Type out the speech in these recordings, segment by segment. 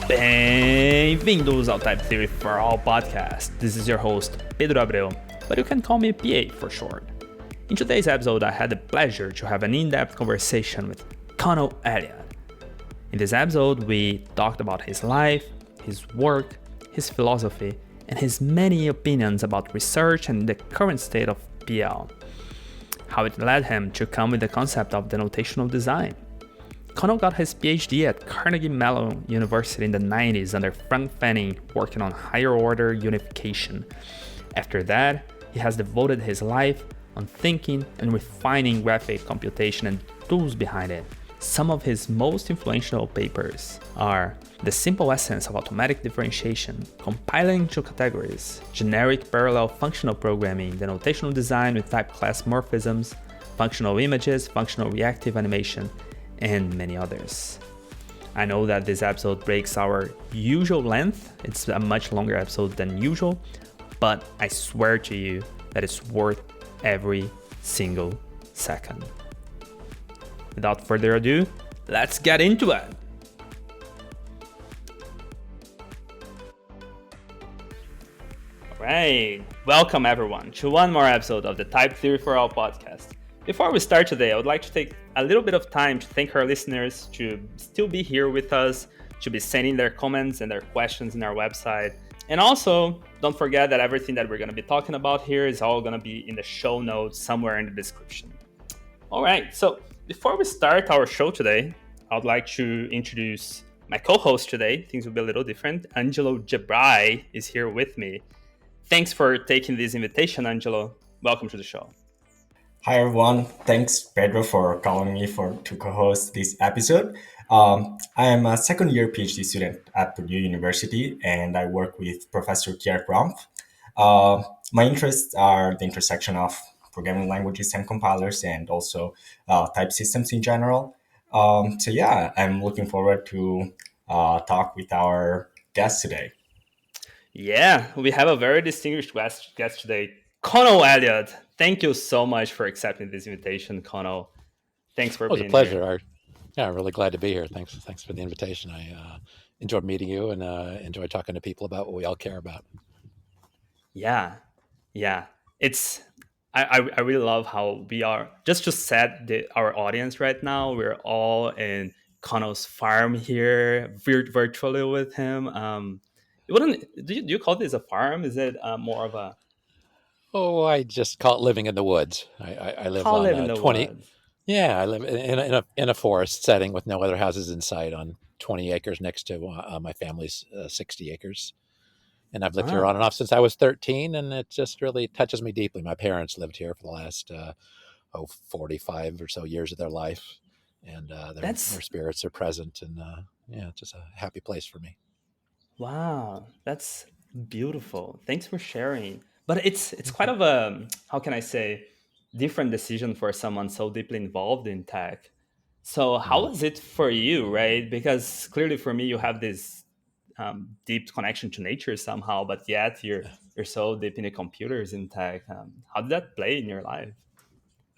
Bem-vindos ao Type Theory for All podcast. This is your host, Pedro Abreu, but you can call me PA for short. In today's episode, I had the pleasure to have an in-depth conversation with Conal Elliott. In this episode, we talked about his life, his work, his philosophy, and his many opinions about research and the current state of PL. How it led him to come with the concept of denotational design. Conal got his PhD at Carnegie Mellon University in the 90s under Pfenning, working on higher-order unification. After that, he has devoted his life on thinking and refining graphic computation and tools behind it. Some of his most influential papers are The Simple Essence of Automatic Differentiation, Compiling to Categories, Generic Parallel Functional Programming, Denotational Design with Type Class Morphisms, Functional Images, Functional Reactive Animation, and many others. I know that this episode breaks our usual length. It's a much longer episode than usual, but I swear to you that it's worth every single second. Without further ado, let's get into it. All right, welcome everyone to one more episode of the Type Theory for All podcast. Before we start today, I would like to take a little bit of time to thank our listeners to still be here with us, to be sending their comments and their questions in our website. And also, don't forget that everything that we're going to be talking about here is all going to be in the show notes somewhere in the description. All right, so before we start our show today, I would like to introduce my co-host today. Things will be a little different. Angelo Jabrai is here with me. Thanks for taking this invitation, Angelo. Welcome to the show. Hi, everyone. Thanks, Pedro, for calling me to co-host this episode. I am a second-year PhD student at Purdue University, and I work with Professor Kier Rumpf. My interests are the intersection of programming languages and compilers, and also type systems in general. I'm looking forward to talk with our guest today. Yeah, we have a very distinguished guest today, Conal Elliott. Thank you so much for accepting this invitation, Conal. Thanks for being here. It was a pleasure. I'm really glad to be here. Thanks for the invitation. I enjoyed meeting you and enjoyed talking to people about what we all care about. Yeah. I really love how we are. Just to set our audience right now, we're all in Conal's farm here, virtually with him. Do you call this a farm? Is it more of a... Oh, I just call it living in the woods. I live on 20. Woods. Yeah, I live in a forest setting with no other houses in sight on 20 acres next to my family's 60 acres. And I've lived here on and off since I was 13, and it just really touches me deeply. My parents lived here for the last 45 or so years of their life, and their spirits are present, and it's just a happy place for me. Wow, that's beautiful. Thanks for sharing. But it's quite of a, how can I say, different decision for someone so deeply involved in tech. So how was it for you, right? Because clearly for me, you have this deep connection to nature somehow, but yet you're so deep in the computers in tech. How did that play in your life?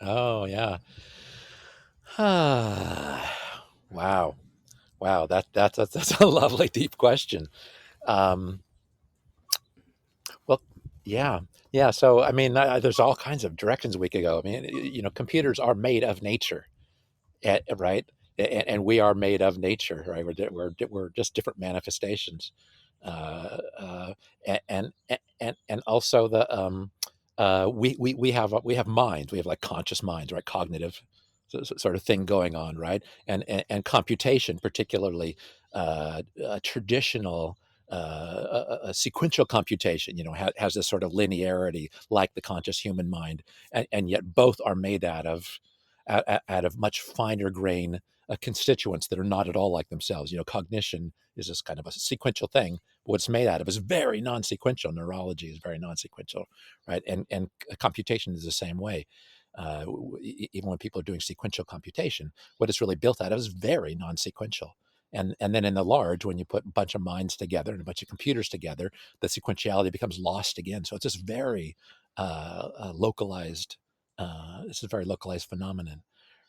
Oh, yeah. Wow. That's a lovely, deep question. Yeah. So, I mean, there's all kinds of directions we could go. I mean, computers are made of nature, right? And we are made of nature, right? We're just different manifestations, and also we have minds. We have like conscious minds, right? Cognitive sort of thing going on, right? And computation, particularly traditional. A sequential computation, has this sort of linearity like the conscious human mind, and yet both are made out of much finer grain constituents that are not at all like themselves. Cognition is this kind of a sequential thing. What it's made out of is very non-sequential. Neurology is very non-sequential, right? And computation is the same way. Even when people are doing sequential computation, what it's really built out of is very non-sequential. And then in the large, when you put a bunch of minds together and a bunch of computers together, the sequentiality becomes lost again. So it's this very localized. This is a very localized phenomenon,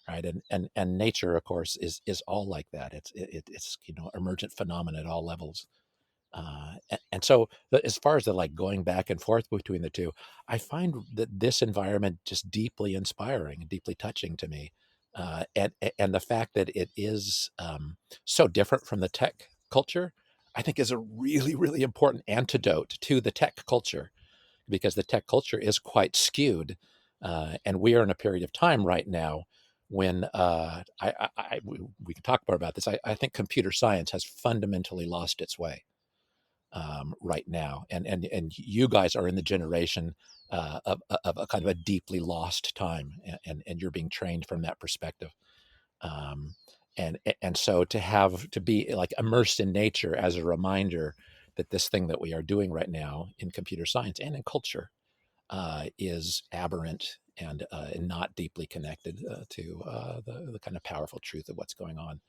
right? And nature, of course, is all like that. It's emergent phenomena at all levels. And so, as far as the like going back and forth between the two, I find that this environment just deeply inspiring and deeply touching to me, and the fact that it is so different from the tech culture, I think, is a really, really important antidote to the tech culture, because the tech culture is quite skewed, and we are in a period of time right now when we can talk more about this. I think computer science has fundamentally lost its way right now, and you guys are in the generation of a kind of a deeply lost time, and you're being trained from that perspective. Um, and so to be like immersed in nature as a reminder that this thing that we are doing right now in computer science and in culture is aberrant and not deeply connected to the kind of powerful truth of what's going on,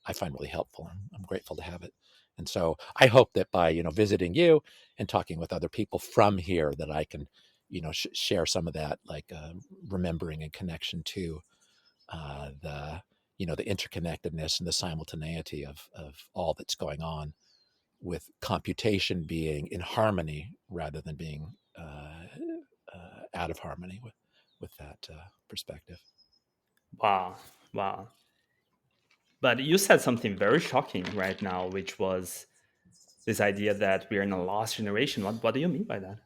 I find really helpful. I'm grateful to have it. And so I hope that by visiting you and talking with other people from here, that I can share some of that, like remembering and connection to the the interconnectedness and the simultaneity of all that's going on, with computation being in harmony rather than being out of harmony with that perspective. Wow, wow. But you said something very shocking right now, which was this idea that we're in a lost generation. What do you mean by that?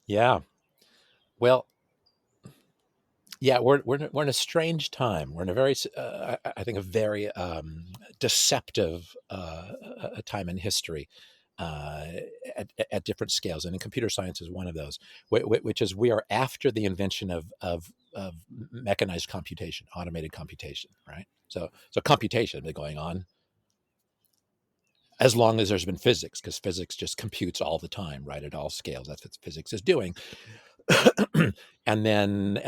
Yeah. Well, yeah, we're in a strange time. We're in a very, I think, a very deceptive time in history, uh, at different scales, and in computer science is one of those, which is we are after the invention of mechanized computation, automated computation, right? So computation has been going on as long as there's been physics, because physics just computes all the time, right, at all scales. That's what physics is doing. and then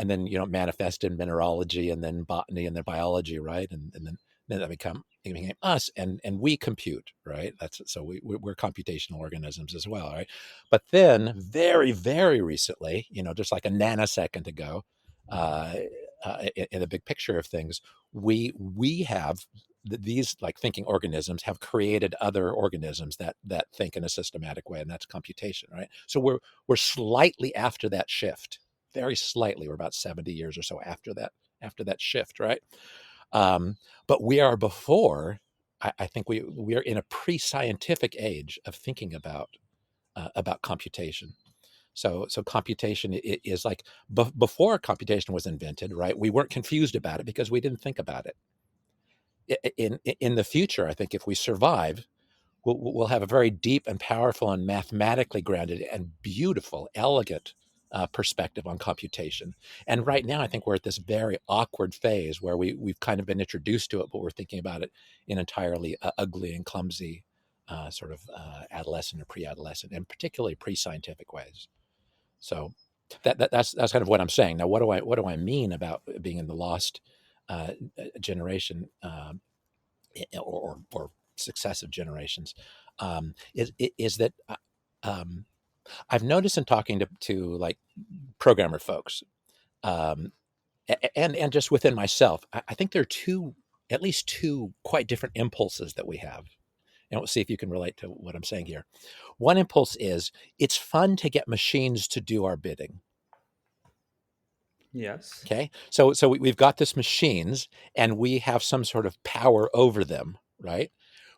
manifest in mineralogy, and then botany, and then biology, right? And then that became us, and we compute, right? That's so we're computational organisms as well, right? But then very, very recently, just like a nanosecond ago, uh, in the big picture of things, we have these like thinking organisms have created other organisms that think in a systematic way, and that's computation, right? So we're slightly after that shift, very slightly. We're about 70 years or so after that shift, right? But we are before. I think we are in a pre-scientific age of thinking about computation. So computation is like before computation was invented, right? We weren't confused about it because we didn't think about it. In the future, I think if we survive, we'll have a very deep and powerful and mathematically grounded and beautiful, elegant perspective on computation. And right now, I think we're at this very awkward phase where we've kind of been introduced to it, but we're thinking about it in entirely ugly and clumsy sort of adolescent or pre-adolescent, and particularly pre-scientific ways. So that's kind of what I'm saying. Now, what do I mean about being in the lost generation, or successive generations, is that I've noticed in talking to like programmer folks, um, and just within myself, I think there are at least two quite different impulses that we have. And we'll see if you can relate to what I'm saying here. One impulse is it's fun to get machines to do our bidding. Yes. Okay, so we've got this machines, and we have some sort of power over them, right?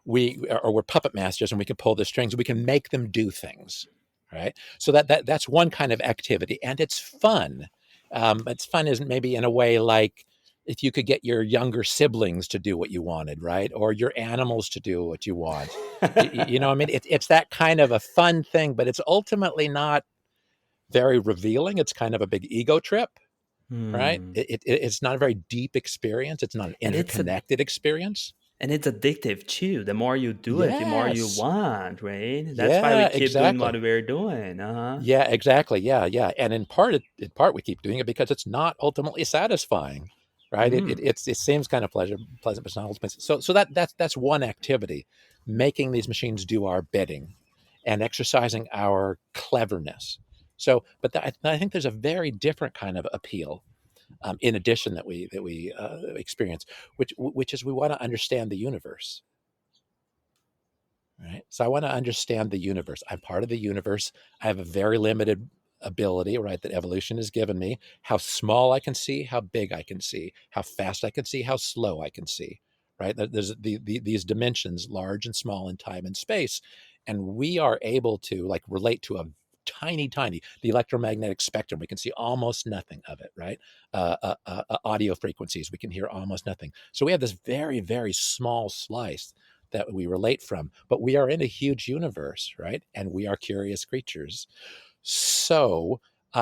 We're puppet masters, and we can pull the strings. We can make them do things, right? So that's one kind of activity, and it's fun. It's fun is maybe in a way like if you could get your younger siblings to do what you wanted, right? Or your animals to do what you want. I mean, it's that kind of a fun thing, but it's ultimately not very revealing. It's kind of a big ego trip, right? Hmm. It's not a very deep experience. It's not an And interconnected experience. it's addictive too. The more you do it, the more you Yes. want, right? That's why we Yeah, keep doing what exactly. we're doing. Uh-huh. Yeah, exactly. Yeah, yeah. And in part, we keep doing it because it's not ultimately satisfying, right? Mm. It seems kind of pleasant, but it's not ultimately. So that's one activity, making these machines do our bidding, and exercising our cleverness. So, but I think there's a very different kind of appeal, in addition, that we experience, which is we want to understand the universe, right? So I want to understand the universe. I'm part of the universe. I have a very limited ability, right, that evolution has given me. How small I can see, how big I can see, how fast I can see, how slow I can see, right? There's these dimensions, large and small, in time and space, and we are able to like relate to a tiny the electromagnetic spectrum. We can see almost nothing of it, right? Audio frequencies, we can hear almost nothing. So we have this very small slice that we relate from, but we are in a huge universe, right? And we are curious creatures. So, we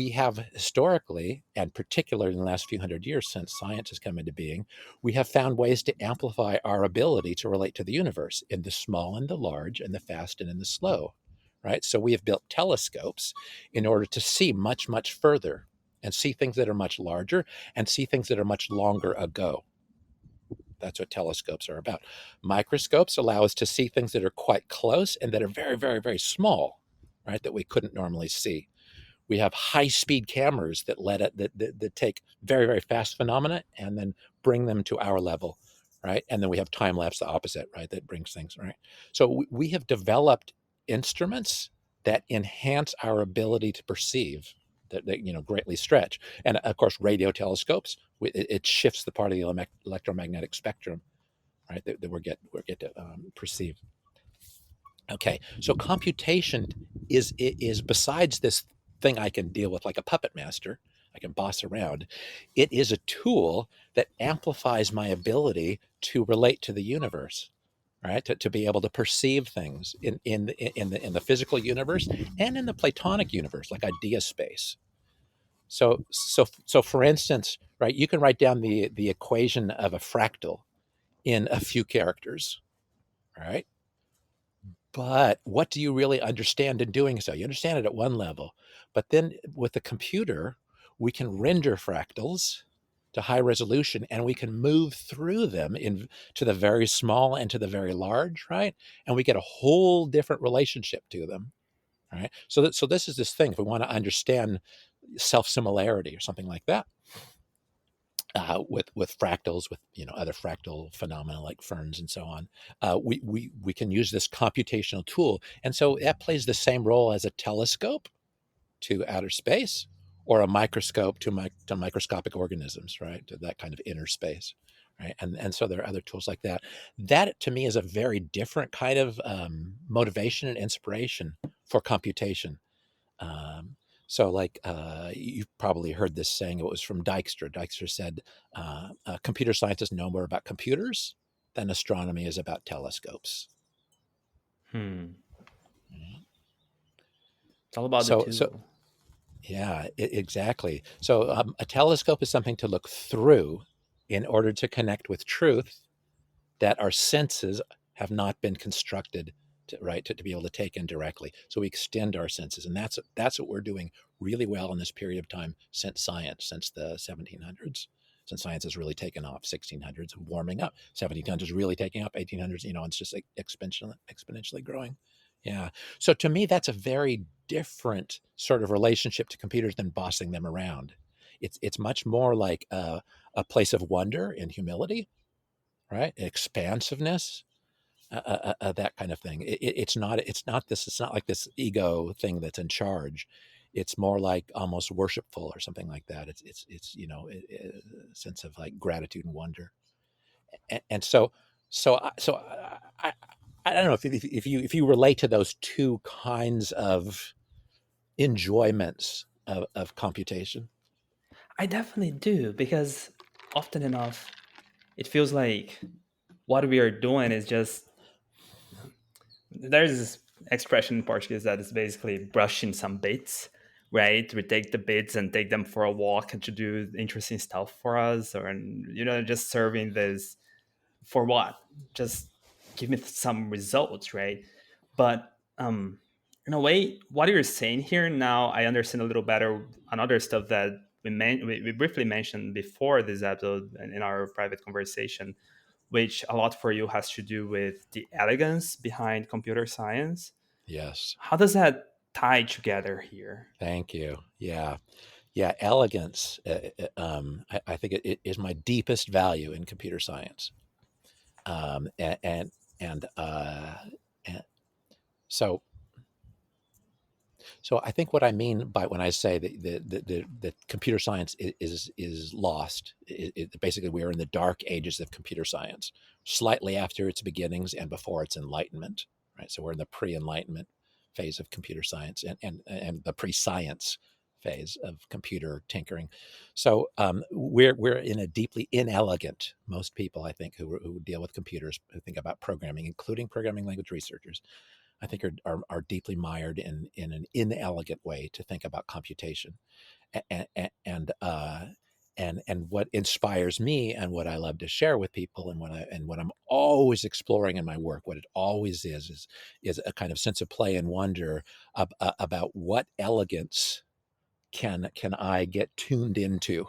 have historically, and particularly in the last few hundred years since science has come into being, we have found ways to amplify our ability to relate to the universe in the small and the large, and the fast and in the slow, right? So we have built telescopes in order to see much further, and see things that are much larger, and see things that are much longer ago. That's what telescopes are about. Microscopes allow us to see things that are quite close and that are very small, right? That we couldn't normally see. We have high-speed cameras that that take very fast phenomena and then bring them to our level, right? And then we have time lapse, the opposite, right? That brings things, right? So we have developed instruments that enhance our ability to perceive, that greatly stretch. And of course, radio telescopes, it shifts the part of the electromagnetic spectrum, right? That we get to perceive. Okay, so computation is besides this thing I can deal with like a puppet master, I can boss around. It is a tool that amplifies my ability to relate to the universe, right? To be able to perceive things in the physical universe and in the Platonic universe, like idea space. So for instance, right, you can write down the equation of a fractal in a few characters, right? But what do you really understand in doing so? You understand it at one level, but then with the computer, we can render fractals to high resolution, and we can move through them to the very small and to the very large, right? And we get a whole different relationship to them, right? So this is this thing. If we want to understand self-similarity or something like that, with fractals, with other fractal phenomena like ferns and so on, we can use this computational tool, and so that plays the same role as a telescope to outer space, or a microscope to microscopic organisms, right? To that kind of inner space, right? And so there are other tools like that. That to me is a very different kind of motivation and inspiration for computation. Um, so, like, you've probably heard this saying. It was from Dijkstra. Dijkstra said, "Computer scientists know more about computers than astronomy is about telescopes." Hmm. It's all about the So tool. yeah, exactly. So, a telescope is something to look through in order to connect with truth that our senses have not been constructed to be able to take in directly. So we extend our senses, and that's what we're doing really well in this period of time since science, since the 1700s. Since science has really taken off, 1600s warming up, 1700s really taking up, 1800s, it's just like exponentially growing. Yeah. So to me, that's a very different sort of relationship to computers than bossing them around. It's much more like a place of wonder and humility, right? Expansiveness, that kind of thing. It's not like this ego thing that's in charge. It's more like almost worshipful or something like that. It's a sense of like gratitude and wonder. And so I don't know if you relate to those two kinds of enjoyments of computation. I definitely do, because often enough, it feels like what we are doing is just, there's this expression in Portuguese that is basically brushing some bits, right? We take the bits and take them for a walk and to do interesting stuff for us, or just serving this for what? Just give me some results, right? But in a way, what you're saying here now, I understand a little better another stuff that we briefly mentioned before this episode and in our private conversation, which a lot for you has to do with the elegance behind computer science. Yes. How does that tie together here? Thank you. Yeah. Yeah. Elegance, I think it is my deepest value in computer science. And, and, and so, so I think what I mean by when I say that computer science is lost, basically we are in the dark ages of computer science, slightly after its beginnings and before its enlightenment, right? So we're in the pre-enlightenment phase of computer science and the pre-science phase of computer tinkering. So we're in a deeply inelegant. Most people, I think, who deal with computers, who think about programming, including programming language researchers, I think are deeply mired in an inelegant way to think about computation, and and what inspires me and what I love to share with people and what I'm always exploring in my work, what it always is a kind of sense of play and wonder about what elegance can I get tuned into,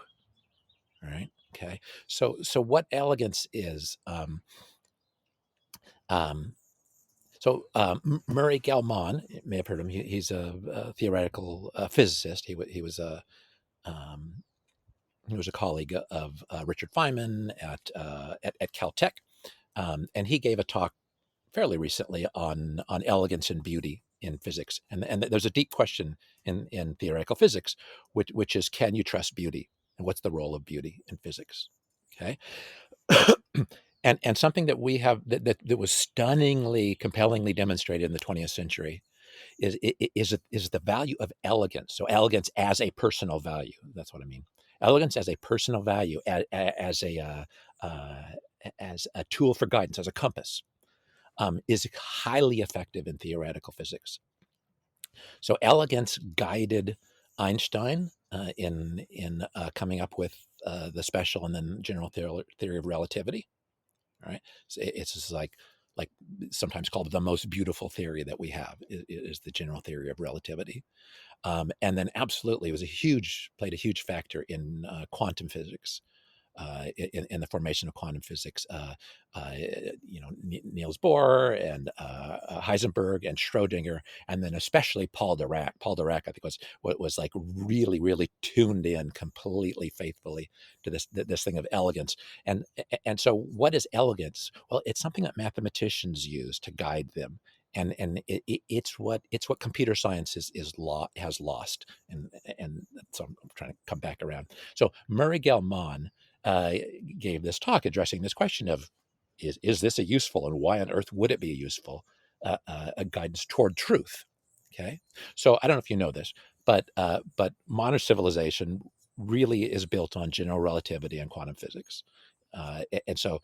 right? Okay, so what elegance is. Um, Murray Gell-Mann, you may have heard him. He's a theoretical physicist. Um, he was a colleague of Richard Feynman at Caltech, and he gave a talk fairly recently on elegance and beauty in physics. And there's a deep question in theoretical physics, which is, can you trust beauty, and what's the role of beauty in physics? Okay. And something that we have that was stunningly, compellingly demonstrated in the 20th century is the value of elegance. So elegance as a personal value. That's what I mean. Elegance as a personal value, as a tool for guidance, as a compass, is highly effective in theoretical physics. So elegance guided Einstein in coming up with the special and then general theory of relativity. Right? So it's just like sometimes called the most beautiful theory that we have is the general theory of relativity. And then absolutely it was played a huge factor in quantum physics, in the formation of quantum physics. Niels Bohr and Heisenberg and Schrodinger, and then especially Paul Dirac. Paul Dirac, I think, was like really, really tuned in completely faithfully to this thing of elegance. And so, what is elegance? Well, it's something that mathematicians use to guide them. And it's what computer science has lost, and so I'm trying to come back around. So Murray Gell-Mann gave this talk addressing this question of is this a useful, and why on earth would it be a useful a guidance toward truth? Okay, so I don't know if you know this, but modern civilization really is built on general relativity and quantum physics. And so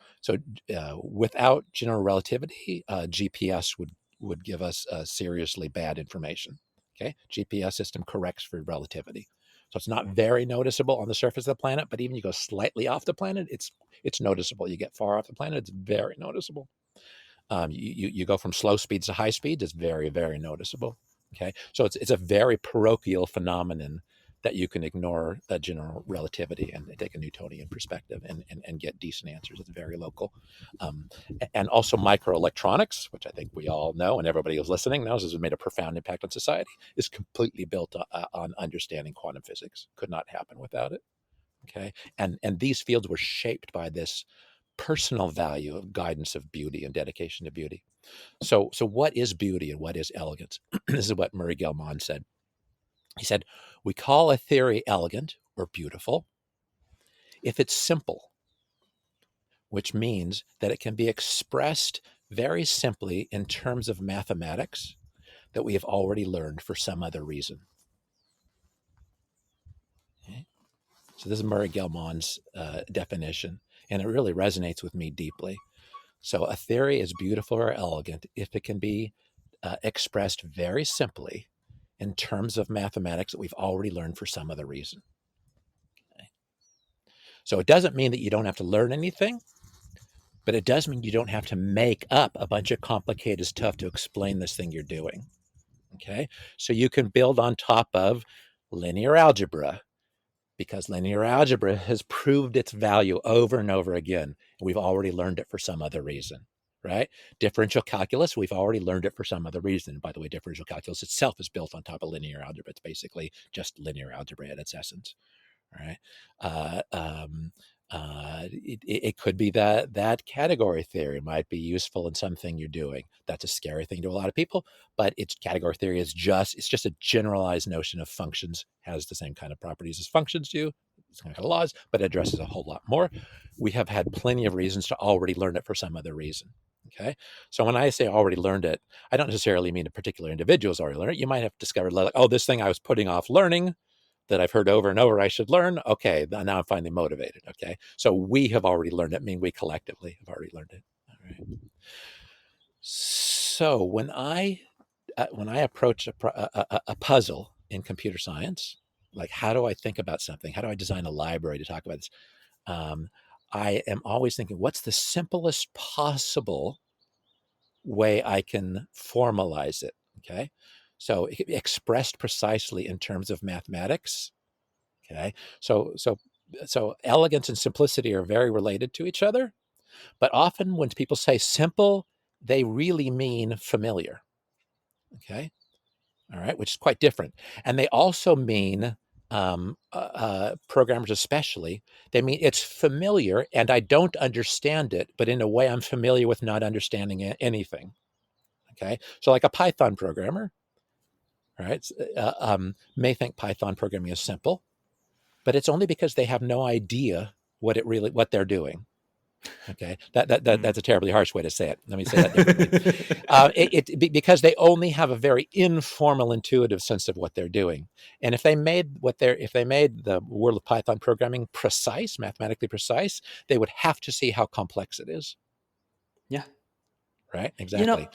without general relativity, GPS would give us seriously bad information. Okay, GPS system corrects for relativity. So it's not very noticeable on the surface of the planet, but even you go slightly off the planet, it's noticeable. You get far off the planet, it's very noticeable. You go from slow speeds to high speeds, it's very, very noticeable. Okay, so it's a very parochial phenomenon that you can ignore general relativity and take a Newtonian perspective and get decent answers. It's very local. And also microelectronics, which I think we all know, and everybody who's listening knows has made a profound impact on society, is completely built on understanding quantum physics. Could not happen without it. Okay, and these fields were shaped by this personal value of guidance of beauty and dedication to beauty. So what is beauty and what is elegance? This is what Murray Gell-Mann said. He said, we call a theory elegant or beautiful if it's simple, which means that it can be expressed very simply in terms of mathematics that we have already learned for some other reason. Okay? So this is Murray Gell-Mann's definition, and it really resonates with me deeply. So a theory is beautiful or elegant if it can be expressed very simply in terms of mathematics that we've already learned for some other reason. Okay. So it doesn't mean that you don't have to learn anything, but it does mean you don't have to make up a bunch of complicated stuff to explain this thing you're doing. Okay, so you can build on top of linear algebra, because linear algebra has proved its value over and over again. And we've already learned it for some other reason, right? Differential calculus, we've already learned it for some other reason. By the way, differential calculus itself is built on top of linear algebra. It's basically just linear algebra at its essence, right? It could be that category theory might be useful in something you're doing. That's a scary thing to a lot of people, but category theory is just a generalized notion of functions, has the same kind of properties as functions do, same kind of laws, but it addresses a whole lot more. We have had plenty of reasons to already learn it for some other reason. Okay, so when I say already learned it, I don't necessarily mean a particular individual's already learned it. You might have discovered, like, oh, this thing I was putting off learning that I've heard over and over I should learn. Okay, now I'm finally motivated. Okay, so we have already learned it. I mean, we collectively have already learned it. All right. So when I approach a puzzle in computer science, like how do I think about something? How do I design a library to talk about this? I am always thinking, what's the simplest possible way I can formalize it? Okay, so expressed precisely in terms of mathematics. Okay, so elegance and simplicity are very related to each other, but often when people say simple, they really mean familiar. Okay, all right, which is quite different, and they also mean programmers especially, they mean it's familiar and I don't understand it, but in a way I'm familiar with not understanding anything. Okay, so like a Python programmer, right, may think Python programming is simple, but it's only because they have no idea what they're doing. Okay, that's a terribly harsh way to say it. Let me say that differently. Because they only have a very informal, intuitive sense of what they're doing. And if they made the world of Python programming precise, mathematically precise, they would have to see how complex it is. Yeah. Right. Exactly.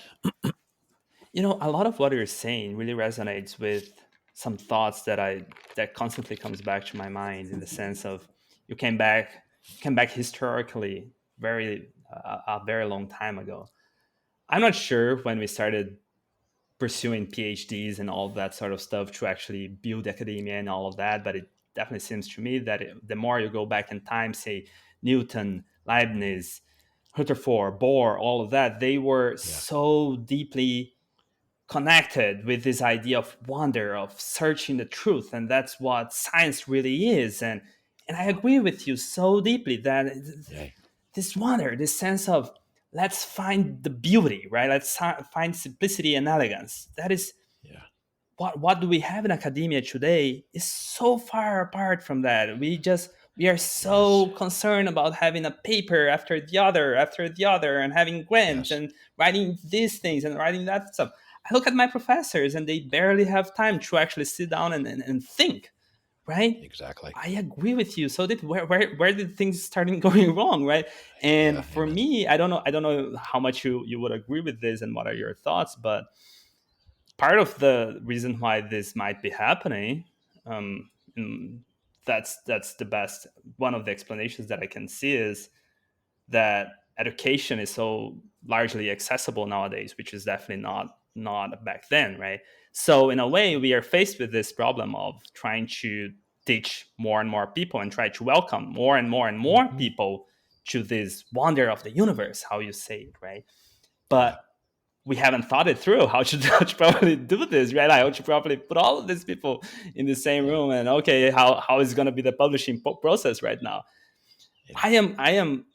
A lot of what you're saying really resonates with some thoughts that constantly comes back to my mind, in the sense of you came back historically a very long time ago. I'm not sure when we started pursuing PhDs and all that sort of stuff to actually build academia and all of that, but it definitely seems to me that the more you go back in time, say Newton, Leibniz, Rutherford, Bohr, all of that, they were so deeply connected with this idea of wonder, of searching the truth, and that's what science really is. And I agree with you so deeply that this wonder, this sense of let's find the beauty, right? Let's find simplicity and elegance. That is what do we have in academia today is so far apart from that. We are so concerned about having a paper after the other, and having grants and writing these things and writing that stuff. I look at my professors and they barely have time to actually sit down and think, right? Exactly. I agree with you. So where did things starting going wrong, right? And for me, I don't know how much you would agree with this and what are your thoughts, but part of the reason why this might be happening, that's the best, one of the explanations that I can see, is that education is so largely accessible nowadays, which is definitely not back then, right? So in a way, we are faced with this problem of trying to teach more and more people and try to welcome more and more and more people to this wonder of the universe, how you say it, right? But we haven't thought it through how to probably do this, right? How to probably put all of these people in the same room, and how is going to be the publishing process right now? I am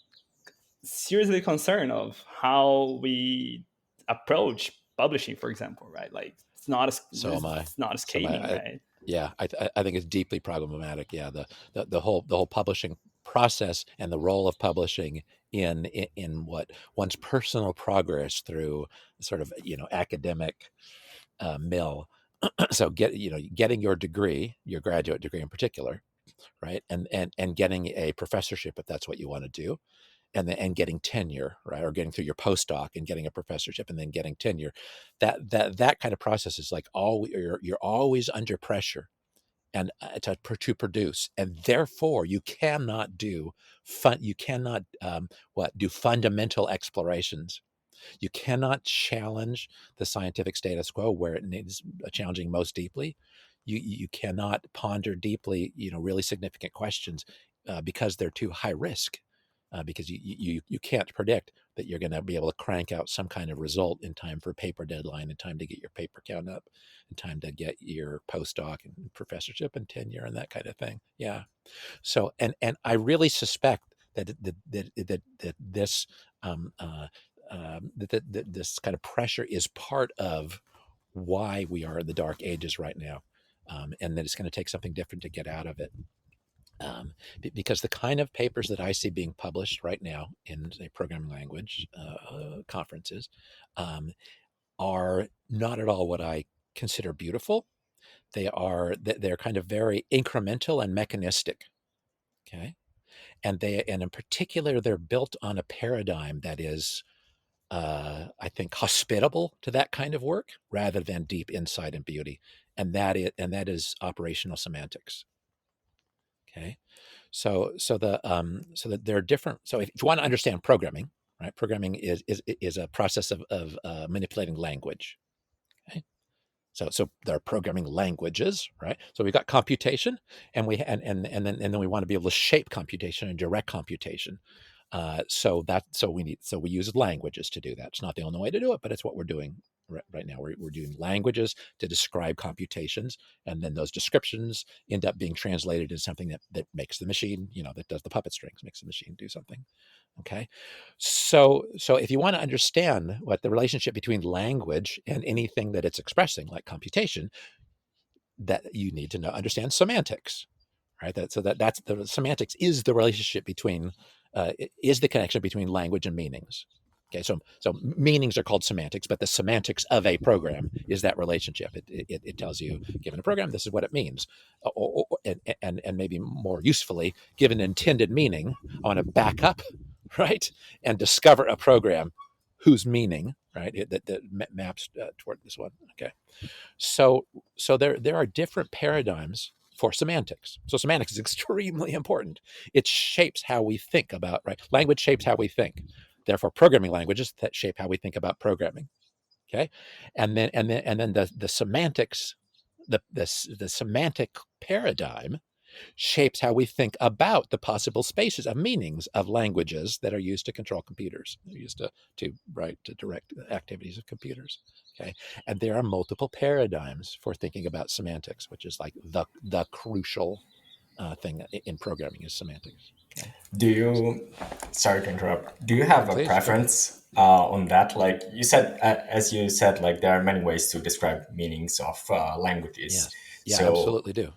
seriously concerned of how we approach publishing, for example, right? Like it's not as scathing, right? Yeah, I think it's deeply problematic. Yeah, the whole publishing process and the role of publishing in what one's personal progress through sort of academic mill. So getting your degree, your graduate degree in particular, right, and getting a professorship if that's what you want to do, and getting tenure, right, or getting through your postdoc and getting a professorship and then getting tenure. That kind of process is like you're always under pressure and to produce, and therefore you cannot do do fundamental explorations. You cannot challenge the scientific status quo where it needs challenging most deeply. You cannot ponder deeply, really significant questions because they're too high risk. because you can't predict that you're going to be able to crank out some kind of result in time for a paper deadline, in time to get your paper count up, in time to get your postdoc and professorship and tenure and that kind of thing. Yeah. So, and I really suspect that this this kind of pressure is part of why we are in the dark ages right now, and that it's going to take something different to get out of it. Because the kind of papers that I see being published right now in, say, programming language conferences are not at all what I consider beautiful. They're kind of very incremental and mechanistic. Okay, and in particular, they're built on a paradigm that is, I think, hospitable to that kind of work rather than deep insight and beauty, and that is operational semantics. Okay, so that there are different. So if you want to understand programming, right? Programming is a process of manipulating language. Okay, so there are programming languages, right? So we've got computation, and then we want to be able to shape computation and direct computation. So we use languages to do that. It's not the only way to do it, but it's what we're doing right now. We're doing languages to describe computations, and then those descriptions end up being translated into something that makes the machine, that does the puppet strings, makes the machine do something. Okay, so if you want to understand what the relationship between language and anything that it's expressing, like computation, that you need to understand semantics. Right. That's the semantics is the relationship between is the connection between language and meanings. Okay, so meanings are called semantics, but the semantics of a program is that relationship. It tells you, given a program, this is what it means, and maybe more usefully, given intended meaning, I want to back up, right, and discover a program whose meaning, right, that maps toward this one. Okay, so there are different paradigms for semantics. So semantics is extremely important. It shapes how we think about, right? Language shapes how we think. Therefore, programming languages that shape how we think about programming. Okay, and then the semantics, the semantic paradigm shapes how we think about the possible spaces of meanings of languages that are used to control computers, they're used to direct activities of computers. Okay, and there are multiple paradigms for thinking about semantics, which is like the crucial thing in programming is semantics. Okay. Sorry to interrupt, do you have a Please, preference on that? Like you said, as you said, like there are many ways to describe meanings of languages. Yeah, So absolutely do.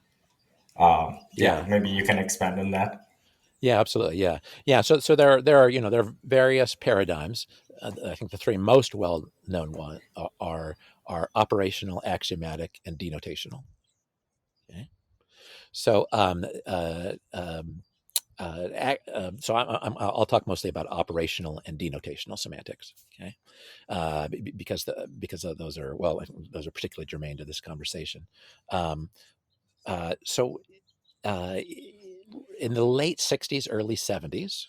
yeah, Yeah. maybe you can expand on that. Yeah, absolutely. Yeah. So there are various paradigms. I think the three most well-known one are operational, axiomatic, and denotational. Okay. So so I'll talk mostly about operational and denotational semantics. Okay, because those are particularly germane to this conversation. So in the late 60s, early 70s,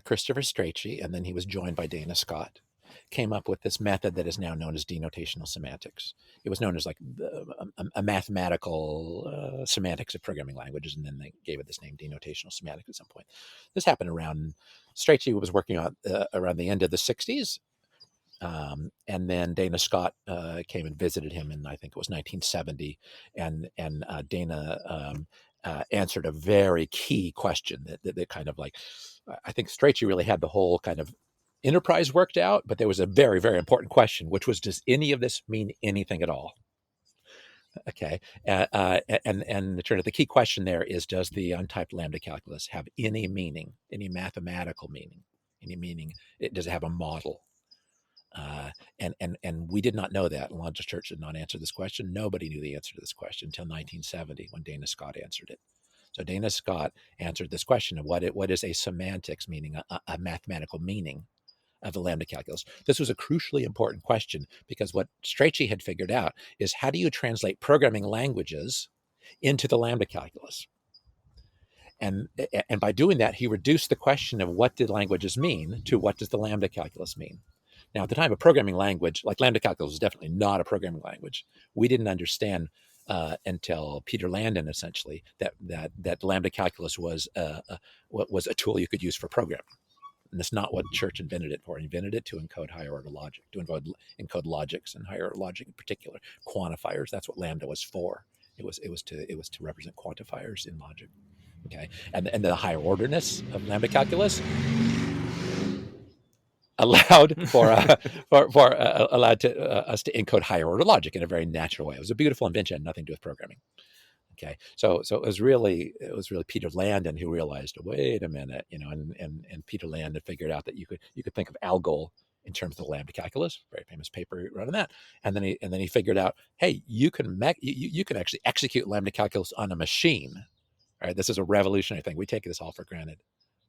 Christopher Strachey, and then he was joined by Dana Scott, came up with this method that is now known as denotational semantics. It was known as like a mathematical semantics of programming languages, and then they gave it this name, denotational semantics, at some point. This happened around, Strachey was working on around the end of the 60s, and then Dana Scott came and visited him in, I think it was 1970, and Dana answered a very key question that kind of like, I think Strachey really had the whole kind of enterprise worked out, but there was a very, very important question, which was, does any of this mean anything at all? Okay, and it turned out the key question there is, does the untyped lambda calculus have any meaning, any mathematical meaning, any meaning? Does it have a model? And we did not know that. Longest Church did not answer this question. Nobody knew the answer to this question until 1970 when Dana Scott answered it. So Dana Scott answered this question of what is a semantics, meaning a mathematical meaning of the lambda calculus. This was a crucially important question because what Strachey had figured out is, how do you translate programming languages into the lambda calculus? And by doing that, he reduced the question of what did languages mean to what does the lambda calculus mean. Now, at the time, a programming language, like lambda calculus, was definitely not a programming language. We didn't understand until Peter Landon, essentially, that lambda calculus was a tool you could use for programming. And it's not what Church invented it for. He invented it to encode higher order logic, to encode logics and higher order logic in particular, quantifiers. That's what lambda was for. It was to represent quantifiers in logic. Okay, and the higher orderness of lambda calculus allowed allowed to us to encode higher order logic in a very natural way. It was a beautiful invention, nothing to do with programming. Okay, so it was really Peter Landon who realized, wait a minute, and Peter Landon figured out that you could think of Algol in terms of the lambda calculus, very famous paper he wrote on that, and then he figured out, hey, you can actually execute lambda calculus on a machine. All right, this is a revolutionary thing. We take this all for granted.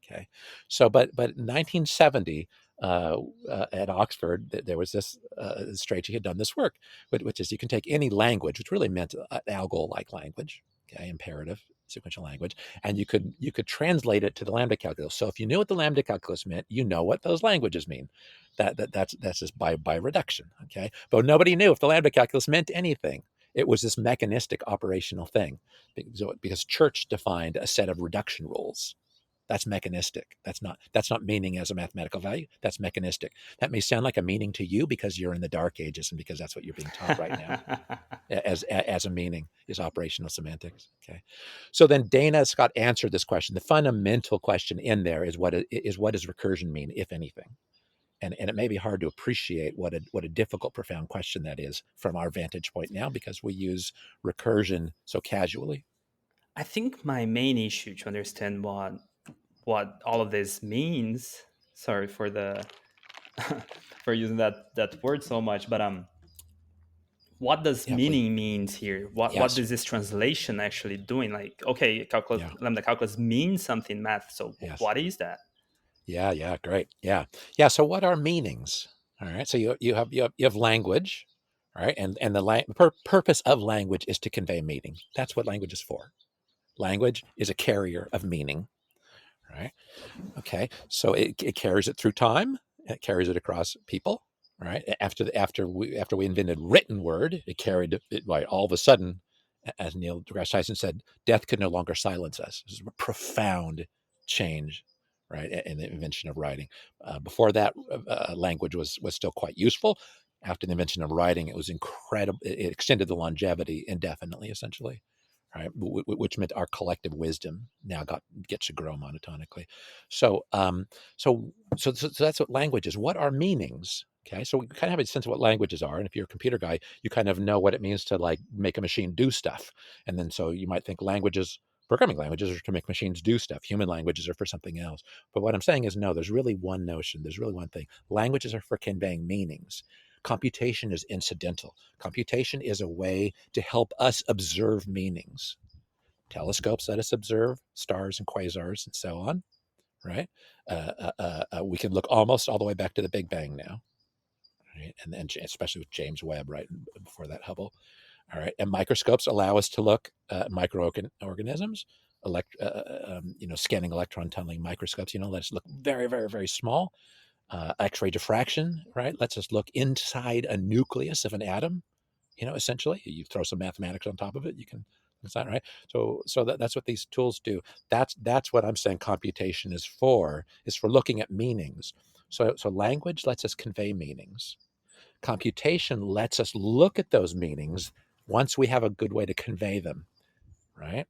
Okay, so but in 1970 at Oxford, there was this Strachey had done this work, which is you can take any language, which really meant an Algol-like language, okay, imperative sequential language, and you could translate it to the lambda calculus. So if you knew what the lambda calculus meant, you know what those languages mean. That's just by reduction, okay. But nobody knew if the lambda calculus meant anything. It was this mechanistic operational thing, because Church defined a set of reduction rules. That's mechanistic. That's not meaning as a mathematical value. That's mechanistic. That may sound like a meaning to you because you're in the dark ages and because that's what you're being taught right now as a meaning is operational semantics. Okay. So then Dana Scott answered this question. The fundamental question in there is what does recursion mean, if anything? And it may be hard to appreciate what a difficult, profound question that is from our vantage point now, because we use recursion so casually. I think my main issue to understand what all of this means. Sorry for the for using that word so much, but what does meaning means here? What is this translation actually doing? Like, okay, lambda calculus means something math. So what is that? Yeah, great. Yeah. So what are meanings? All right. So you have language, all right, and the purpose of language is to convey meaning. That's what language is for. Language is a carrier of meaning. Right. Okay. So it carries it through time. It carries it across people. Right. After we invented written word, it carried it. Right. All of a sudden, as Neil deGrasse Tyson said, death could no longer silence us. This is a profound change, right, in the invention of writing. Before that, language was still quite useful. After the invention of writing, it was incredible. It extended the longevity indefinitely, essentially. Right, which meant our collective wisdom now gets to grow monotonically. So that's what language is. What are meanings? Okay, so we kind of have a sense of what languages are, and if you're a computer guy, you kind of know what it means to like make a machine do stuff. And then so you might think programming languages are to make machines do stuff. Human languages are for something else. But what I'm saying is no. There's really one notion. There's really one thing. Languages are for conveying meanings. Computation is incidental. Computation is a way to help us observe meanings. Telescopes let us observe stars and quasars and so on, right? We can look almost all the way back to the Big Bang now, right? And then especially with James Webb, right before that, Hubble. All right, and microscopes allow us to look at microorganisms. Scanning electron tunneling microscopes, let us look very, very, very small. X-ray diffraction, right, lets us look inside a nucleus of an atom. Essentially, you throw some mathematics on top of it, you can. Is that right? So that's what these tools do. That's what I'm saying. Computation is for looking at meanings. So language lets us convey meanings. Computation lets us look at those meanings once we have a good way to convey them. Right?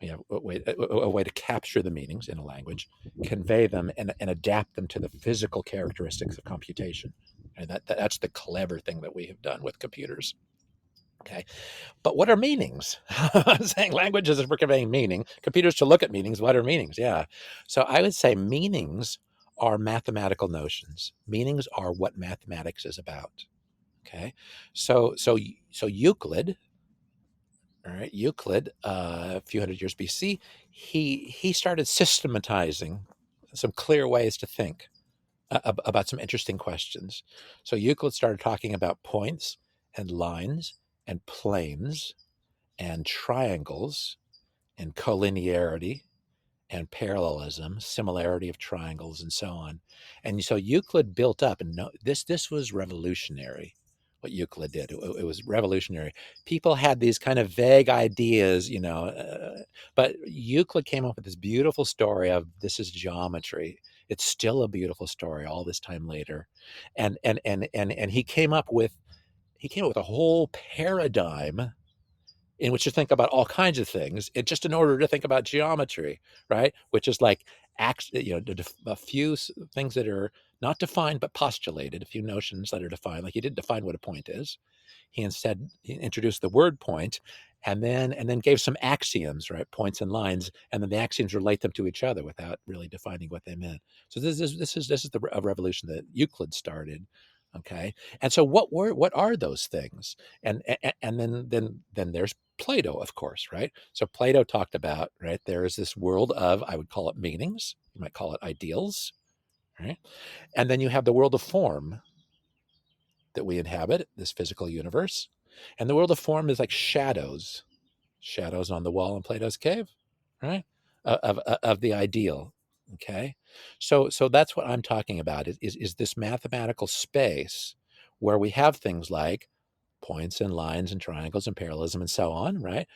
We have a way to capture the meanings in a language, convey them, and adapt them to the physical characteristics of computation. And that's the clever thing that we have done with computers. Okay, but what are meanings? I'm saying languages are for conveying meaning. Computers to look at meanings. What are meanings? Yeah. So I would say meanings are mathematical notions. Meanings are what mathematics is about. Okay, so Euclid. All right, Euclid, a few hundred years BC, he started systematizing some clear ways to think about some interesting questions. So Euclid started talking about points and lines and planes and triangles and collinearity and parallelism, similarity of triangles, and so on. And so Euclid built up, and this was revolutionary. What Euclid did, it was revolutionary. People had these kind of vague ideas, but Euclid came up with this beautiful story of this is geometry, It's still a beautiful story all this time later. And he came up with a whole paradigm in which to think about all kinds of things, just in order to think about geometry, right? Which is like, a few things that are not defined but postulated, a few notions that are defined. Like he didn't define what a point is. He instead introduced the word point, and then gave some axioms, right? Points and lines, and then the axioms relate them to each other without really defining what they meant. So this is a revolution that Euclid started. Okay, and so what are those things? And then there's Plato, of course, right? So Plato talked about, right, there is this world of, I would call it meanings, you might call it ideals, right? And then you have the world of form that we inhabit, this physical universe. And the world of form is like shadows on the wall in Plato's cave, right? Of the ideal. Okay. So that's what I'm talking about is this mathematical space where we have things like points and lines and triangles and parallelism and so on, right?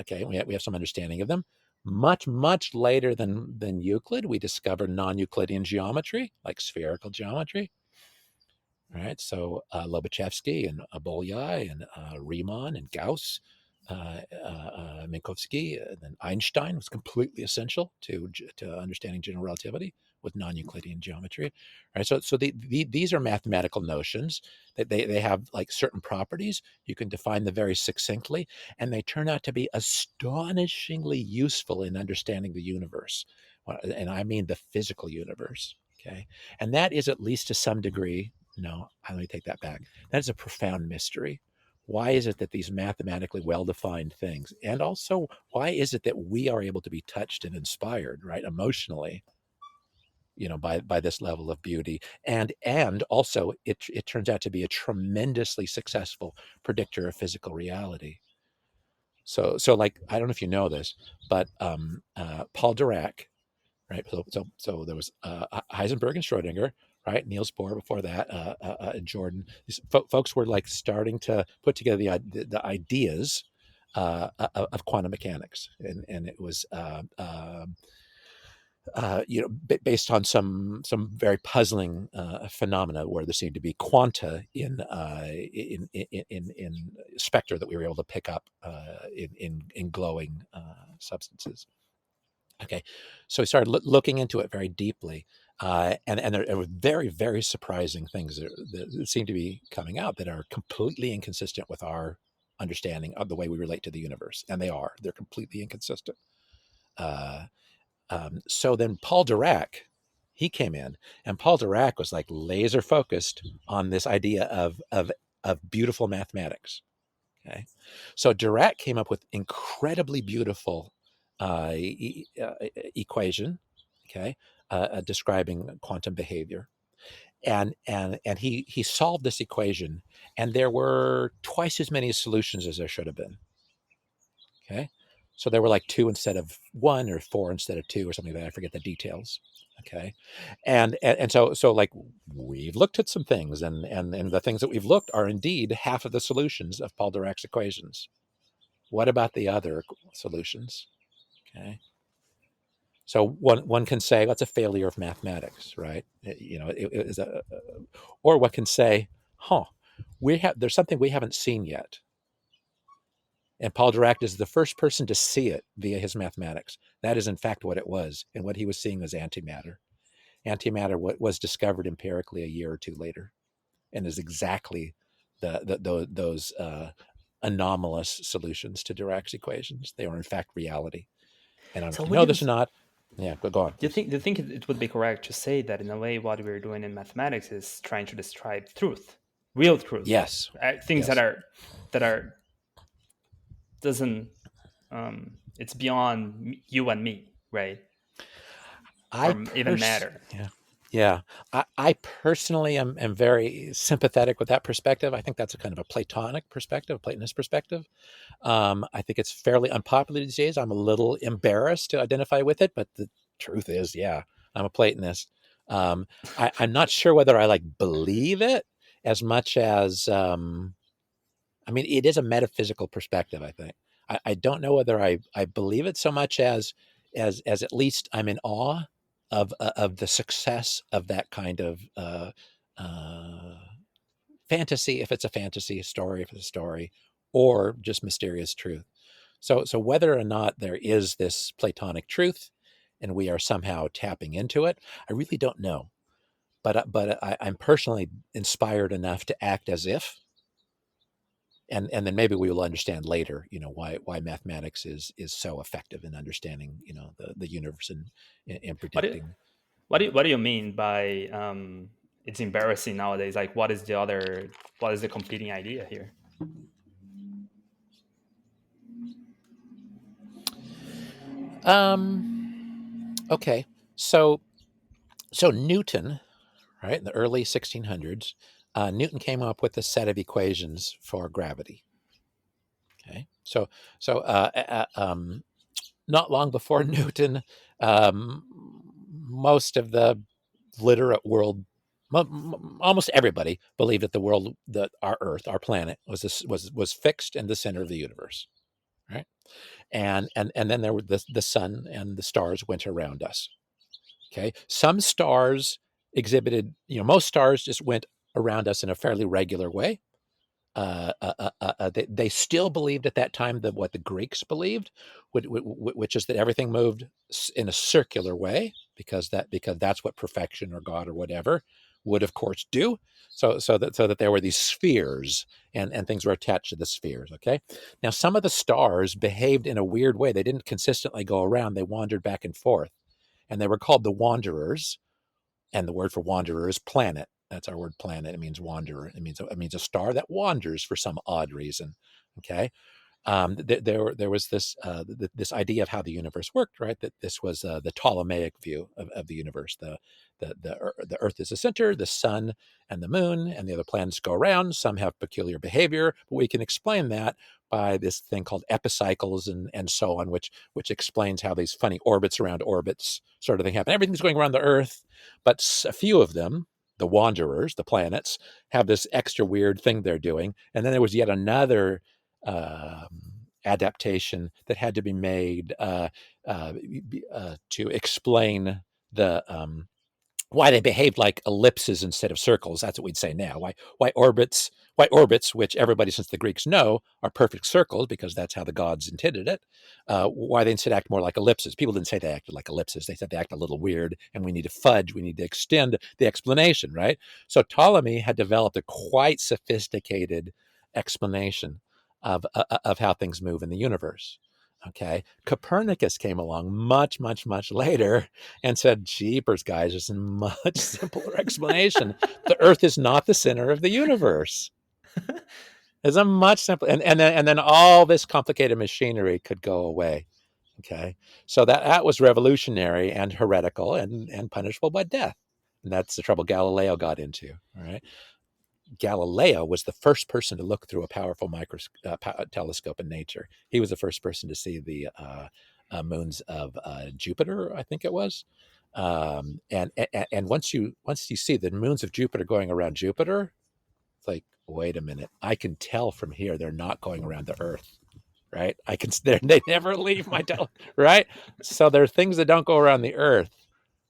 Okay, we have some understanding of them. Much later than Euclid, we discover non-Euclidean geometry, like spherical geometry, right? So Lobachevsky and Bolyai and Riemann and Gauss, Minkowski, and then Einstein was completely essential to understanding general relativity with non-Euclidean geometry, right? So these are mathematical notions that they have like certain properties. You can define them very succinctly, and they turn out to be astonishingly useful in understanding the universe, and I mean the physical universe. Okay, and that is, at least to some degree, no, let me take that back. That is a profound mystery. Why is it that these mathematically well-defined things, and also why is it that we are able to be touched and inspired, right, emotionally, by this level of beauty, and also it turns out to be a tremendously successful predictor of physical reality. So like, I don't know if you know this, but Paul Dirac, right? So there was Heisenberg and Schrodinger, right? Niels Bohr before that, Jordan. These folks were like starting to put together the ideas of quantum mechanics, and it was based on some very puzzling phenomena where there seemed to be quanta in spectra that we were able to pick up in glowing substances. Okay, so we started looking into it very deeply, and there were very, very surprising things that seem to be coming out that are completely inconsistent with our understanding of the way we relate to the universe, and they're completely inconsistent. So then Paul Dirac, he came in, and Paul Dirac was like laser focused on this idea of beautiful mathematics. Okay, so Dirac came up with incredibly beautiful equation, okay, describing quantum behavior, and he solved this equation, and there were twice as many solutions as there should have been. Okay, so there were like 2 instead of 1, or 4 instead of 2, or something like that. I forget the details. Okay, and so like, we've looked at some things, and the things that we've looked are indeed half of the solutions of Paul Dirac's equations. What about the other solutions? Okay, so one can say that's a failure of mathematics, right? It is or what can say, there's something we haven't seen yet. And Paul Dirac is the first person to see it via his mathematics. That is, in fact, what it was. And what he was seeing was antimatter. Antimatter was discovered empirically a year or 2 later, and is exactly those anomalous solutions to Dirac's equations. They are, in fact, reality. And I don't know if you know this or not. Yeah, but go on. Do you think it would be correct to say that, in a way, what we're doing in mathematics is trying to describe truth, real truth? Yes. Things Yes. that are doesn't it's beyond you and me, right? Or even matter. Yeah. I personally am very sympathetic with that perspective. I think that's a kind of a Platonic perspective, Platonist perspective. I think it's fairly unpopular these days. I'm a little embarrassed to identify with it, but the truth is, yeah, I'm a Platonist. I'm not sure whether I believe it as much as, it is a metaphysical perspective, I think. I don't know whether I believe it so much as at least I'm in awe of the success of that kind of fantasy, if it's a fantasy, story, if it's a story, or just mysterious truth. So whether or not there is this Platonic truth and we are somehow tapping into it, I really don't know. But I'm personally inspired enough to act as if, and then maybe we will understand later, why mathematics is so effective in understanding, the universe and in predicting. What do you mean by it's embarrassing nowadays? Like, what is the competing idea here? Okay, so Newton, right, in the early 1600s, Newton came up with a set of equations for gravity. Okay, so not long before Newton, most of the literate world, almost everybody, believed that the world, that our Earth, our planet, was fixed in the center of the universe, right? And then there were the sun and the stars went around us. Okay, some stars exhibited, most stars just went around us in a fairly regular way. They still believed at that time that what the Greeks believed, which is that everything moved in a circular way, because that's what perfection or God or whatever would, of course, do. So that there were these spheres, and things were attached to the spheres. Okay, now some of the stars behaved in a weird way. They didn't consistently go around. They wandered back and forth, and they were called the wanderers. And the word for wanderer is planet. That's our word planet. It means wanderer. It means a star that wanders for some odd reason. Okay. There was this idea of how the universe worked, right? That this was the Ptolemaic view of the universe. The Earth is the center, the sun and the moon and the other planets go around. Some have peculiar behavior, but we can explain that by this thing called epicycles and so on, which explains how these funny orbits around orbits sort of thing happen. Everything's going around the Earth, but a few of them, the wanderers, the planets, have this extra weird thing they're doing. And then there was yet another adaptation that had to be made to explain the why they behaved like ellipses instead of circles. That's what we'd say now. Why orbits, which everybody since the Greeks know are perfect circles because that's how the gods intended it, why they instead act more like ellipses. People didn't say they acted like ellipses. They said they act a little weird, and we need to fudge. We need to extend the explanation, right? So Ptolemy had developed a quite sophisticated explanation of how things move in the universe. Okay, Copernicus came along much, much, much later and said, "Jeepers, guys, there's a much simpler explanation. The Earth is not the center of the universe. It's a much simpler." And then all this complicated machinery could go away. Okay, so that was revolutionary and heretical and punishable by death. And that's the trouble Galileo got into. All right. Galileo was the first person to look through a powerful telescope in nature. He was the first person to see the moons of Jupiter, I think it was. And once you see the moons of Jupiter going around Jupiter, it's like, wait a minute, I can tell from here they're not going around the Earth, right? They never leave my right? So there are things that don't go around the Earth,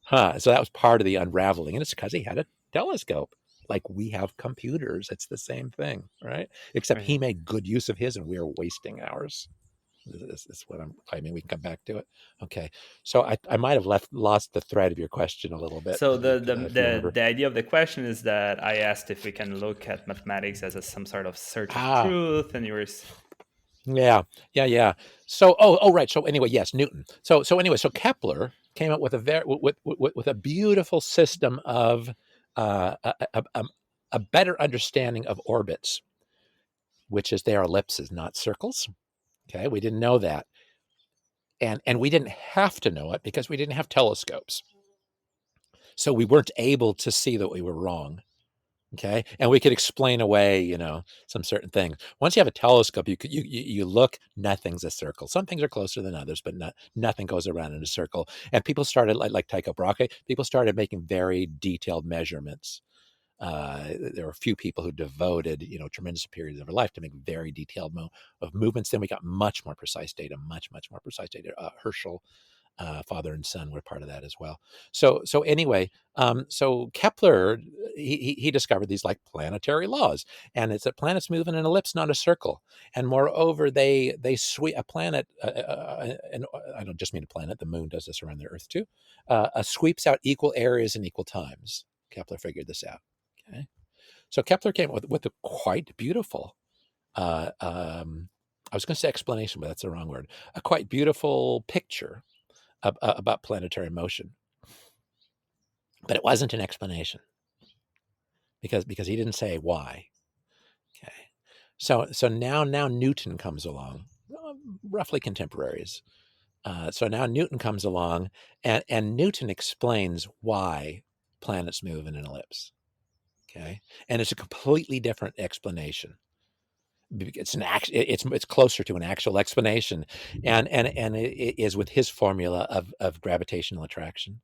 huh? So that was part of the unraveling, and it's because he had a telescope. Like we have computers, it's the same thing, right? Except he made good use of his, and we are wasting ours. This is what I'm claiming. We can come back to it. Okay, so I might have lost the thread of your question a little bit. So the idea of the question is that I asked if we can look at mathematics as some sort of search of truth, and you were yeah. So right. So anyway, yes, Newton. So Kepler came up with a beautiful system of a better understanding of orbits, which is they are ellipses, not circles. Okay, we didn't know that, and we didn't have to know it because we didn't have telescopes, so we weren't able to see that we were wrong. Okay, and we could explain away, some certain things. Once you have a telescope, you look. Nothing's a circle. Some things are closer than others, but nothing goes around in a circle. And people started like Tycho Brahe. People started making very detailed measurements. There were a few people who devoted, tremendous periods of their life to make very detailed of movements. Then we got much more precise data, much more precise data. Herschel Father and son were part of that as well. So anyway, so Kepler, he discovered these like planetary laws, and it's that planets move in an ellipse, not a circle. And moreover, they sweep a planet, and I don't just mean a planet. The moon does this around the Earth too. Sweeps out equal areas in equal times. Kepler figured this out. Okay, so Kepler came up with a quite beautiful. I was going to say explanation, but that's the wrong word. A quite beautiful picture about planetary motion, but it wasn't an explanation because he didn't say why. Okay, so now Newton comes along, roughly contemporaries. So now Newton comes along, and Newton explains why planets move in an ellipse. Okay, and it's a completely different explanation. It's closer to an actual explanation, and it is with his formula of gravitational attraction.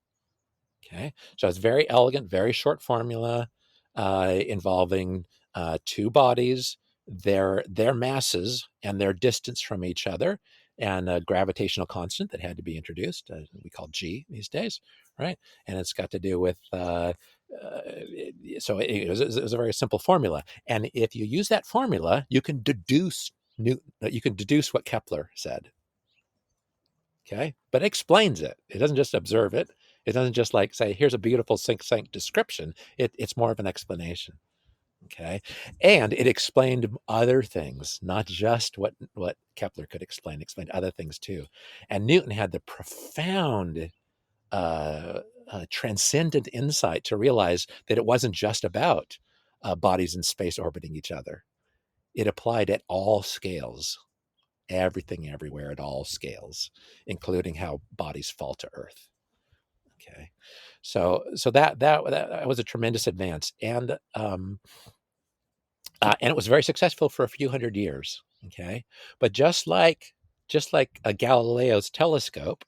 Okay, so it's very elegant, very short formula involving two bodies, their masses and their distance from each other, and a gravitational constant that had to be introduced. We call G these days, right? And it's got to do with. So it was a very simple formula, and if you use that formula, you can deduce what Kepler said. Okay, but it explains it. It doesn't just observe it. It doesn't just like say, here's a beautiful succinct description. It's more of an explanation. Okay, and it explained other things, not just what Kepler could explain. Explained other things too. And Newton had the profound, transcendent insight to realize that it wasn't just about bodies in space orbiting each other. It applied at all scales. Everything, everywhere, at all scales, including how bodies fall to Earth. Okay, so that was a tremendous advance, and it was very successful for a few hundred years. Okay, but just like a Galileo's telescope,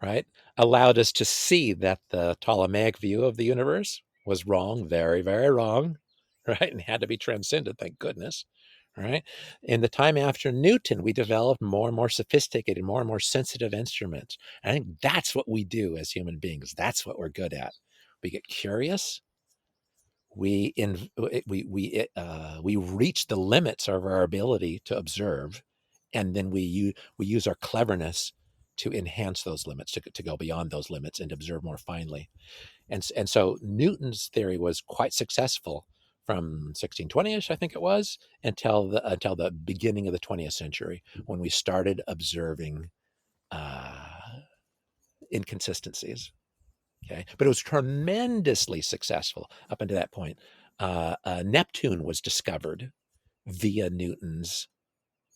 right, allowed us to see that the Ptolemaic view of the universe was wrong, very, very wrong, right, and had to be transcended. Thank goodness. Right. In the time after Newton, we developed more and more sophisticated, more and more sensitive instruments. I think that's what we do as human beings. That's what we're good at. We get curious. We reach the limits of our ability to observe, and then we use our cleverness to enhance those limits, to go beyond those limits and observe more finely. And so Newton's theory was quite successful from 1620ish, I think it was, until the beginning of the 20th century, when we started observing inconsistencies. Okay, but it was tremendously successful up until that point. Neptune was discovered via Newton's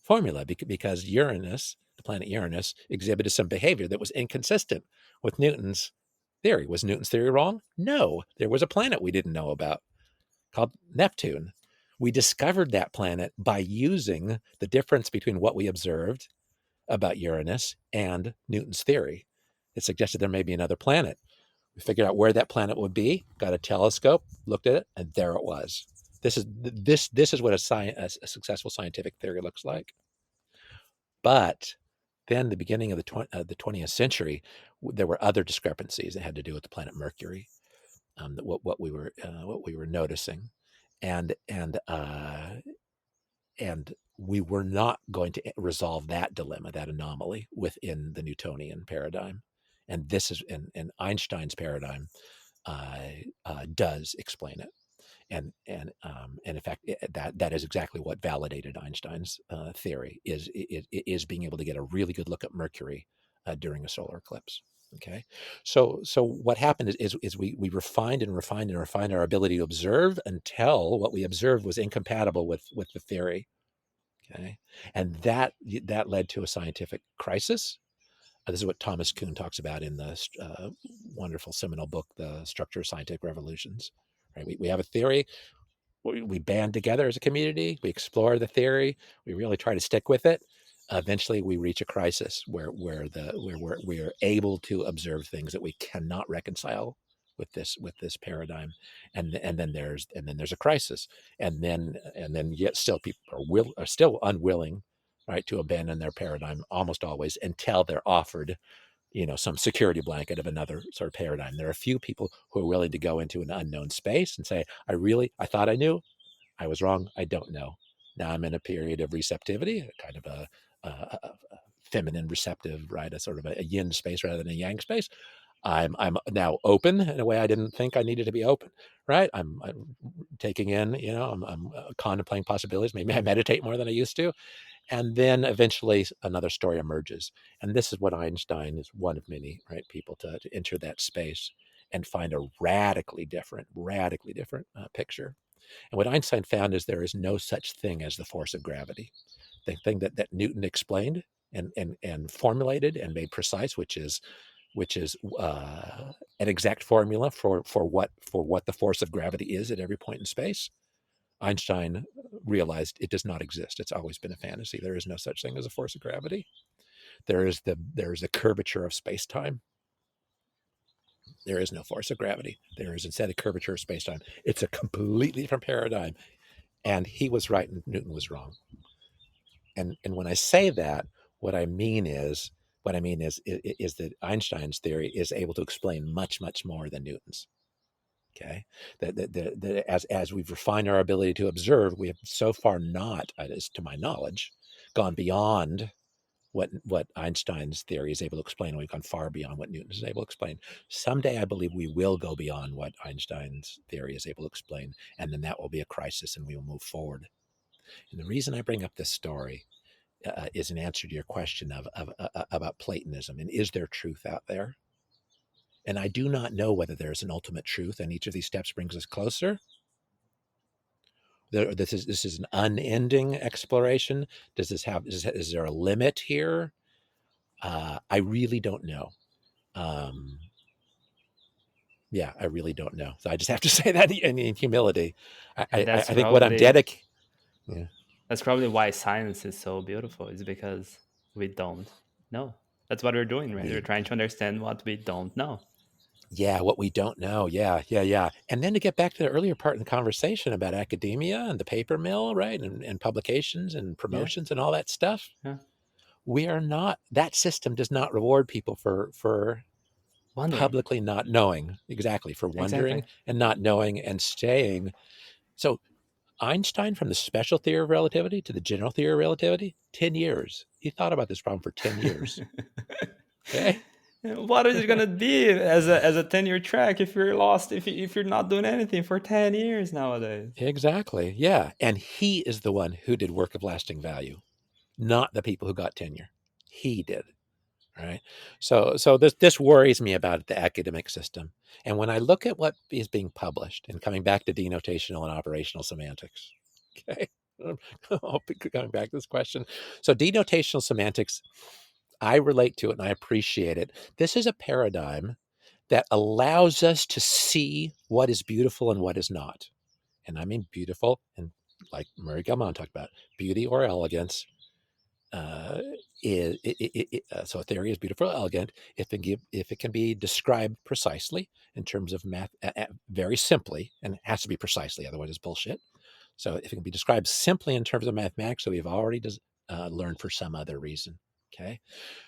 formula because Uranus, the planet Uranus, exhibited some behavior that was inconsistent with Newton's theory. Was Newton's theory wrong? No, there was a planet we didn't know about called Neptune. We discovered that planet by using the difference between what we observed about Uranus and Newton's theory. It suggested there may be another planet. We figured out where that planet would be, got a telescope, looked at it, and there it was. This is what a successful scientific theory looks like. But then the beginning of the 20th century, there were other discrepancies that had to do with the planet Mercury. What we were noticing, and we were not going to resolve that dilemma, that anomaly, within the Newtonian paradigm, and this is and Einstein's paradigm does explain it, and in fact that is exactly what validated Einstein's theory is being able to get a really good look at Mercury during a solar eclipse. Okay, so what happened is we refined our ability to observe until what we observed was incompatible with the theory. Okay, and that led to a scientific crisis. This is what Thomas Kuhn talks about in the wonderful seminal book, The Structure of Scientific Revolutions. Right, we have a theory. We band together as a community. We explore the theory. We really try to stick with it. Eventually, we reach a crisis where we are able to observe things that we cannot reconcile with this paradigm, and then there's a crisis, and then yet still people are still unwilling, right, to abandon their paradigm almost always until they're offered some security blanket of another sort of paradigm. There are a few people who are willing to go into an unknown space and say, I thought I knew, I was wrong, I don't know. Now I'm in a period of receptivity, a kind of a feminine receptive, right? A sort of a yin space rather than a yang space. I'm now open in a way I didn't think I needed to be open, right? I'm taking in, I'm contemplating possibilities. Maybe I meditate more than I used to. And then eventually another story emerges. And this is what Einstein is one of many, right, people to enter that space and find a radically different picture. And what Einstein found is there is no such thing as the force of gravity. The thing that Newton explained and formulated and made precise, which is an exact formula for what the force of gravity is at every point in space. Einstein realized it does not exist. It's always been a fantasy. There is no such thing as a force of gravity. There is the curvature of space-time. There is no force of gravity. There is instead a curvature of space-time. It's a completely different paradigm. And he was right and Newton was wrong. And when I say that, what I mean is that Einstein's theory is able to explain much, much more than Newton's. Okay, as we've refined our ability to observe, we have so far not, as to my knowledge, gone beyond what Einstein's theory is able to explain. We've gone far beyond what Newton is able to explain. Someday, I believe we will go beyond what Einstein's theory is able to explain, and then that will be a crisis, and we will move forward. And the reason I bring up this story is an answer to your question about Platonism and is there truth out there? And I do not know whether there is an ultimate truth, and each of these steps brings us closer. This is an unending exploration. Is there a limit here? I really don't know. I really don't know. So I just have to say that in humility. I think what I'm dedicated. Yeah. That's probably why science is so beautiful. Is because we don't know. That's what we're doing, right? We're trying to understand what we don't know. Yeah, what we don't know. Yeah. And then to get back to the earlier part in the conversation about academia and the paper mill, right? And publications and promotions and all that stuff. Yeah. We are not, that system does not reward people for wondering. Publicly not knowing. Exactly. For wondering and not knowing and staying. So Einstein, from the special theory of relativity to the general theory of relativity, 10 years. He thought about this problem for 10 years. Okay. What is it going to be as a 10-year track if you're lost, if you're not doing anything for 10 years nowadays? Exactly. Yeah. And he is the one who did work of lasting value, not the people who got tenure. He did. Right. So this worries me about the academic system. And when I look at what is being published, and coming back to denotational and operational semantics, okay, I'll be going back to this question. So denotational semantics, I relate to it and I appreciate it. This is a paradigm that allows us to see what is beautiful and what is not. And I mean beautiful, and like Murray Gell-Mann talked about, beauty or elegance. So a theory is beautiful or elegant if it can be described precisely in terms of math, very simply, and it has to be precisely, otherwise it's bullshit. So if it can be described simply in terms of mathematics, so we've already learned for some other reason. Okay,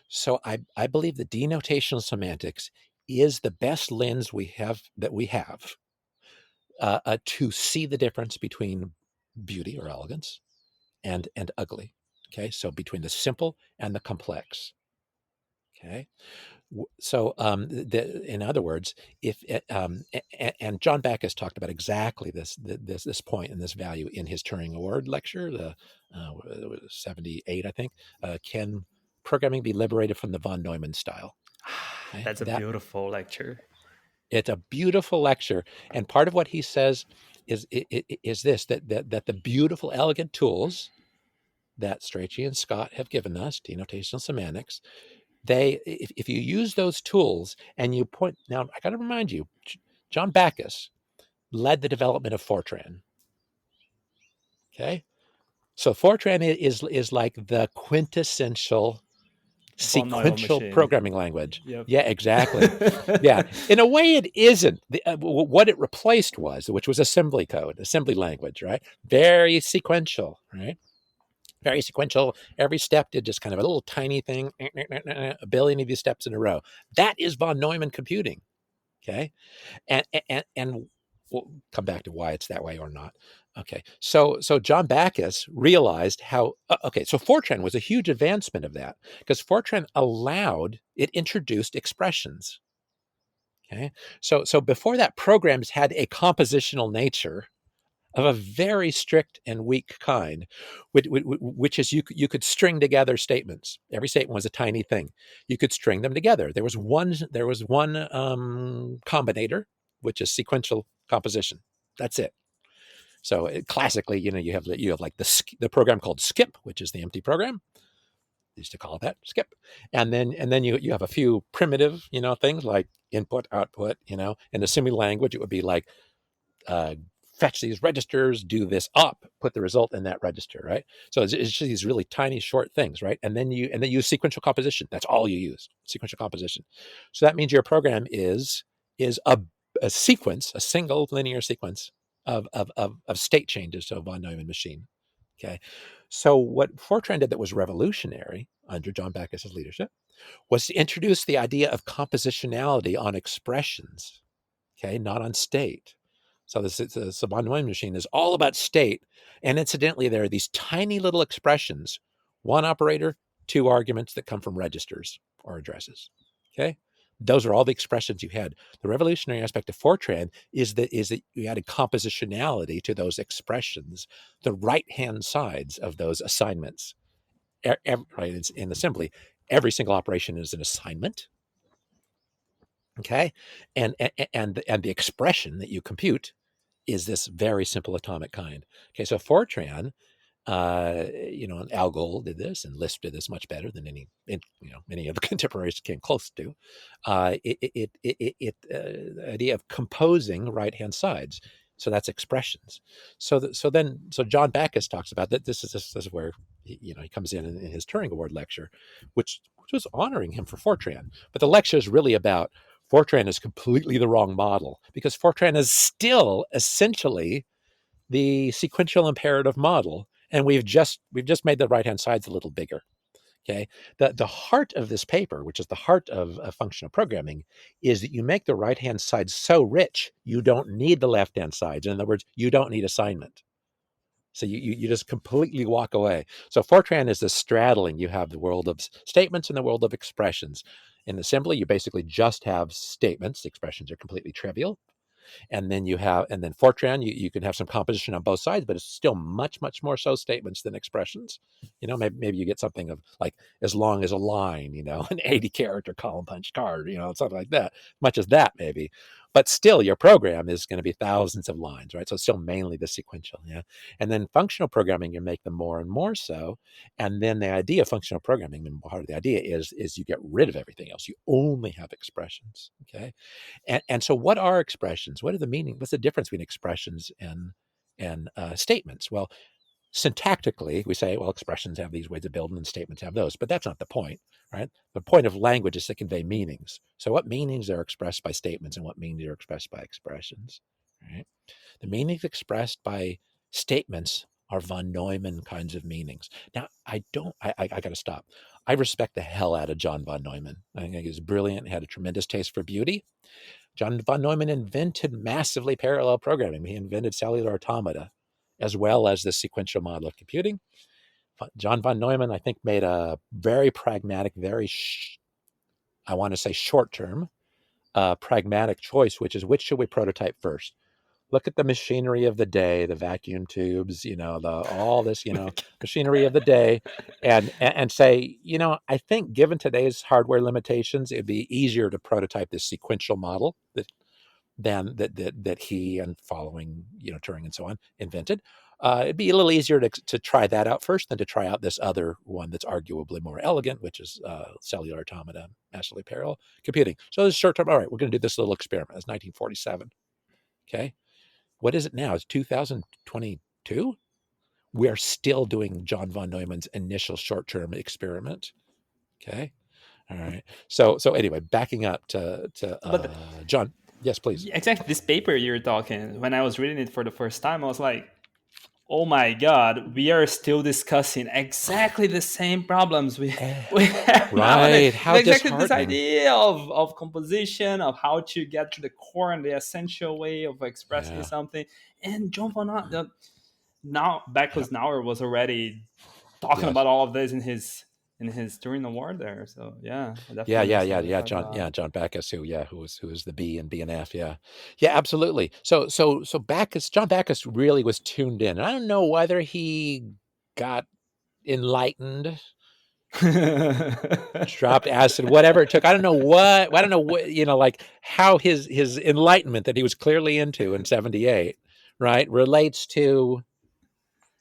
so I believe that denotational semantics is the best lens we have to see the difference between beauty or elegance and ugly. Okay, so between the simple and the complex. Okay, so in other words, and John Backus talked about exactly this point and this value in his Turing Award lecture, the 78, I think. Can programming be liberated from the von Neumann style? Okay? That's a beautiful lecture. It's a beautiful lecture, and part of what he says is this: that the beautiful, elegant tools that Strachey and Scott have given us, denotational semantics, if you use those tools and you point, now I got to remind you, John Backus led the development of Fortran. Okay, so Fortran is like the quintessential sequential programming language. Yep. Yeah, exactly. Yeah, in a way, it isn't. What it replaced which was assembly code, assembly language, right? Very sequential, right? very sequential. Every step did just kind of a little tiny thing, a billion of these steps in a row. That is von Neumann computing. Okay, and we'll come back to why it's that way or not. Okay, so John Backus realized how. Okay, so Fortran was a huge advancement of that because Fortran it introduced expressions. Okay, so before that, programs had a compositional nature of a very strict and weak kind, which is you could string together statements. Every statement was a tiny thing. You could string them together. There was one combinator, which is sequential composition. That's it. So classically, you have like the program called skip, which is the empty program. They used to call it that, skip. And then you have a few primitive things like input, output. In assembly language, it would be like fetch these registers, do this up, put the result in that register, right? So it's just these really tiny, short things, right? And then you use sequential composition. That's all you use, sequential composition. So that means your program is a sequence, a single linear sequence of state changes to a von Neumann machine. Okay, so what Fortran did that was revolutionary under John Backus's leadership was to introduce the idea of compositionality on expressions. Okay, not on state. So the von Neumann machine is all about state. And incidentally, there are these tiny little expressions, one operator, two arguments that come from registers or addresses. Okay. Those are all the expressions you had. The revolutionary aspect of Fortran is that you added compositionality to those expressions, the right-hand sides of those assignments. Right, in assembly, every single operation is an assignment. Okay. And the expression that you compute is this very simple atomic kind. Okay, so Fortran, and Algol did this, and Lisp did this much better than any of the contemporaries came close to. The idea of composing right-hand sides. So that's expressions. So John Backus talks about that. This is where he comes in his Turing Award lecture, which was honoring him for Fortran. But the lecture is really about Fortran is completely the wrong model because Fortran is still essentially the sequential imperative model, and we've just made the right hand sides a little bigger. Okay, the heart of this paper, which is the heart of functional programming, is that you make the right hand side so rich you don't need the left hand sides. In other words, you don't need assignment. So you just completely walk away. So Fortran is this straddling. You have the world of statements and the world of expressions. In assembly, you basically just have statements. Expressions are completely trivial. And then Fortran, you can have some composition on both sides, but it's still much, much more so statements than expressions. Maybe you get something of like as long as a line, an 80 character column punch card, something like that, much as that maybe. But still, your program is going to be thousands of lines, right? So it's still mainly the sequential, yeah. And then functional programming, you make them more and more so. And then the idea of functional programming, and part of the idea is you get rid of everything else. You only have expressions, okay? And so what are expressions? What are the meaning? What's the difference between expressions and statements? Well, syntactically, we say, well, expressions have these ways of building and statements have those, but that's not the point, right? The point of language is to convey meanings. So what meanings are expressed by statements and what meanings are expressed by expressions, right? The meanings expressed by statements are von Neumann kinds of meanings. Now, I got to stop. I respect the hell out of John von Neumann. I think he's brilliant, had a tremendous taste for beauty. John von Neumann invented massively parallel programming. He invented cellular automata, as well as the sequential model of computing. John von Neumann, I think, made a very pragmatic, I want to say short-term, pragmatic choice, which is which should we prototype first? Look at the machinery of the day, the vacuum tubes, all this, machinery of the day, and say, I think given today's hardware limitations, it'd be easier to prototype this sequential model that he and following, Turing and so on invented. It'd be a little easier to try that out first than to try out this other one that's arguably more elegant, which is cellular automata, massively parallel computing. So this short term, all right, we're going to do this little experiment. It's 1947. Okay. What is it now? It's 2022. We are still doing John von Neumann's initial short-term experiment. Okay. All right. So anyway, backing up to John. Yes, please. Exactly. This paper you're talking, when I was reading it for the first time, I was like, oh my God, we are still discussing exactly the same problems we have nowadays. Right. How Exactly this disheartening. idea of composition, of how to get to the core and the essential way of expressing Yeah. something. And John von now Backus Nauer was already talking Yes. about all of this in his during the war there. So yeah, I Yeah, definitely yeah, understand yeah, what you're yeah. talking John, about. yeah, John Backus, who was the B and BNF. Yeah, yeah, absolutely. So John Backus really was tuned in. I don't know whether he got enlightened, dropped acid, whatever it took. I don't know what. I don't know what. Like how his enlightenment that he was clearly into in '78, right, relates to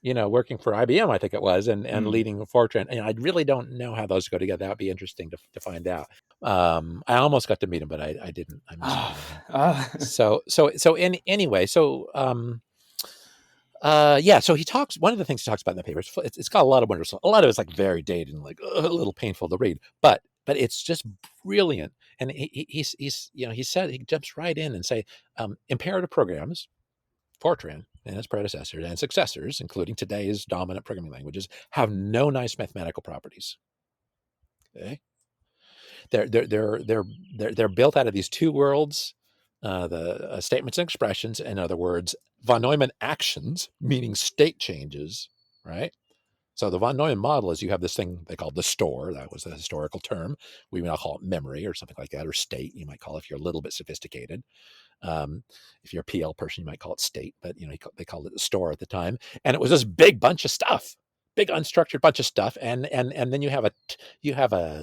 working for IBM, I think it was, and leading Fortran. And I really don't know how those go together. That would be interesting to find out. I almost got to meet him, but I didn't. I missed meeting him. Anyway, yeah. So he talks. One of the things he talks about in the paper, it's got a lot of wonderful. A lot of it's like very dated and like a little painful to read, but it's just brilliant. And he's he said he jumps right in and say imperative programs, Fortran and its predecessors and successors, including today's dominant programming languages, have no nice mathematical properties. Okay, they're built out of these two worlds, the statements and expressions. In other words, von Neumann actions, meaning state changes, right? So the von Neumann model is you have this thing they call the store. That was a historical term. We now call it memory or something like that, or state. You might call it if you're a little bit sophisticated. If you're a PL person, you might call it state, but they called it the store at the time. And it was this big bunch of stuff, big unstructured bunch of stuff. And then you have a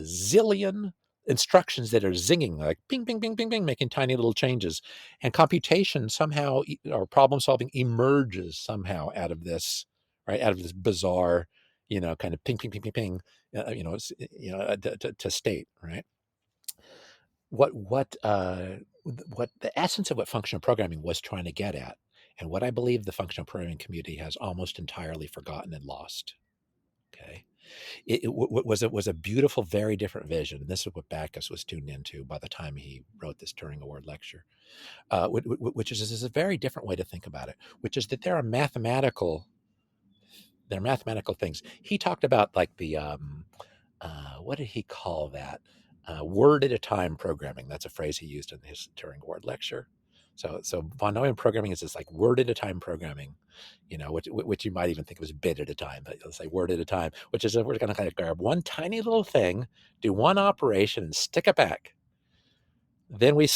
zillion instructions that are zinging like ping, ping, ping, ping, ping, making tiny little changes. And computation somehow, or problem solving, emerges somehow out of this, right? Out of this bizarre, kind of ping, ping, ping, ping, ping, to state, right? What the essence of what functional programming was trying to get at, and what I believe the functional programming community has almost entirely forgotten and lost. Okay, it was a beautiful, very different vision. And this is what Backus was tuned into by the time he wrote this Turing Award lecture, which is a very different way to think about it. Which is that there are mathematical things. He talked about like the what did he call that? Word at a time programming. That's a phrase he used in his Turing Award lecture. So von Neumann programming is this like word at a time programming, which you might even think was bit at a time, but let's say word at a time, which is we're going to kind of grab one tiny little thing, do one operation, and stick it back. Then we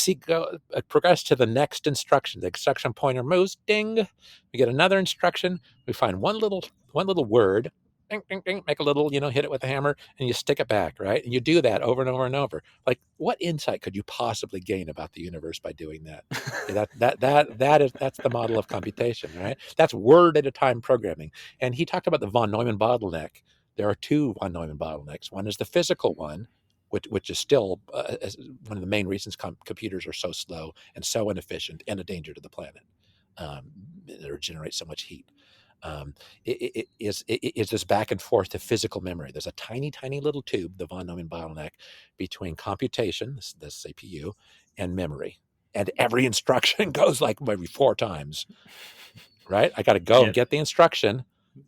progress to the next instruction. The instruction pointer moves, ding. We get another instruction. We find one little word, ding, ding, ding, make a little, hit it with a hammer, and you stick it back, right? And you do that over and over and over. Like, what insight could you possibly gain about the universe by doing that? That's the model of computation, right? That's word at a time programming. And he talked about the von Neumann bottleneck. There are two von Neumann bottlenecks. One is the physical one, which is still one of the main reasons computers are so slow and so inefficient and a danger to the planet. They generate so much heat. It is this back and forth to physical memory. There's a tiny, tiny little tube, the von Neumann bottleneck, between computation, the CPU, and memory. And every instruction goes like maybe 4 times, right? I got to go and get the instruction,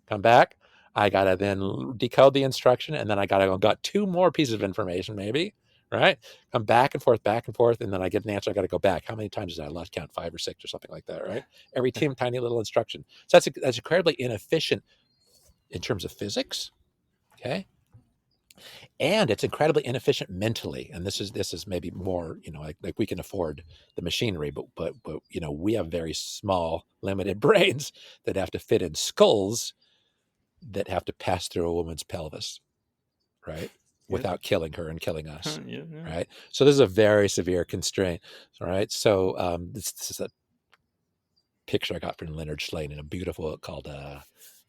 come back. I got to then decode the instruction, and then I got 2 more pieces of information, maybe, right? Come back and forth, and then I get an answer. I got to go back. How many times did I lost count? 5 or 6 or something like that, right? Every tiny little instruction. So that's incredibly inefficient in terms of physics, okay? And it's incredibly inefficient mentally. And this is maybe more, like we can afford the machinery, but we have very small, limited brains that have to fit in skulls that have to pass through a woman's pelvis, right? Without killing her and killing us, right? So this is a very severe constraint, all right? So this is a picture I got from Leonard Shlain in a beautiful book called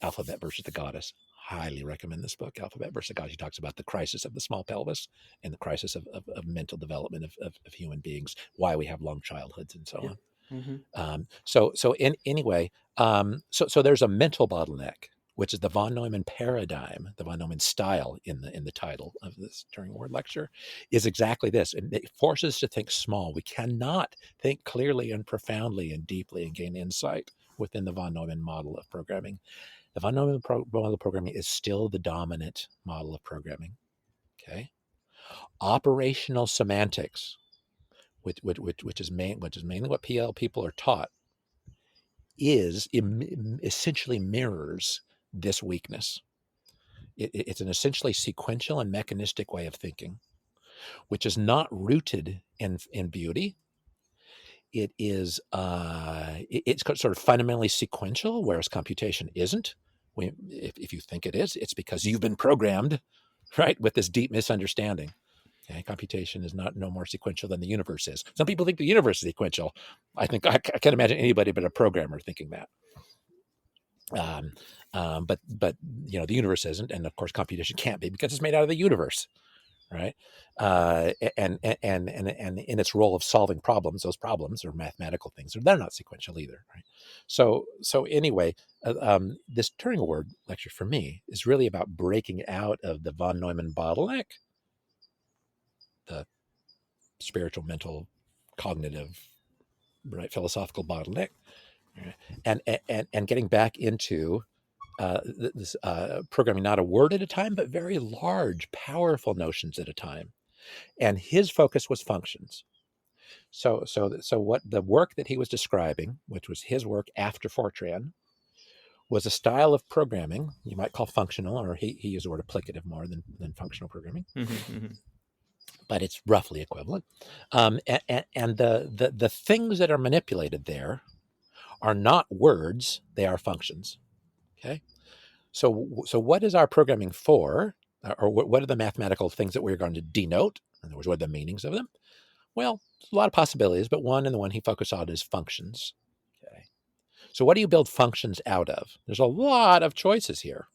Alphabet versus the Goddess. Highly recommend this book, Alphabet versus the Goddess. He talks about the crisis of the small pelvis and the crisis of mental development of human beings, why we have long childhoods and so on. Anyway, so there's a mental bottleneck, which is the von Neumann paradigm, the von Neumann style in the title of this Turing Award lecture, is exactly this. And it forces us to think small. We cannot think clearly and profoundly and deeply and gain insight within the von Neumann model of programming. The von Neumann model of programming is still the dominant model of programming. Okay, operational semantics, which is mainly what PL people are taught, essentially mirrors this weakness. It's an essentially sequential and mechanistic way of thinking, which is not rooted in beauty. It's sort of fundamentally sequential, whereas computation isn't. If you think it is, it's because you've been programmed, right, with this deep misunderstanding. Okay, computation is no more sequential than the universe is. Some people think the universe is sequential. I can't imagine anybody but a programmer thinking that. But the universe isn't, and of course computation can't be because it's made out of the universe, right? And in its role of solving problems, those problems are mathematical things, they're not sequential either, right? So anyway, this Turing Award lecture for me is really about breaking out of the von Neumann bottleneck, the spiritual, mental, cognitive, right, philosophical bottleneck, and getting back into this programming not a word at a time, but very large, powerful notions at a time. And his focus was functions. So what the work that he was describing, which was his work after Fortran, was a style of programming you might call functional, or he used the word applicative more than functional programming. But it's roughly equivalent. And the things that are manipulated there are not words, they are functions. Okay. So what is our programming for? Or what are the mathematical things that we're going to denote? In other words, what are the meanings of them? Well, a lot of possibilities, but one, and the one he focused on, is functions. Okay. So what do you build functions out of? There's a lot of choices here.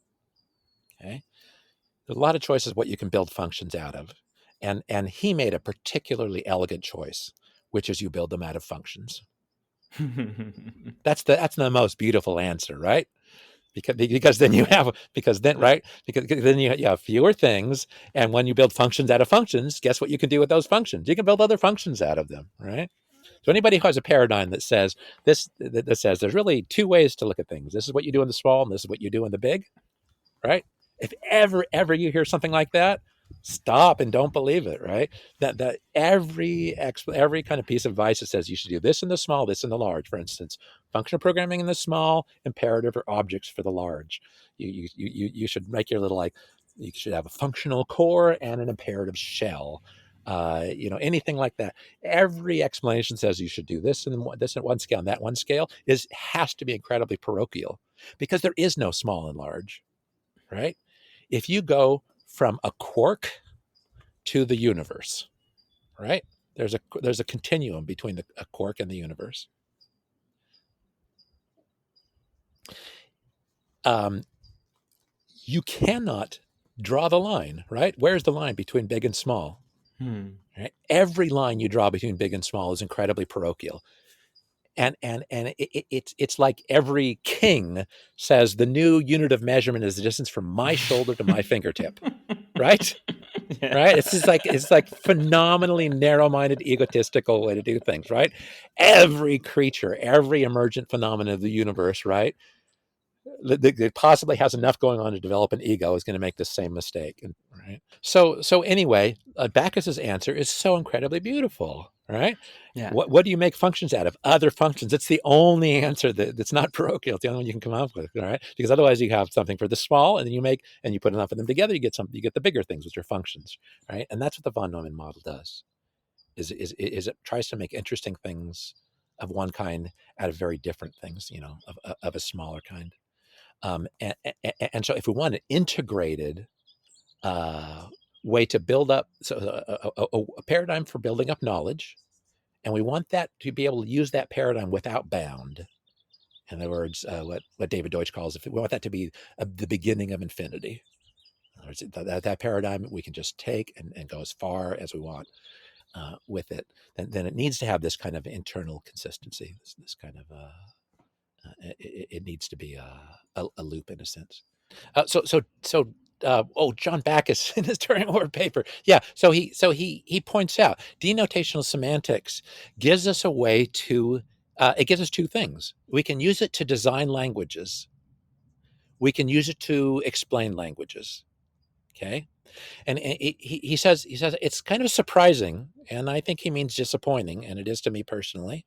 Okay. There's a lot of choices what you can build functions out of. And he made a particularly elegant choice, which is you build them out of functions. That's the most beautiful answer, right? Because then you have fewer things, and when you build functions out of functions, guess what you can do with those functions? You can build other functions out of them, right? So anybody who has a paradigm that says that says there's really two ways to look at things. This is what you do in the small, and this is what you do in the big, right? If ever you hear something like that, stop and don't believe it, right? That every kind of piece of advice that says you should do this in the small, this in the large, for instance, functional programming in the small, imperative or objects for the large. You should make your little, you should have a functional core and an imperative shell. Anything like that. Every explanation says you should do this and this at one scale and that one scale has to be incredibly parochial, because there is no small and large, right? If you go from a quark to the universe, right? There's a continuum between a quark and the universe. You cannot draw the line, right? Where's the line between big and small? Right? Every line you draw between big and small is incredibly parochial. And it's like every king says the new unit of measurement is the distance from my shoulder to my fingertip, right? Yeah. Right? It's like phenomenally narrow-minded, egotistical way to do things, right? Every creature, every emergent phenomenon of the universe, right, that possibly has enough going on to develop an ego is going to make the same mistake, right? So anyway, Bacchus's answer is so incredibly beautiful, right? Yeah. What do you make functions out of? Other functions. It's the only answer that's not parochial. It's the only one you can come up with, all right? Because otherwise you have something for the small, and then you put enough of them together, you get the bigger things, which are functions, right? And that's what the von Neumann model does. Is it tries to make interesting things of one kind out of very different things, of a smaller kind. And so if we want an integrated way to build up, a paradigm for building up knowledge, and we want that to be able to use that paradigm without bound. In other words, what David Deutsch calls, if we want that to be the beginning of infinity. In other words, that paradigm we can just take and go as far as we want with it. Then it needs to have this kind of internal consistency, this kind of it needs to be a loop in a sense. John Bacchus in his Turing Award paper. Yeah. So he points out denotational semantics gives us a way to it gives us two things. We can use it to design languages. We can use it to explain languages. Okay. And he says it's kind of surprising, and I think he means disappointing, and it is to me personally,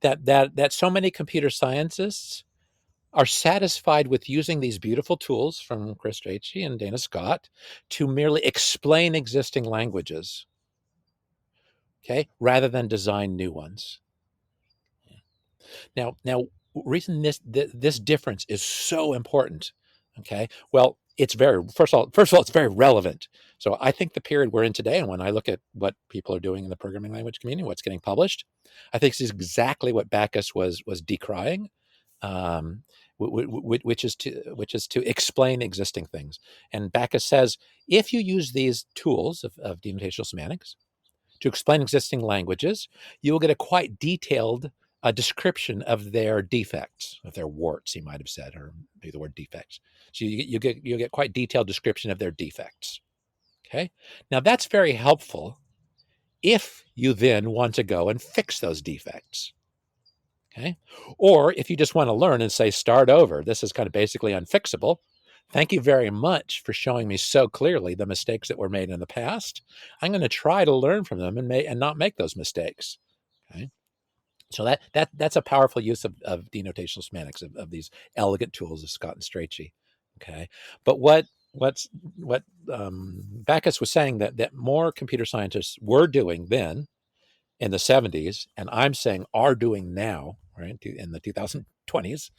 that so many computer scientists are satisfied with using these beautiful tools from Chris Strachey and Dana Scott to merely explain existing languages, okay, rather than design new ones. Now, reason this difference is so important, okay? Well, it's very first of all, it's very relevant. So I think the period we're in today, and when I look at what people are doing in the programming language community, what's getting published, I think this is exactly what Backus was decrying, um, which is to explain existing things. And Backus says if you use these tools of denotational semantics to explain existing languages, you will get a quite detailed description of their defects, of their warts, he might have said, or maybe the word defects. So you get quite detailed description of their defects. Okay, now that's very helpful if you then want to go and fix those defects. Okay, or if you just want to learn and say start over, this is kind of basically unfixable. Thank you very much for showing me so clearly the mistakes that were made in the past. I'm going to try to learn from them and not make those mistakes. Okay. So that's a powerful use of denotational semantics, of these elegant tools of Scott and Strachey. Okay. But what Backus was saying that more computer scientists were doing then in the 70s, and I'm saying are doing now, right, in the 2020s,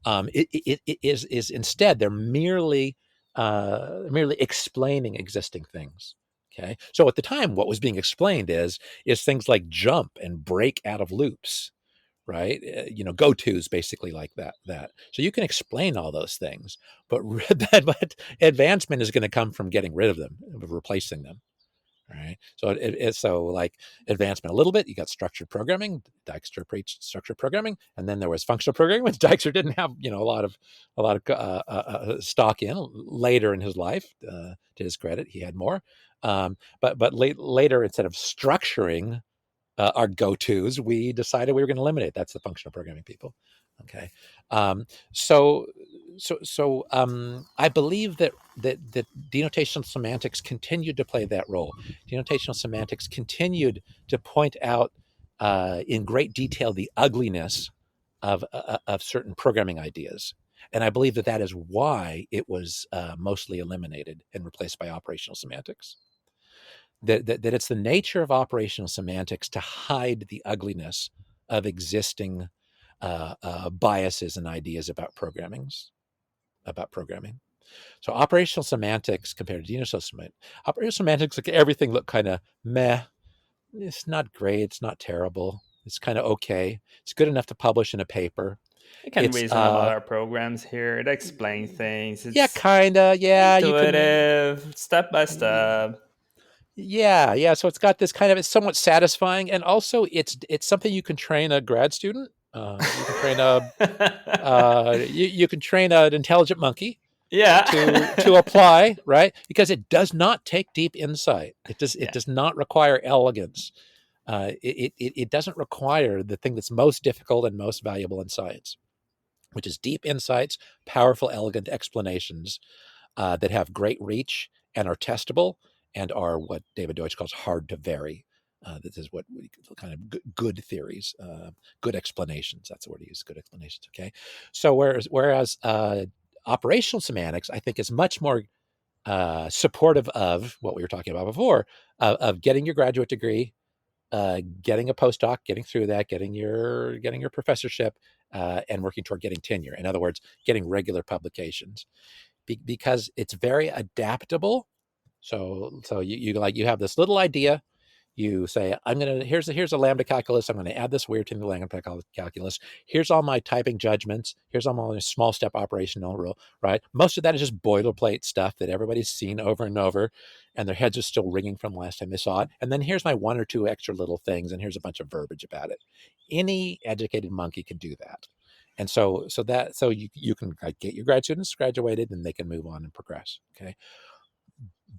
it is instead they're merely explaining existing things. Okay, so at the time, what was being explained is things like jump and break out of loops, right? Go tos basically like that. So you can explain all those things, but but advancement is going to come from getting rid of them, replacing them. Right. So it's so like advancement a little bit. You got structured programming. Dijkstra preached structured programming, and then there was functional programming, which Dijkstra didn't have a lot of stock in later in his life. To his credit, he had more. But later, instead of structuring our go-tos, we decided we were going to eliminate. That's the functional programming people. Okay. So I believe that denotational semantics continued to play that role. Denotational semantics continued to point out in great detail the ugliness of certain programming ideas. And I believe that is why it was mostly eliminated and replaced by operational semantics. That it's the nature of operational semantics to hide the ugliness of existing biases and ideas about programming. So operational semantics compared to operational semantics, like everything looked kind of meh. It's not great. It's not terrible. It's kind of okay. It's good enough to publish in a paper. You can reason about our programs here. It explains things. It's kind of. Yeah, intuitive, step by step. Yeah. So it's got this kind of, it's somewhat satisfying, and also it's something you can train a grad student. You can train you can train an intelligent monkey. Yeah. to apply, right? Because it does not take deep insight. It does not require elegance. It doesn't require the thing that's most difficult and most valuable in science, which is deep insights, powerful, elegant explanations that have great reach and are testable and are what David Deutsch calls hard to vary. This is what we kind of good theories, good explanations. That's the word he uses, good explanations. Okay, so whereas operational semantics, I think, is much more supportive of what we were talking about before, of getting your graduate degree, getting a postdoc, getting through that, getting your professorship, and working toward getting tenure. In other words, getting regular publications, because it's very adaptable. So you have this little idea. You say, here's a lambda calculus. I'm going to add this weird thing to the lambda calculus. Here's all my typing judgments. Here's all my small step operational rule, right? Most of that is just boilerplate stuff that everybody's seen over and over, and their heads are still ringing from last time they saw it. And then here's my one or two extra little things, and here's a bunch of verbiage about it. Any educated monkey can do that. And so you can get your grad students graduated, and they can move on and progress. Okay.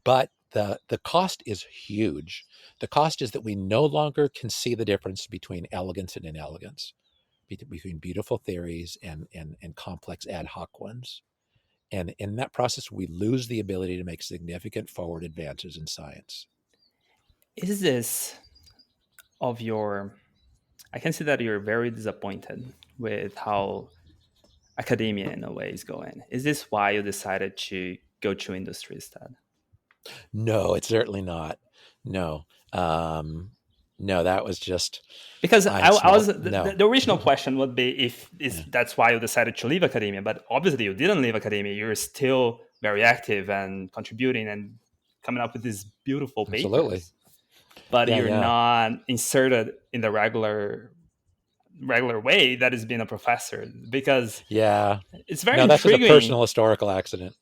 But the cost is huge. The cost is that we no longer can see the difference between elegance and inelegance, between beautiful theories and complex ad hoc ones. And in that process, we lose the ability to make significant forward advances in science. Is this of your, I can see that you're very disappointed with how academia in a way is going. Is this why you decided to go to industry instead? No, it's certainly not. No. No, that was just, Because I had I was small, no. the original question would be if is Yeah, that's why you decided to leave academia, but obviously you didn't leave academia. You're still very active and contributing and coming up with these beautiful absolutely. papers, but Yeah, you're yeah. not inserted in the regular way that is being a professor, because Yeah. it's very No, that's just a intriguing. personal historical accident.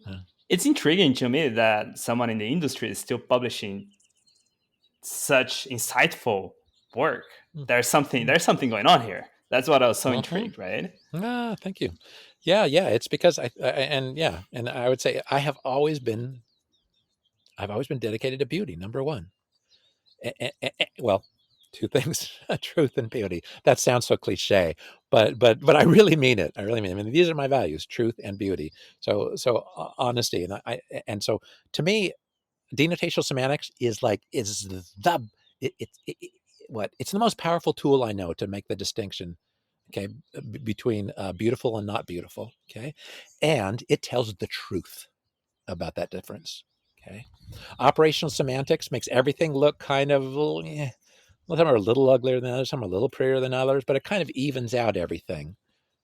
It's intriguing to me that someone in the industry is still publishing such insightful work. There's something going on here. That's what I was so Mm-hmm. intrigued, right? Ah, thank you. Yeah, yeah. It's because and I would say I've always been dedicated to beauty. Number one. Well, two things: truth and beauty. That sounds so cliche, but I really mean it. I really mean it. I mean, these are my values: truth and beauty. So honesty, and so to me, denotational semantics is the what it's the most powerful tool I know to make the distinction, okay, between beautiful and not beautiful, okay, and it tells the truth about that difference, okay. Operational semantics makes everything look kind of, well, some are a little uglier than others, some are a little prettier than others, but it kind of evens out everything,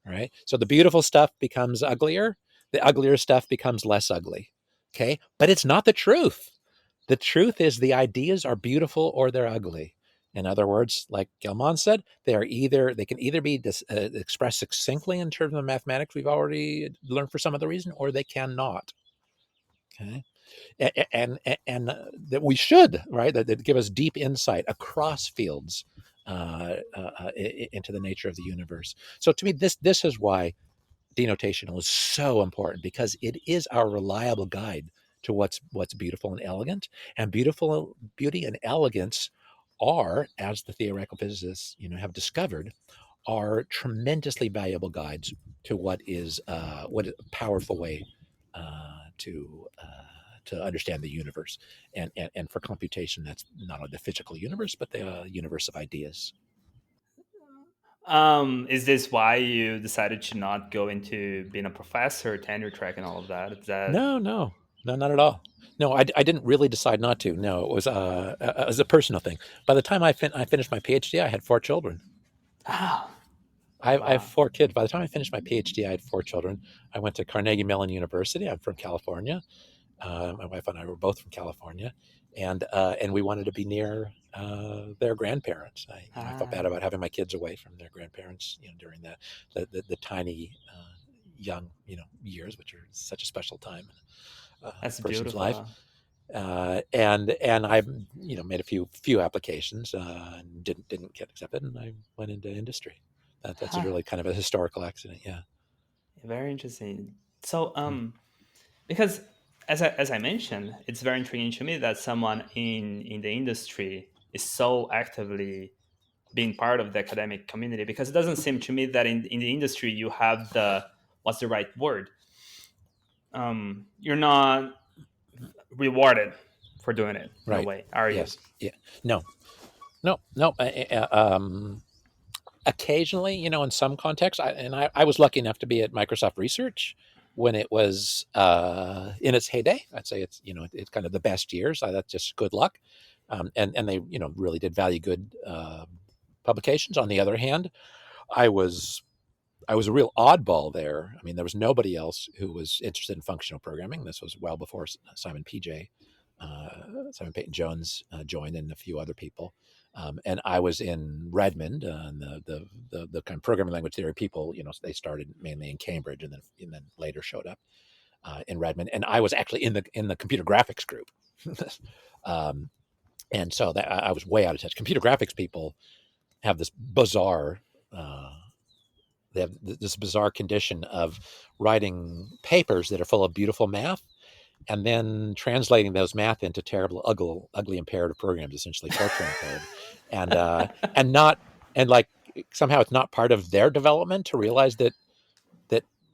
right? So the beautiful stuff becomes uglier, the uglier stuff becomes less ugly, okay, but it's not the truth. The truth is the ideas are beautiful or they're ugly. In other words, like Gell-Mann said, they can either be expressed succinctly in terms of mathematics we've already learned for some other reason, or they cannot. Okay, that we should, right, that give us deep insight across fields into the nature of the universe. So to me, this is why denotational is so important, because it is our reliable guide to what's beautiful and elegant. And beauty and elegance are, as the theoretical physicists have discovered, are tremendously valuable guides to what is a powerful way to understand the universe, and for computation, that's not only the physical universe but the universe of ideas. Is this why you decided to not go into being a professor, tenure track, and all of that? Is that No, no, no, not at all. No, I didn't really decide not to. No, it was a personal thing. By the time I finished my PhD, I had 4 children. ah I have wow 4 kids. By the time I finished my PhD, I had 4 children. I went to Carnegie Mellon University. I'm from California. My wife and I were both from California, and we wanted to be near their grandparents. I felt bad ah about having my kids away from their grandparents, during the tiny young years, which are such a special time in that's a person's life. beautiful. And I made a few applications, and didn't get accepted, and I went into industry. That's a Huh. really kind of a historical accident. Yeah. Very interesting. So Mm. because as I mentioned, it's very intriguing to me that someone in the industry is so actively being part of the academic community, because it doesn't seem to me that in the industry you have the, what's the right word, you're not rewarded for doing it in a Right. way, are you? Yes. Yeah. No. No. No. Occasionally, in some contexts, I was lucky enough to be at Microsoft Research when it was in its heyday. I'd say it's kind of the best years. That's just good luck, and they really did value good publications. On the other hand, I was I was a real oddball there. I mean, there was nobody else who was interested in functional programming. This was well before Simon Peyton Jones joined, and a few other people. And I was in Redmond, and the kind of programming language theory people, they started mainly in Cambridge, and then later showed up in Redmond. And I was actually in the computer graphics group, um, and so I was way out of touch. Computer graphics people have this bizarre. They have this bizarre condition of writing papers that are full of beautiful math, and then translating those math into terrible, ugly imperative programs, essentially torturing code, and not and like somehow it's not part of their development to realize that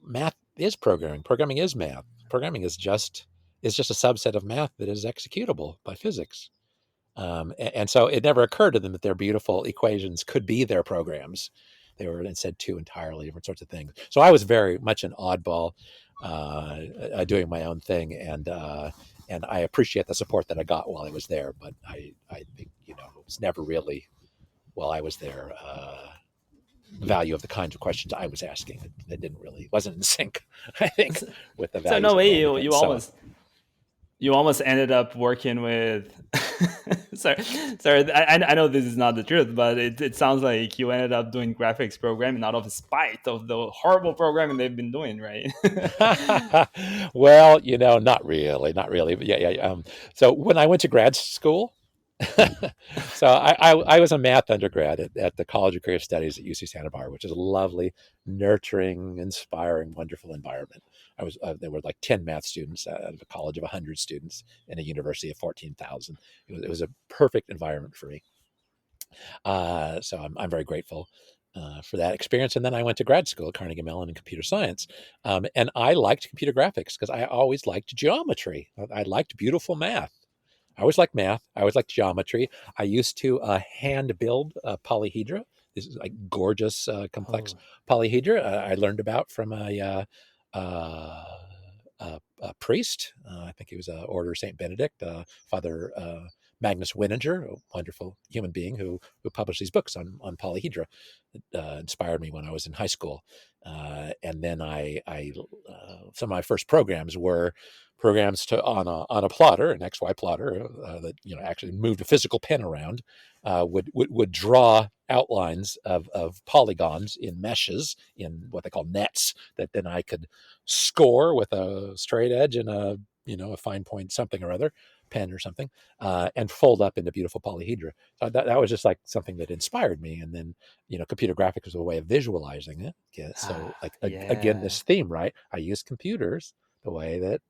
math is programming. Programming is math. Programming is just a subset of math that is executable by physics. And so it never occurred to them that their beautiful equations could be their programs. They were instead two entirely different sorts of things. So I was very much an oddball, doing my own thing, and I appreciate the support that I got while I was there. But I think it was never really while I was there the value of the kinds of questions I was asking. It wasn't in sync, I think, with the So values. no way of you almost ended up working with sorry, I know this is not the truth, but it sounds like you ended up doing graphics programming out of spite of the horrible programming they've been doing, right? Well, not really. But yeah. So when I went to grad school, so I was a math undergrad at the College of Creative Studies at UC Santa Barbara, which is a lovely, nurturing, inspiring, wonderful environment. There were like 10 math students out of a college of 100 students in a university of 14,000. It was a perfect environment for me. So I'm very grateful for that experience. And then I went to grad school at Carnegie Mellon in computer science. And I liked computer graphics because I always liked geometry. I liked beautiful math. I always liked math. I always liked geometry. I used to hand build polyhedra. This is like gorgeous, complex polyhedra I learned about from a priest. I think he was Order of St. Benedict, Father Magnus Winninger, a wonderful human being who published these books on polyhedra. It inspired me when I was in high school. And then some of my first programs were programs on a plotter, an XY plotter that actually moved a physical pen around, would draw outlines of polygons in meshes in what they call nets that then I could score with a straight edge and a fine point something or other, pen or something, and fold up into beautiful polyhedra. So that was just like something that inspired me. And then computer graphics was a way of visualizing it. Yeah, so again, this theme, right? I used computers the way that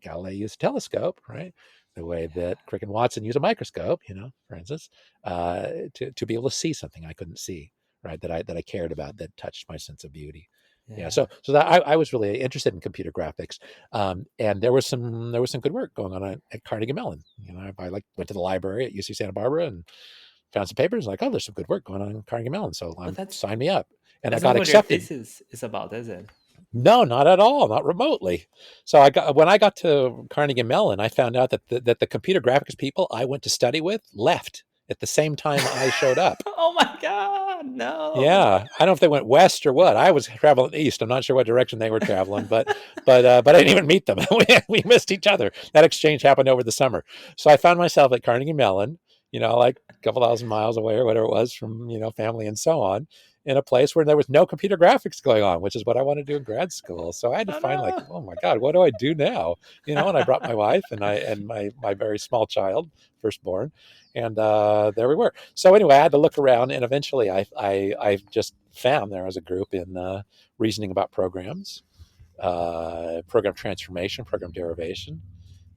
Galileo used a telescope, right? The way that Crick and Watson used a microscope, for instance, to be able to see something I couldn't see, right? That I cared about, that touched my sense of beauty. Yeah. So that I was really interested in computer graphics, and there was some good work going on at Carnegie Mellon. I went to the library at UC Santa Barbara and found some papers. Like, oh, there's some good work going on in Carnegie Mellon, so sign me up. And I got accepted. That's not what your thesis is about, is it? No, not at all, not remotely. So when I got to Carnegie Mellon, I found out that the computer graphics people I went to study with left at the same time I showed up. Oh my God, no. Yeah, I don't know if they went west or what. I was traveling east. I'm not sure what direction they were traveling, but I didn't even meet them. We missed each other. That exchange happened over the summer. So I found myself at Carnegie Mellon, like a couple thousand miles away or whatever it was from, family and so on, in a place where there was no computer graphics going on, which is what I wanted to do in grad school. So I had to find oh my God, what do I do now? And I brought my wife and my very small child, firstborn, and there we were. So anyway, I had to look around, and eventually I just found there was a group in reasoning about programs, program transformation, program derivation,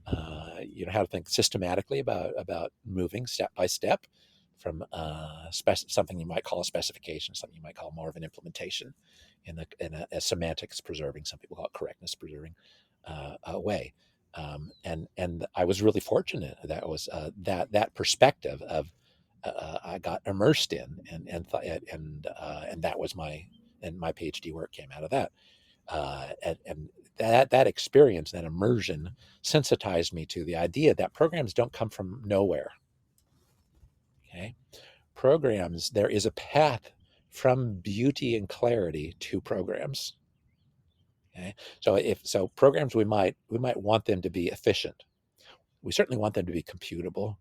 how to think systematically about moving step by step from something you might call a specification, something you might call more of an implementation in a semantics preserving, some people call it correctness preserving way. And I was really fortunate that was that perspective of I got immersed in, and that was my PhD work came out of that. And that experience, that immersion, sensitized me to the idea that programs don't come from nowhere. Okay, programs, there is a path from beauty and clarity to programs. Okay, so programs, we might want them to be efficient. We certainly want them to be computable,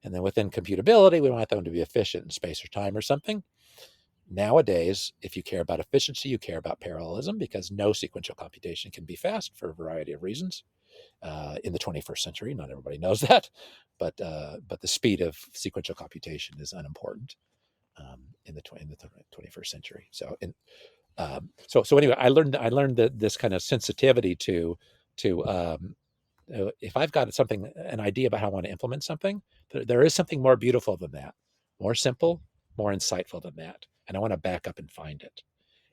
and then within computability, we want them to be efficient in space or time or something. Nowadays, if you care about efficiency, you care about parallelism, because no sequential computation can be fast for a variety of reasons. In the 21st century, not everybody knows that, but the speed of sequential computation is unimportant in the 21st century. So anyway, I learned that this kind of sensitivity to if I've got an idea about how I want to implement something, there is something more beautiful than that, more simple, more insightful than that. and I want to back up and find it.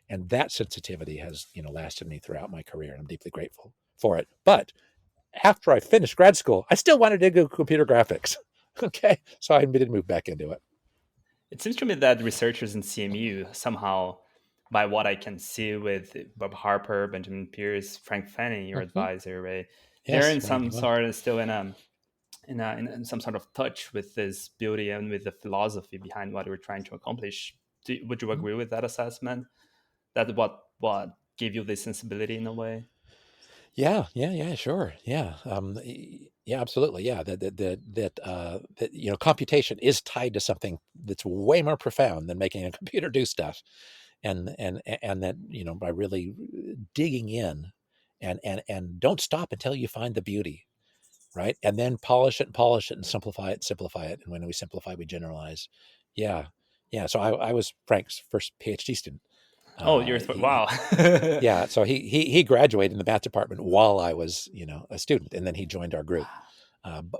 And that sensitivity has, lasted me throughout my career, and I'm deeply grateful for it. But after I finished grad school, I still wanted to do computer graphics. Okay, so I did move back into it. It seems to me that researchers in CMU somehow, by what I can see with Bob Harper, Benjamin Pierce, Frank Pfenning, your advisor, right? They're Yes, in Frank. some sort of still in some sort of touch with this beauty and with the philosophy behind what we're trying to accomplish. Would you agree with that assessment? That what gave you this sensibility in a way? Yeah, sure. Yeah, yeah, absolutely. Yeah, that computation is tied to something that's way more profound than making a computer do stuff, and that by really digging in, and don't stop until you find the beauty, right? And then polish it, and simplify it. And when we simplify, we generalize. Yeah, yeah. So I was Frank's first PhD student. Oh, wow. Yeah, so he graduated in the math department while I was a student, and then he joined our group.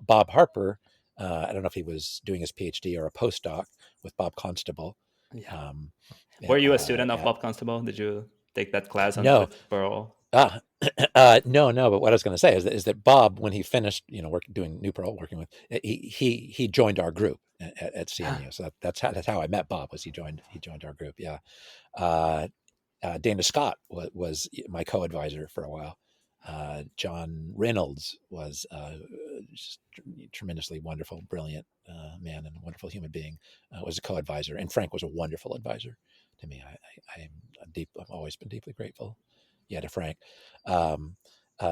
Bob Harper, I don't know if he was doing his PhD or a postdoc with Bob Constable. Yeah. Um, Were you a student of at Bob Constable? Did you take that class on no, with Burl? ah, no. But what I was going to say is that Bob, when he finished, doing New Pearl, working with, he joined our group at CMU. So that's how I met Bob. Was he joined our group? Yeah. Uh, Dana Scott was my co-advisor for a while. John Reynolds was just tremendously wonderful, brilliant man and a wonderful human being. Was a co-advisor, and Frank was a wonderful advisor to me. I've always been deeply grateful. Yeah, to Frank.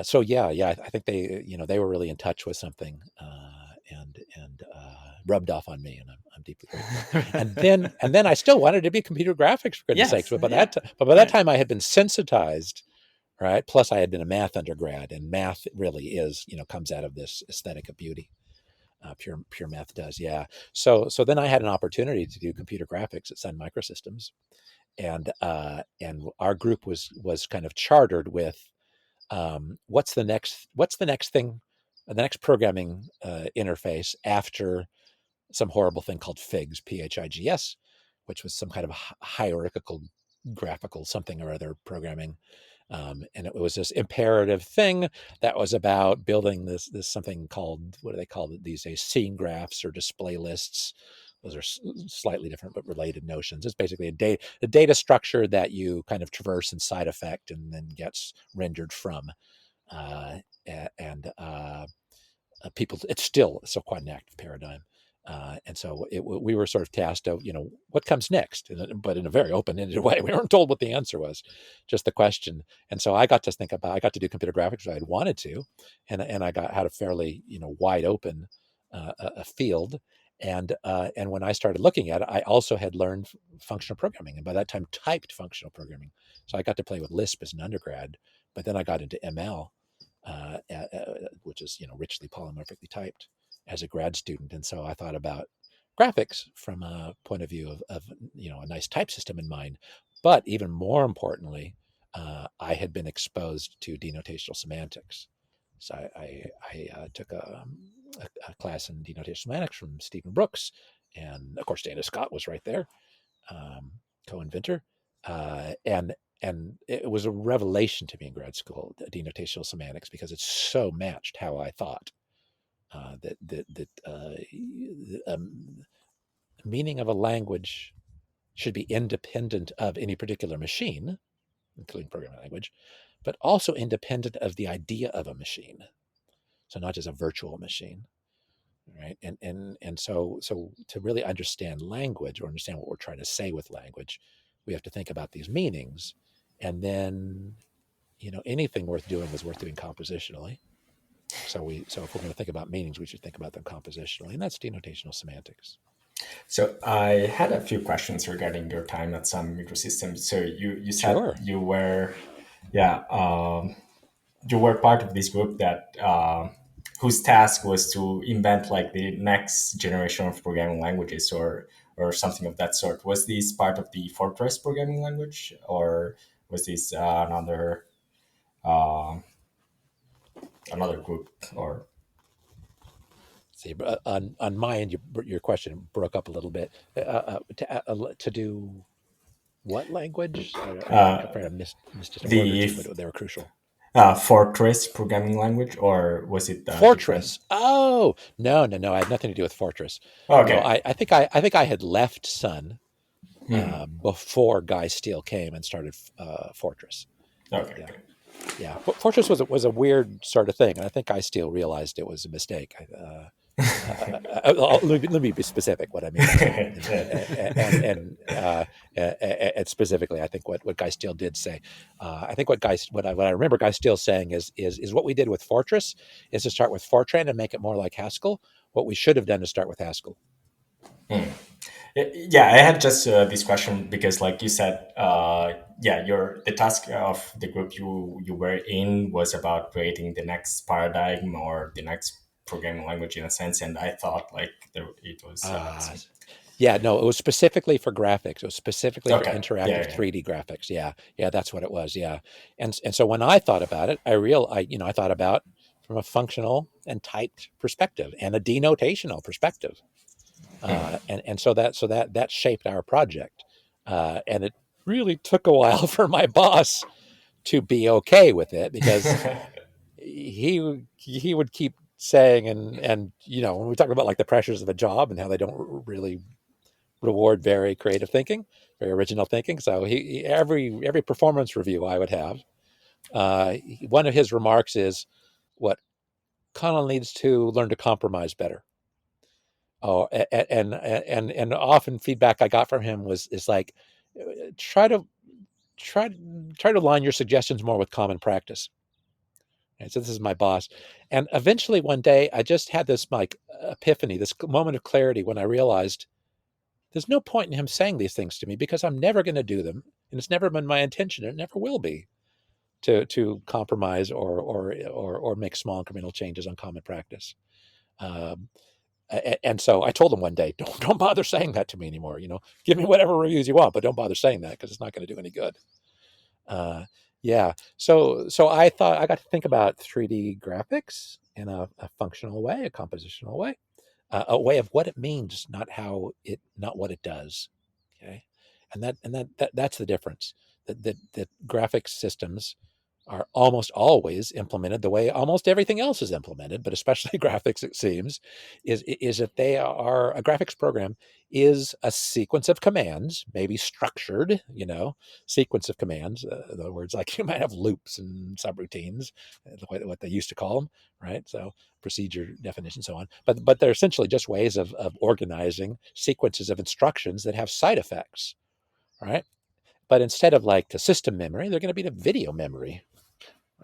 So yeah, I think they were really in touch with something, and rubbed off on me, and I'm deeply grateful. And then I still wanted to be computer graphics, for goodness sakes. Yes, But by yeah, that time, I had been sensitized, right? Plus, I had been a math undergrad, and math really is, comes out of this aesthetic of beauty. Pure math does, yeah. So then I had an opportunity to do computer graphics at Sun Microsystems, and our group was kind of chartered with, what's the next thing, the next programming interface after some horrible thing called FIGS, PHIGS, which was some kind of hierarchical graphical something or other programming. And it was this imperative thing that was about building this something called, what do they call it these days, scene graphs or display lists. Those are slightly different but related notions. It's basically a data structure that you kind of traverse and side effect and then gets rendered from. Uh, and People, it's still quite an active paradigm. And so we were sort of tasked of, what comes next, but in a very open-ended way. We weren't told what the answer was, just the question. And so I got to do computer graphics, which I had wanted to, and I had a fairly, wide open a field. And when I started looking at it, I also had learned functional programming, and by that time typed functional programming. So I got to play with Lisp as an undergrad, but then I got into ML, which is richly polymorphically typed, as a grad student. And so I thought about graphics from a point of view of a nice type system in mind. But even more importantly, I had been exposed to denotational semantics. So I took a class in denotational semantics from Stephen Brooks, and of course Dana Scott was right there, co-inventor, and it was a revelation to me in grad school, denotational semantics, because it so matched how I thought. Meaning of a language should be independent of any particular machine, including programming language, but also independent of the idea of a machine. So not just a virtual machine, right? And so to really understand language, or understand what we're trying to say with language, we have to think about these meanings, and then anything worth doing is worth doing compositionally. So if we're going to think about meanings, we should think about them compositionally, and that's denotational semantics. So I had a few questions regarding your time at Sun Microsystems. So you said Sure. yeah, you were part of this group that whose task was to invent like the next generation of programming languages, or something of that sort. Was this part of the Fortress programming language, or was this uh, another group? Or See, on my end, your question broke up a little bit. To do What language? I'm Uh, afraid I missed just a word or the two, but they were crucial. Fortress programming language, or was it different? Fortress. Oh, no. I had nothing to do with Fortress. No, Okay. I think I had left Sun Hmm. before Guy Steele came and started Fortress. Okay. Yeah, Good. yeah. Fortress was a weird sort of thing, and I think Guy Steele realized it was a mistake. Let me be specific what I mean by that, and specifically, I think what Guy Steele did say, I think what I remember Guy Steele saying is what we did with Fortress is to start with Fortran and make it more like Haskell. What we should have done is start with Haskell. Hmm. Yeah, I had just this question because, like you said, yeah, the task of the group you were in was about creating the next paradigm or the next programming language in a sense, and I thought like it was Uh, some. yeah, no, it was specifically for graphics. It was specifically for Okay. interactive Yeah. 3D graphics. Yeah, that's what it was. Yeah, and so when I thought about it, I thought about from a functional and typed perspective and a denotational perspective, and so that shaped our project, and it really took a while for my boss to be okay with it because Yeah. he would keep saying and when we talk about like the pressures of a job and how they don't really reward very creative thinking, very original thinking. So every performance review I would have, one of his remarks is, "What Conal needs to learn to compromise better." Oh, and often feedback I got from him is like, try to try try to align your suggestions more with common practice. And so this is my boss, and eventually one day I just had this like epiphany, this moment of clarity when I realized there's no point in him saying these things to me because I'm never going to do them, and it's never been my intention. It never will be to compromise or make small incremental changes on common practice. Um, and so I told him one day, don't bother saying that to me anymore. Give me whatever reviews you want, but don't bother saying that because it's not going to do any good. Uh, yeah. So I thought I got to think about 3D graphics in a functional way, a compositional way, a way of what it means, not what it does. Okay, and that's the difference. That graphics systems are almost always implemented the way almost everything else is implemented, but especially graphics, it seems, is that they are a graphics program is a sequence of commands, maybe structured, sequence of commands. In other words, like you might have loops and subroutines, what they used to call them, right? So procedure definition, so on. But they're essentially just ways of organizing sequences of instructions that have side effects, right? But instead of like the system memory, they're going to be the video memory,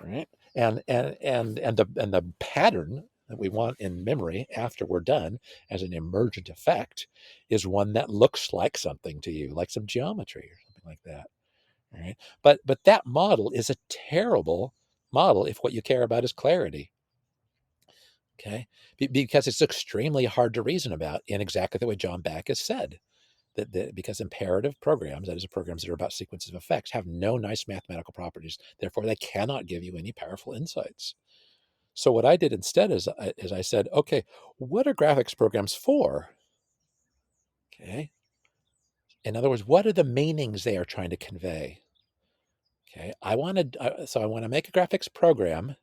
right? And the pattern that we want in memory after we're done as an emergent effect is one that looks like something to you, like some geometry or something like that. Right? But that model is a terrible model if what you care about is clarity. Okay, because it's extremely hard to reason about in exactly the way John Back has said. Because imperative programs, that is, programs that are about sequences of effects, have no nice mathematical properties. Therefore, they cannot give you any powerful insights. So what I did instead is I said, okay, what are graphics programs for? Okay. In other words, what are the meanings they are trying to convey? Okay. I want to make a graphics program.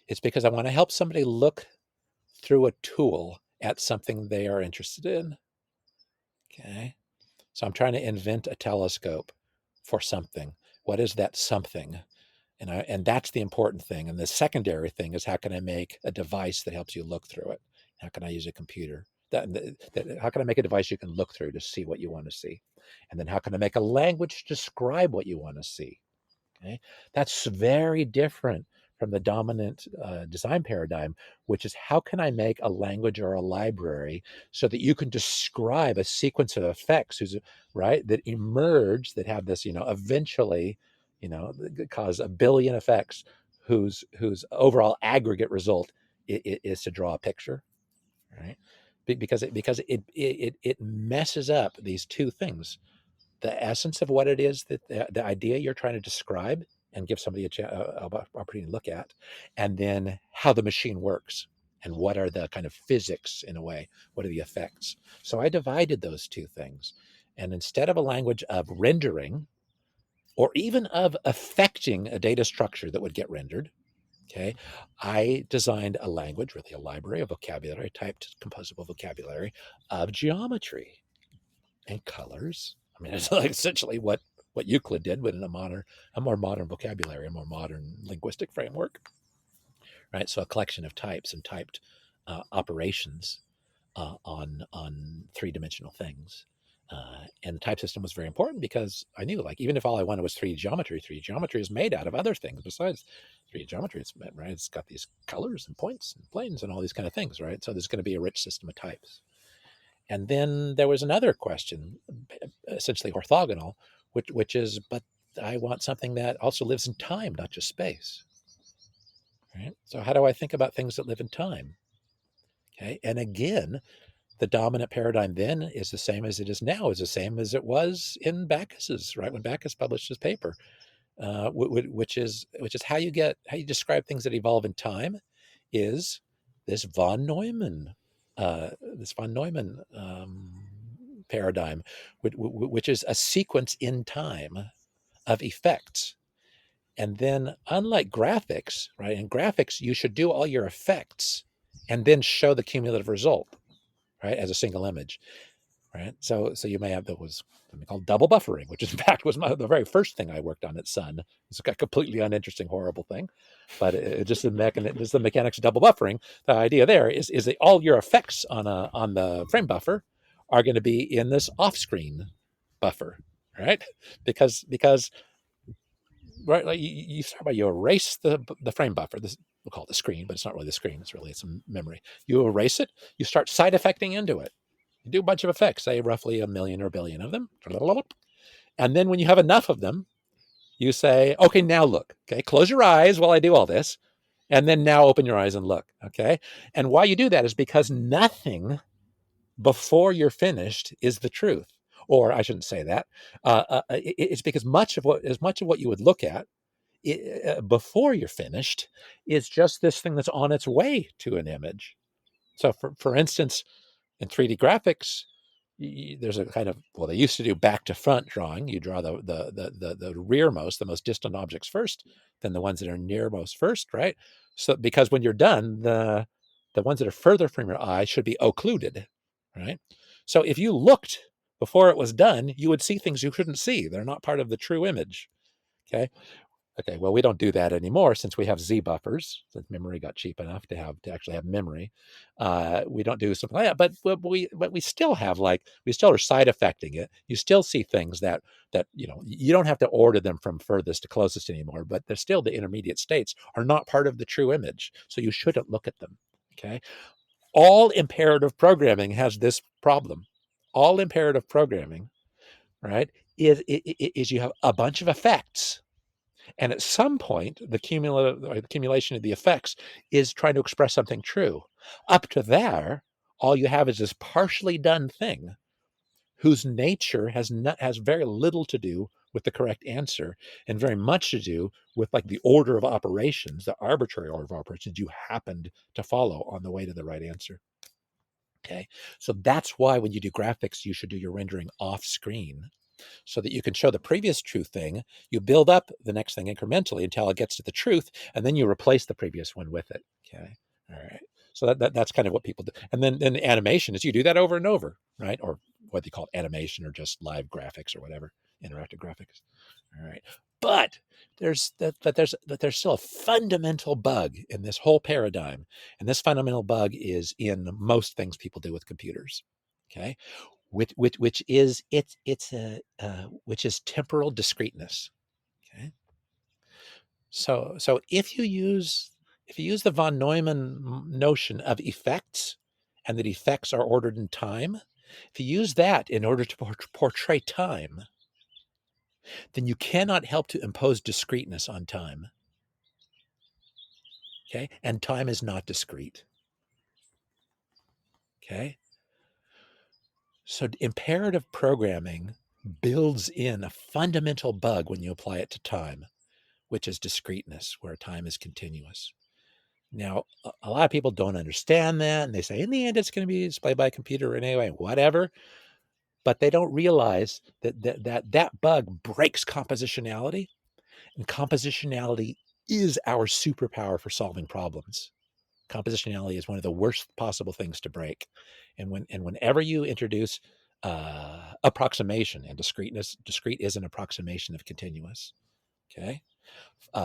It's because I want to help somebody look through a tool at something they are interested in. Okay. So I'm trying to invent a telescope for something. What is that something? And that's the important thing. And the secondary thing is, how can I make a device that helps you look through it? How can I use a computer? How can I make a device you can look through to see what you want to see? And then how can I make a language to describe what you want to see? Okay, that's very different from the dominant design paradigm, which is how can I make a language or a library so that you can describe a sequence of effects, right, that emerge, that have this, eventually, cause a billion effects, whose overall aggregate result is to draw a picture, right? Because it messes up these two things: the essence of what it is that the idea you're trying to describe and give somebody a opportunity to look at, and then how the machine works and what are the kind of physics, in a way, what are the effects. So I divided those two things, and instead of a language of rendering, or even of affecting a data structure that would get rendered, okay, I designed a language, really a library, a vocabulary, typed composable vocabulary of geometry and colors. I mean, it's like essentially what Euclid did, but in a more modern vocabulary, a more modern linguistic framework, right? So a collection of types and typed operations on three-dimensional things. And the type system was very important because I knew, like, even if all I wanted was 3D geometry, 3D geometry is made out of other things besides 3D geometry. Right? It's got these colors and points and planes and all these kind of things, right? So there's going to be a rich system of types. And then there was another question, essentially orthogonal, which is, but I want something that also lives in time, not just space. Right? So how do I think about things that live in time? Okay, and again, the dominant paradigm then is the same as it is now, is the same as it was in Bacchus's, right? When Bacchus published his paper, which is how you describe things that evolve in time, is this von Neumann paradigm, which is a sequence in time of effects. And then, unlike graphics, right? In graphics, you should do all your effects and then show the cumulative result, right, as a single image, right? So you may have that was something called double buffering, which in fact was the very first thing I worked on at Sun. It's a completely uninteresting, horrible thing, but just the mechanics of double buffering. The idea there is that all your effects on the frame buffer are going to be in this off-screen buffer, right? Because right, like you start by you erase the frame buffer. This we'll call it the screen, but it's not really the screen. It's really some memory. You erase it. You start side effecting into it. You do a bunch of effects, say roughly 1 million or 1 billion of them, and then when you have enough of them, you say, okay, now look. Okay, close your eyes while I do all this, and then now open your eyes and look. Okay, and why you do that is because nothing before you're finished is the truth. Or I shouldn't say that. It's because much of what you would look at before you're finished is just this thing that's on its way to an image. So, for instance, in 3D graphics, there's a kind of, well, they used to do back to front drawing. You draw the rearmost, the most distant objects first, then the ones that are nearmost first, right? So because when you're done, the ones that are further from your eye should be occluded, right? So if you looked before it was done, you would see things you couldn't see. They're not part of the true image. Okay, well, we don't do that anymore since we have Z buffers, since memory got cheap enough to actually have memory. We don't do something like that, but we still have, like, we still are side effecting it. You still see things that you don't have to order them from furthest to closest anymore, but they're still, the intermediate states are not part of the true image, so you shouldn't look at them. Okay, all imperative programming has this problem. All imperative programming, right, is you have a bunch of effects. And at some point, the accumulation of the effects is trying to express something true. Up to there, all you have is this partially done thing whose nature has very little to do with the correct answer and very much to do with, like, the order of operations, the arbitrary order of operations you happened to follow on the way to the right answer. Okay, so that's why when you do graphics, you should do your rendering off screen, so that you can show the previous true thing. You build up the next thing incrementally until it gets to the truth, and then you replace the previous one with it. Okay, all right. So that's kind of what people do. And then animation is you do that over and over, right? Or whether you call it animation or just live graphics or whatever, interactive graphics. All right. But there's still a fundamental bug in this whole paradigm, and this fundamental bug is in most things people do with computers. Okay, which is temporal discreteness. Okay, so if you use the von Neumann notion of effects, and that effects are ordered in time, if you use that in order to portray time, then you cannot help to impose discreteness on time. Okay, and time is not discrete. Okay, so imperative programming builds in a fundamental bug when you apply it to time, which is discreteness, where time is continuous. Now, a lot of people don't understand that, and they say, in the end, it's going to be displayed by a computer anyway, whatever. but they don't realize that bug breaks compositionality, and compositionality is our superpower for solving problems. Compositionality is one of the worst possible things to break, and whenever you introduce approximation and discreteness, discrete is an approximation of continuous. Okay,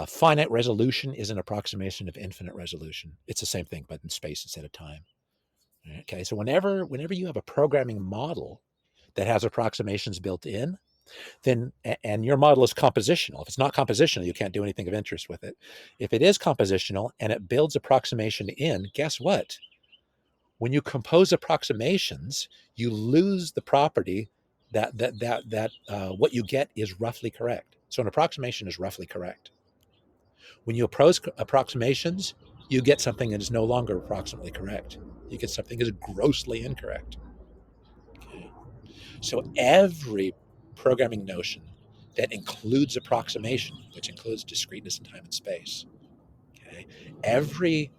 finite resolution is an approximation of infinite resolution. It's the same thing, but in space instead of time. Okay, so whenever you have a programming model that has approximations built in, then, and your model is compositional. If it's not compositional, you can't do anything of interest with it. If it is compositional and it builds approximation in, guess what? When you compose approximations, you lose the property that what you get is roughly correct. So an approximation is roughly correct. When you oppose approximations, you get something that is no longer approximately correct. You get something that is grossly incorrect. Okay. So every programming notion that includes approximation, which includes discreteness in time and space, okay, every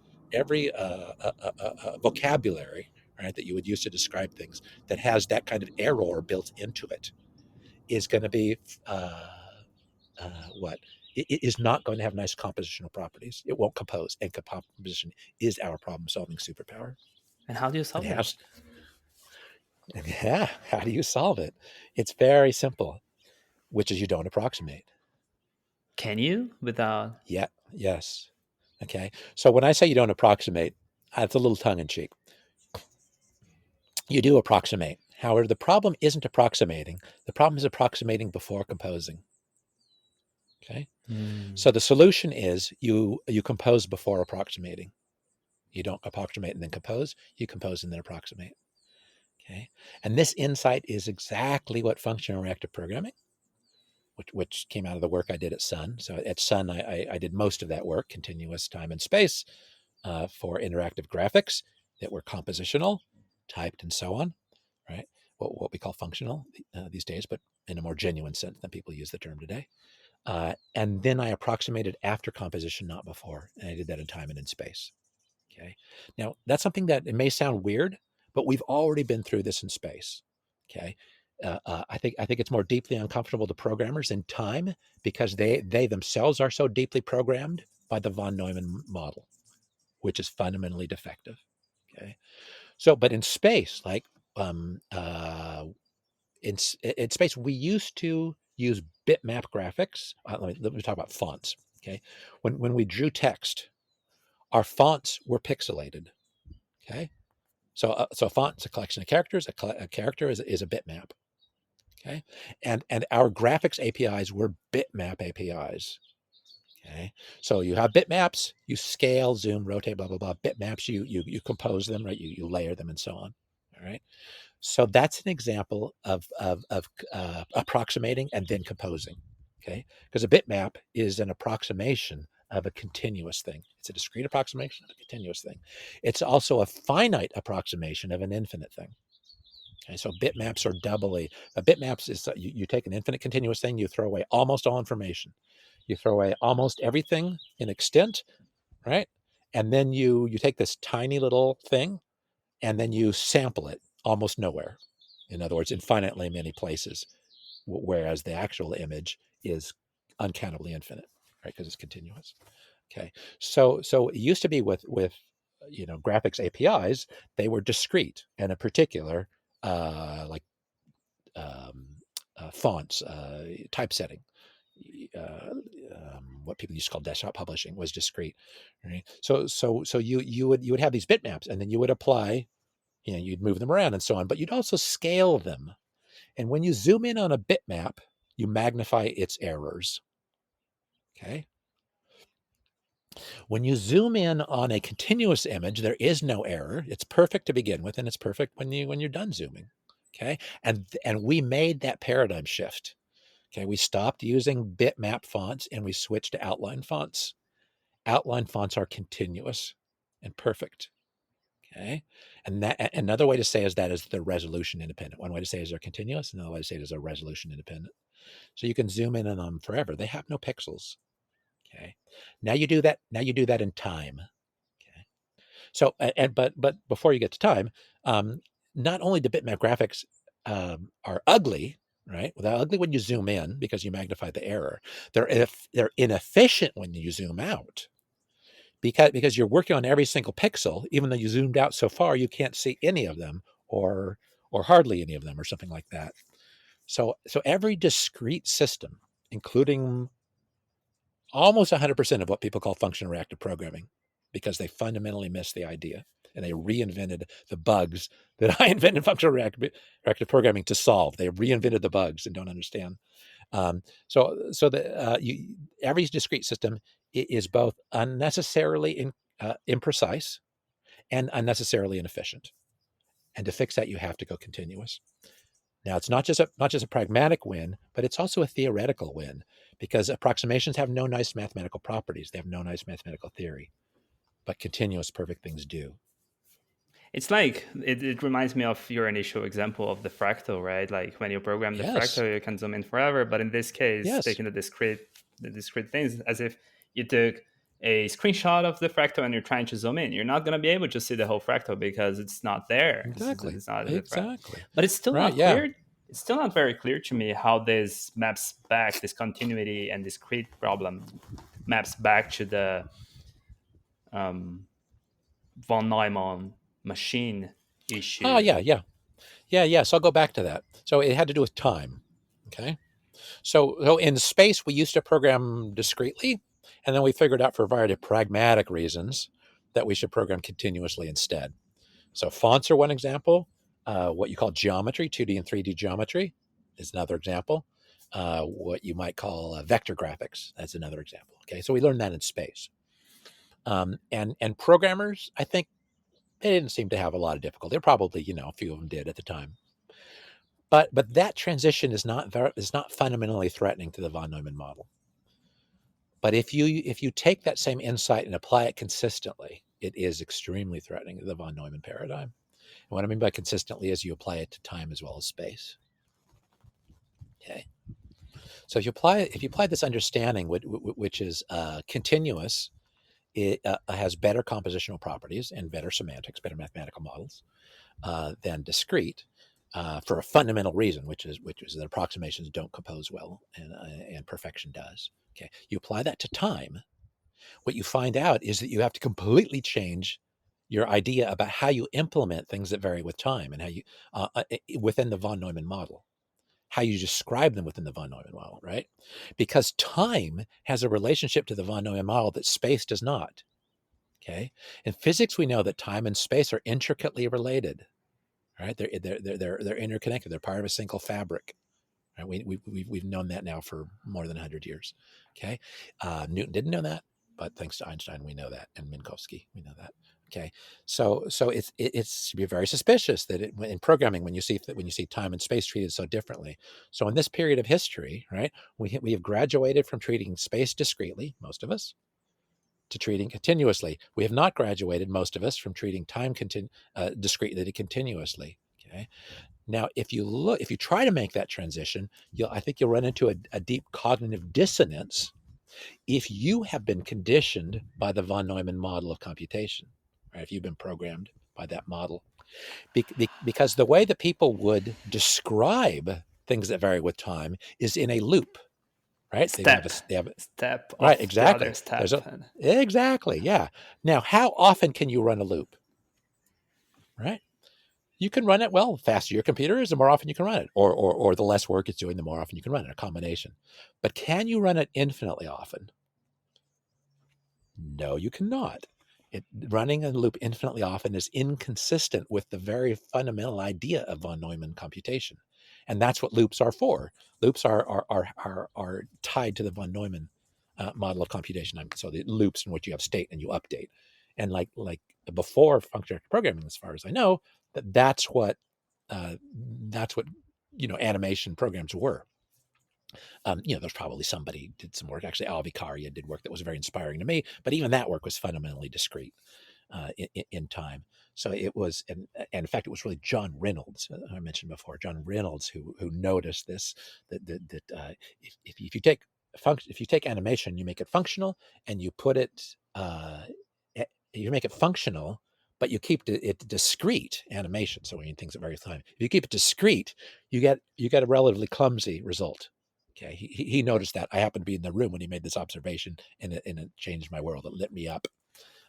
vocabulary, right, that you would use to describe things that has that kind of error built into it is going to be what? It is not going to have nice compositional properties. It won't compose, and composition is our problem-solving superpower. And how do you solve that? Yeah, how do you solve it? It's very simple, which is you don't approximate. Can you without? Yeah, yes. Okay. So when I say you don't approximate, it's a little tongue-in-cheek. You do approximate. However, the problem isn't approximating. The problem is approximating before composing. Okay. So the solution is you compose before approximating. You don't approximate and then compose. You compose and then approximate. Okay. And this insight is exactly what functional reactive programming, which came out of the work I did at Sun. So at Sun, I did most of that work, continuous time and space, for interactive graphics that were compositional, typed, and so on, right? What we call functional these days, but in a more genuine sense than people use the term today. And then I approximated after composition, not before. And I did that in time and in space. Okay. Now, that's something that it may sound weird, but we've already been through this in space. Okay. I think it's more deeply uncomfortable to programmers in time because they themselves are so deeply programmed by the von Neumann model, which is fundamentally defective. Okay. So, but in space, like in space, we used to use bitmap graphics. Let me talk about fonts. Okay. When we drew text, our fonts were pixelated. Okay. So a font is a collection of characters. A character is a bitmap. Okay. And our graphics APIs were bitmap APIs. Okay. So you have bitmaps, you scale, zoom, rotate, blah, blah, blah. Bitmaps, you compose them, right? You layer them and so on. All right. So that's an example of approximating and then composing. Okay. Because a bitmap is an approximation of a continuous thing. It's a discrete approximation of a continuous thing. It's also a finite approximation of an infinite thing. Okay, so bitmaps are doubly. Bitmaps is you take an infinite continuous thing, you throw away almost all information. You throw away almost everything in extent, right? And then you take this tiny little thing, and then you sample it almost nowhere. In other words, infinitely many places, whereas the actual image is uncountably infinite, right? Because it's continuous. Okay, so it used to be with graphics APIs, they were discrete, and in particular, like fonts, typesetting, what people used to call desktop publishing was discrete. Right? So you would have these bitmaps, and then you would apply, you'd move them around and so on, but you'd also scale them. And when you zoom in on a bitmap, you magnify its errors. Okay. When you zoom in on a continuous image, there is no error. It's perfect to begin with, and it's perfect when you're done zooming. Okay. And we made that paradigm shift. Okay. We stopped using bitmap fonts and we switched to outline fonts. Outline fonts are continuous and perfect. Okay. And another way to say is they're resolution independent. One way to say is they're continuous. Another way to say it is they're resolution independent. So you can zoom in on them forever. They have no pixels. Okay. Now you do that in time. Okay. So, but before you get to time, not only do bitmap graphics are ugly, right? Well, they're ugly when you zoom in because you magnify the error. They're inefficient when you zoom out because you're working on every single pixel, even though you zoomed out so far, you can't see any of them or hardly any of them or something like that. So every discrete system, including almost 100% of what people call functional reactive programming, because they fundamentally missed the idea and they reinvented the bugs that I invented functional reactive programming to solve. They reinvented the bugs and don't understand. Every discrete system is both unnecessarily imprecise and unnecessarily inefficient. And to fix that, you have to go continuous. Now, it's not just a pragmatic win, but it's also a theoretical win, because approximations have no nice mathematical properties. They have no nice mathematical theory, but continuous perfect things do. It's like, it reminds me of your initial example of the fractal, right? Like when you program the fractal, you can zoom in forever. But in this case, taking the discrete things, as if you took a screenshot of the fractal and you're trying to zoom in, you're not going to be able to see the whole fractal because it's not there. Exactly. It's not exactly. But it's still not clear. It's still not very clear to me how this maps back, this continuity and discrete problem maps back to the von Neumann machine issue. So I'll go back to that. So it had to do with time. Okay. So in space, we used to program discretely, and then we figured out for a variety of pragmatic reasons that we should program continuously instead. So fonts are one example. What you call geometry, 2D and 3D geometry, is another example. What you might call vector graphics, that's another example. Okay, so we learned that in space. And programmers, I think, they didn't seem to have a lot of difficulty. Probably, a few of them did at the time. But that transition is not fundamentally threatening to the von Neumann model. But if you take that same insight and apply it consistently, it is extremely threatening to the von Neumann paradigm. And what I mean by consistently is you apply it to time as well as space. Okay. So if you apply this understanding, which is continuous, it has better compositional properties and better semantics, better mathematical models than discrete, for a fundamental reason, which is that approximations don't compose well, and perfection does. Okay, you apply that to time. What you find out is that you have to completely change your idea about how you implement things that vary with time, and how you within the von Neumann model, how you describe them within the von Neumann model, right? Because time has a relationship to the von Neumann model that space does not. Okay, in physics, we know that time and space are intricately related. Right, they're interconnected. They're part of a single fabric. Right, we've known that now for more than 100 years. Okay, Newton didn't know that, but thanks to Einstein, we know that, and Minkowski, we know that. Okay, so it's to be very suspicious that in programming, when you see time and space treated so differently. So in this period of history, right, we have graduated from treating space discretely, most of us, to treating continuously. We have not graduated, most of us, from treating time discretely to continuously. Okay. Now, if you try to make that transition, I think you'll run into a deep cognitive dissonance if you have been conditioned by the von Neumann model of computation, right? If you've been programmed by that model, because the way that people would describe things that vary with time is in a loop. Right? They have a step. Right, exactly. Exactly, yeah. Now, how often can you run a loop? Right? You can run it, well, the faster your computer is, the more often you can run it. Or the less work it's doing, the more often you can run it, a combination. But can you run it infinitely often? No, you cannot. Running a loop infinitely often is inconsistent with the very fundamental idea of von Neumann computation. And that's what loops are for. Loops are tied to the von Neumann model of computation. So the loops in which you have state and you update. And like before functional programming, as far as I know, that's what animation programs were. There's probably somebody did some work. Actually, Alvi Karia did work that was very inspiring to me. But even that work was fundamentally discrete in time. So it was, and in fact, it was really John Reynolds, I mentioned before, John Reynolds, who noticed this, that if you take animation, you make it functional, and you put it, you make it functional, but you keep it discrete animation. So when you think at various times, if you keep it discrete, you get a relatively clumsy result. Okay, he noticed that. I happened to be in the room when he made this observation, and it changed my world. It lit me up.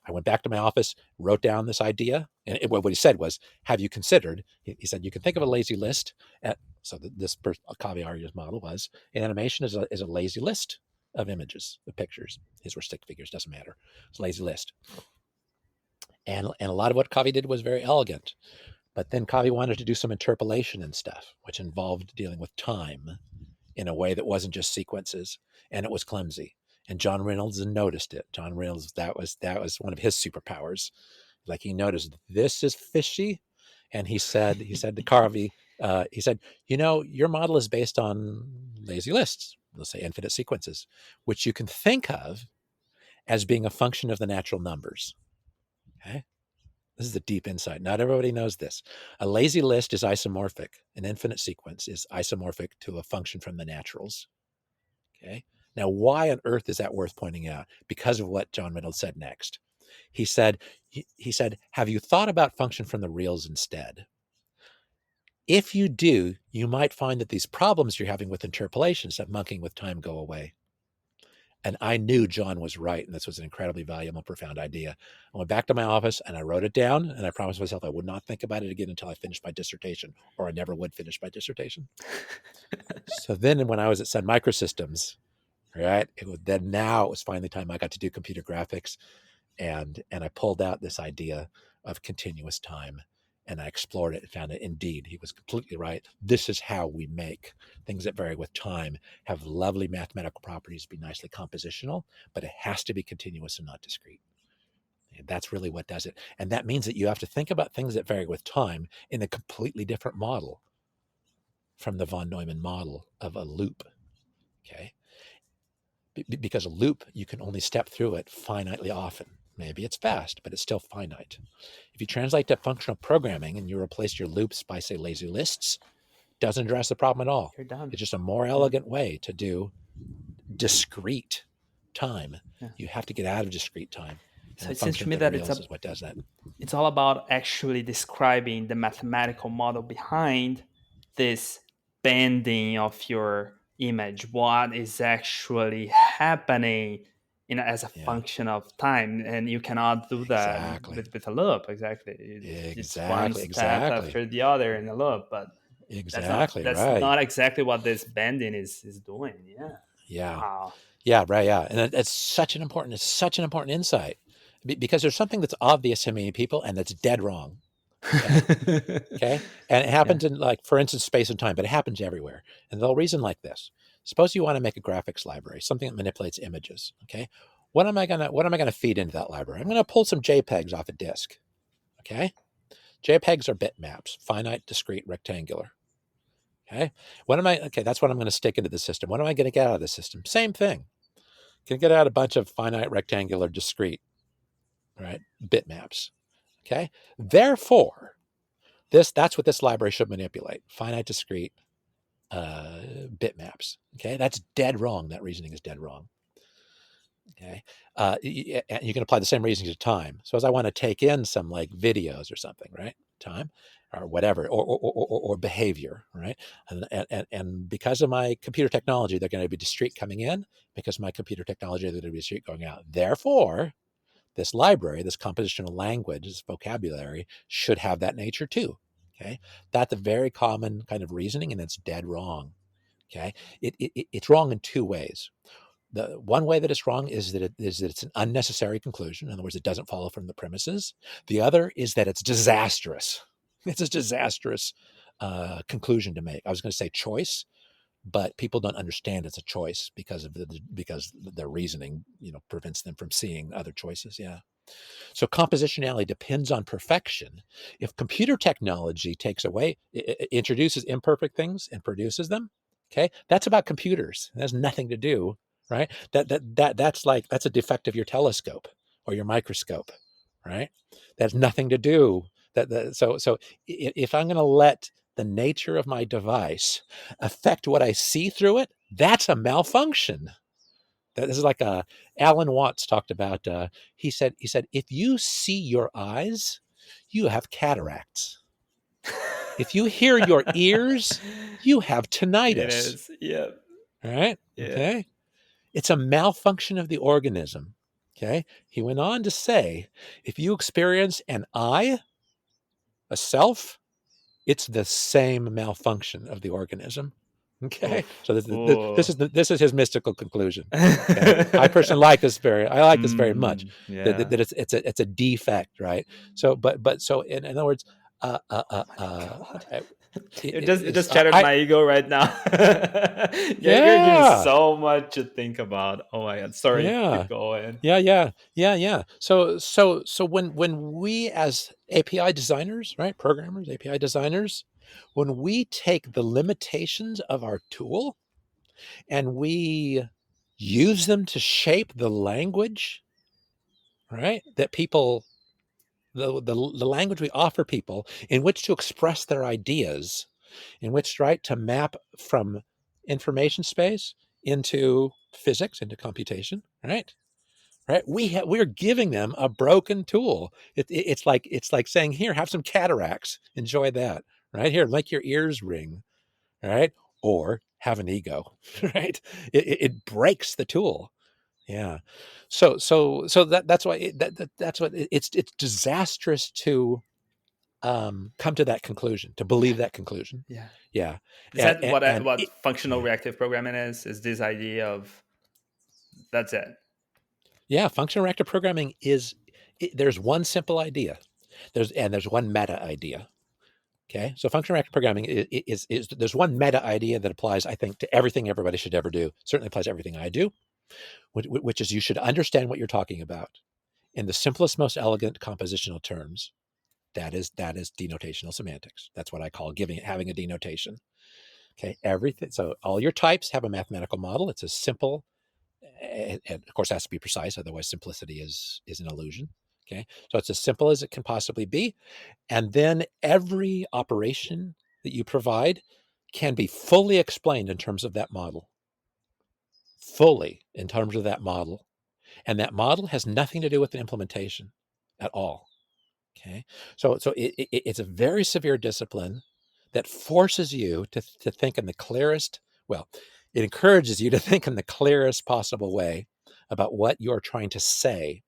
I went back to my office, wrote down this idea, and what he said was, "Have you considered?" He said, "You can think of a lazy list." So this Kavi Arya's model was animation is a lazy list of images, of pictures. His were stick figures, doesn't matter. It's a lazy list. And a lot of what Kavi did was very elegant. But then Kavi wanted to do some interpolation and stuff, which involved dealing with time in a way that wasn't just sequences, and it was clumsy. And John Reynolds noticed it. John Reynolds, that was one of his superpowers. Like, he noticed, this is fishy. And he said to Kavi, he said, your model is based on lazy lists, let's say infinite sequences, which you can think of as being a function of the natural numbers. Okay? This is a deep insight. Not everybody knows this. A lazy list is isomorphic. An infinite sequence is isomorphic to a function from the naturals. Okay. Now, why on earth is that worth pointing out? Because of what John Reynolds said next. He said, have you thought about function from the reals instead? If you do, you might find that these problems you're having with interpolations, that monkeying with time, go away. And I knew John was right, and this was an incredibly valuable, profound idea. I went back to my office and I wrote it down, and I promised myself I would not think about it again until I finished my dissertation, or I never would finish my dissertation. So then when I was at Sun Microsystems, right, now it was finally time I got to do computer graphics, and I pulled out this idea of continuous time. And I explored it and found that indeed he was completely right. This is how we make things that vary with time, have lovely mathematical properties, be nicely compositional, but it has to be continuous and not discrete. And that's really what does it. And that means that you have to think about things that vary with time in a completely different model from the von Neumann model of a loop. Okay. Because a loop, you can only step through it finitely often. Maybe it's fast, but it's still finite. If you translate to functional programming and you replace your loops by, say, lazy lists, doesn't address the problem at all. You're done. It's just a more elegant way to do discrete time. Yeah. You have to get out of discrete time. So it seems to me that is what does that. It's all about actually describing the mathematical model behind this bending of your image. What is actually happening as a function of time, and you cannot do that with a loop. It's one step after the other in a loop, but that's not exactly what this bending is doing. Wow. And it's such an important insight, because there's something that's obvious to many people and that's dead wrong. Okay. And it happens in, like, for instance, space and time, but it happens everywhere. And they'll reason like this. Suppose you want to make a graphics library, something that manipulates images. Okay. What am I gonna feed into that library? I'm gonna pull some JPEGs off a disk. Okay. JPEGs are bitmaps, finite, discrete, rectangular. Okay. That's what I'm going to stick into the system. What am I going to get out of the system? Same thing. Can get out a bunch of finite, rectangular, discrete, right, bitmaps. Okay. Therefore, that's what this library should manipulate: finite, discrete, bitmaps. Okay. That's dead wrong. That reasoning is dead wrong. Okay. You can apply the same reasoning to time. So as I want to take in some, like, videos or something, right? Time or whatever, or behavior, right? And because of my computer technology, they're going to be discrete coming in. Because of my computer technology, they're going to be discrete going out. Therefore, this library, this compositional language, this vocabulary should have that nature too. Okay. That's a very common kind of reasoning, and it's dead wrong. Okay. It's wrong in two ways. The one way that it's wrong is that it's an unnecessary conclusion. In other words, it doesn't follow from the premises. The other is that it's disastrous. It's a disastrous conclusion to make. I was going to say choice, but people don't understand it's a choice because their reasoning, prevents them from seeing other choices. Yeah. So compositionality depends on perfection. If computer technology introduces imperfect things and produces them, okay, that's about computers. It has nothing to do. Right? That's a defect of your telescope or your microscope, right? That has nothing to do. So if I'm going to let the nature of my device affect what I see through it, that's a malfunction. This is like Alan Watts talked about. He said, if you see your eyes you have cataracts. If you hear your ears, you have tinnitus. It is. Yeah. All right? Yeah. Okay. It's a malfunction of the organism. Okay. He went on to say, if you experience an I, a self, it's the same malfunction of the organism. Okay. Oof. So Ooh. this is his mystical conclusion. Okay? I personally like this very much. Yeah. That it's a defect, right? So so in other words, it just shattered my ego right now. Yeah, you're giving me so much to think about. Oh my god, sorry, keep going. Yeah. So when we as API designers, right, programmers, API designers, when we take the limitations of our tool and we use them to shape the language, right, that people, the language we offer people in which to express their ideas, in which, right, to map from information space into physics, into computation, right? We're giving them a broken tool. It's like saying, here, have some cataracts, enjoy that, right? Here, make your ears ring, right? Or have an ego, right? It breaks the tool. Yeah. So that's why that's what it's disastrous to come to that conclusion, to believe that conclusion. Yeah. Is that what functional reactive programming is? Is this idea of that's it? Yeah, functional reactive programming is. There's one simple idea. There's one meta idea. Okay, so functional reactive programming is there's one meta idea that applies, I think, to everything everybody should ever do. Certainly applies to everything I do, which is you should understand what you're talking about in the simplest, most elegant compositional terms. That is denotational semantics. That's what I call having a denotation. Okay, everything. So all your types have a mathematical model. It's as simple, and of course it has to be precise. Otherwise, simplicity is an illusion. Okay, so it's as simple as it can possibly be. And then every operation that you provide can be fully explained in terms of that model. Fully in terms of that model. And that model has nothing to do with the implementation at all. Okay. So it's a very severe discipline that forces you to think in the clearest, well, it encourages you to think in the clearest possible way about what you're trying to say,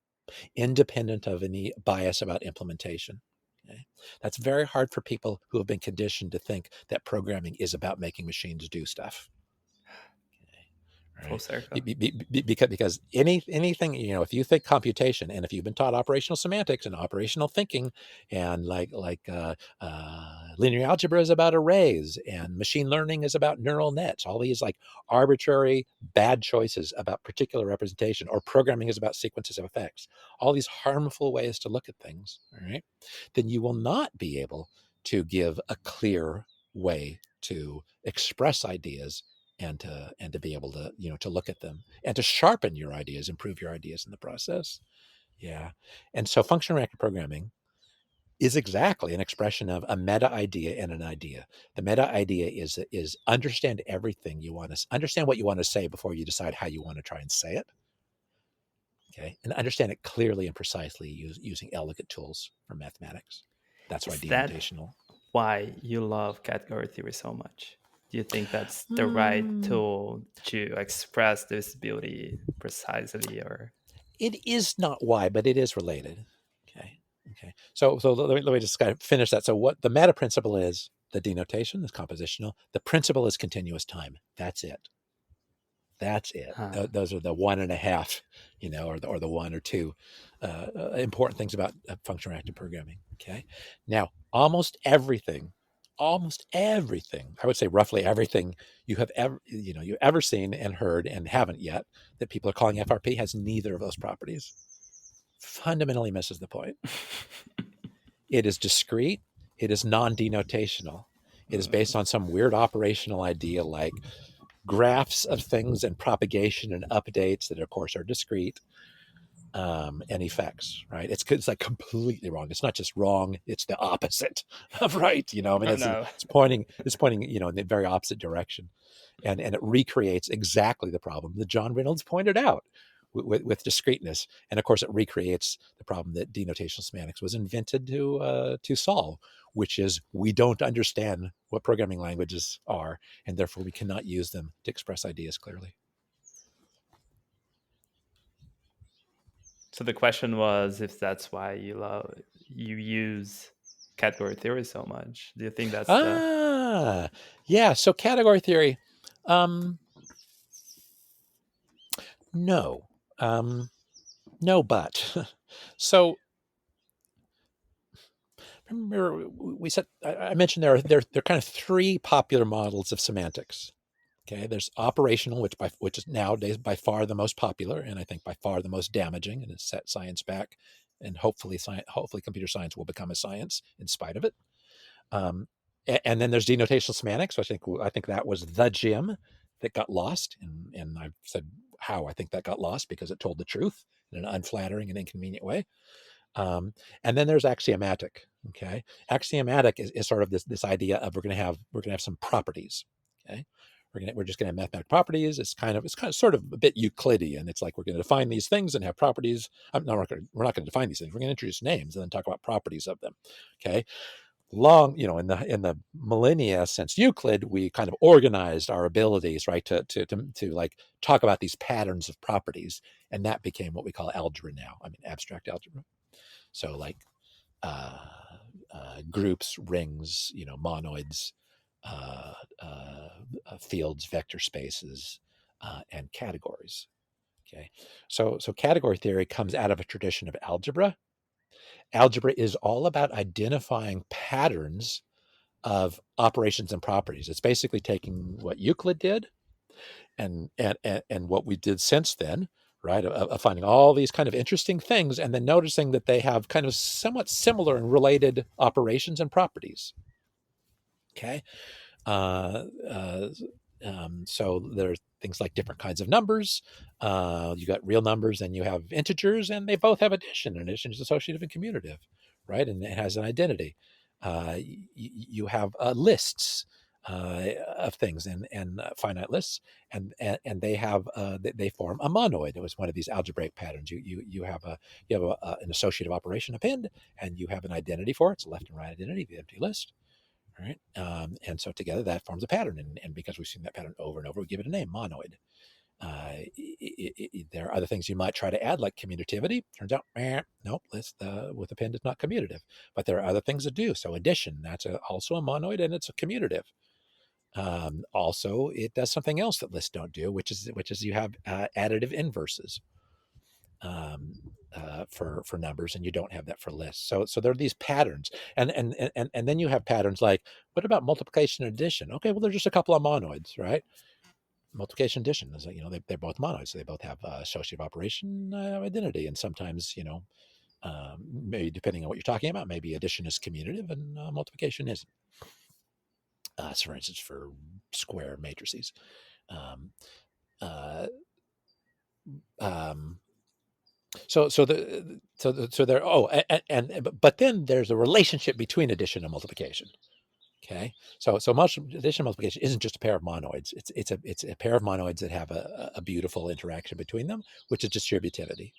independent of any bias about implementation. Okay? That's very hard for people who have been conditioned to think that programming is about making machines do stuff. Full circle. Because anything, if you think computation, and if you've been taught operational semantics and operational thinking, and like linear algebra is about arrays, and machine learning is about neural nets, all these like arbitrary bad choices about particular representation, or programming is about sequences of effects, all these harmful ways to look at things, all right, then you will not be able to give a clear way to express ideas and to be able to to look at them and to sharpen your ideas, improve your ideas in the process. Yeah. And so functional reactive programming is exactly an expression of a meta idea and an idea. The meta idea is understand everything you want to understand, what you want to say before you decide how you want to try and say it. Okay. And understand it clearly and precisely using elegant tools from mathematics. That's why denotational. Why you love category theory so much? Do you think that's the right tool to express this beauty precisely, or? It is not why, but it is related. Okay. So let me just kind of finish that. So what the meta principle is, the denotation is compositional. The principle is continuous time. That's it. Those are the 1.5, or the 1 or 2 important things about functional reactive programming. Okay. Now, almost everything, I would say roughly everything you have ever seen and heard and haven't yet that people are calling FRP has neither of those properties. Fundamentally misses the point. It is discrete. It is non-denotational. It is based on some weird operational idea like graphs of things and propagation and updates that, of course, are discrete. And effects, right? It's like completely wrong. It's not just wrong; it's the opposite of right. It's pointing, in the very opposite direction, and it recreates exactly the problem that John Reynolds pointed out, with discreteness. And of course, it recreates the problem that denotational semantics was invented to solve, which is we don't understand what programming languages are, and therefore we cannot use them to express ideas clearly. So the question was if that's why you use category theory so much. Do you think that's yeah. So category theory, no, no, but so remember we said I mentioned there are kind of three popular models of semantics. Okay, there's operational, which is nowadays by far the most popular, and I think by far the most damaging, and it's set science back, and hopefully computer science will become a science in spite of it. And then there's denotational semantics. So I think that was the gem that got lost, and I've said how I think that got lost because it told the truth in an unflattering and inconvenient way. And then there's axiomatic. Okay, axiomatic is sort of this idea of we're going to have some properties. Okay, we're just going to have mathematical properties. It's kind of sort of a bit Euclidean. It's like we're going to define these things and have properties. No, we're not going to define these things. We're going to introduce names and then talk about properties of them. Okay. Long, in the millennia since Euclid, we kind of organized our abilities, right, to like talk about these patterns of properties, and that became what we call algebra now. I mean, abstract algebra. So like groups, rings, monoids, fields, vector spaces, and categories. Okay, so category theory comes out of a tradition of algebra. Algebra is all about identifying patterns of operations and properties. It's basically taking what Euclid did and what we did since then, right? Of finding all these kind of interesting things and then noticing that they have kind of somewhat similar and related operations and properties. Okay. So there are things like different kinds of numbers. You got real numbers and you have integers, and they both have addition. And addition is associative and commutative, right? And it has an identity. You have lists of things and finite lists, and they have they form a monoid. It was one of these algebraic patterns. You have an associative operation append, and you have an identity for it. It's a left and right identity, the empty list. Right. And so together that forms a pattern. And because we've seen that pattern over and over, we give it a name, monoid. There are other things you might try to add, like commutativity. Turns out, nope, with append is not commutative. But there are other things that do. So addition, that's also a monoid, and it's a commutative. Also, it does something else that lists don't do, which is you have additive inverses. For numbers, and you don't have that for lists. So there are these patterns, and then you have patterns like, what about multiplication and addition? Okay, well, they're just a couple of monoids, right? Multiplication and addition is they're both monoids, so they both have associative operation identity, and sometimes maybe depending on what you're talking about, maybe addition is commutative and multiplication isn't. So for instance, for square matrices. But then there's a relationship between addition and multiplication. Okay, so addition and multiplication isn't just a pair of monoids. It's a pair of monoids that have a beautiful interaction between them, which is distributivity,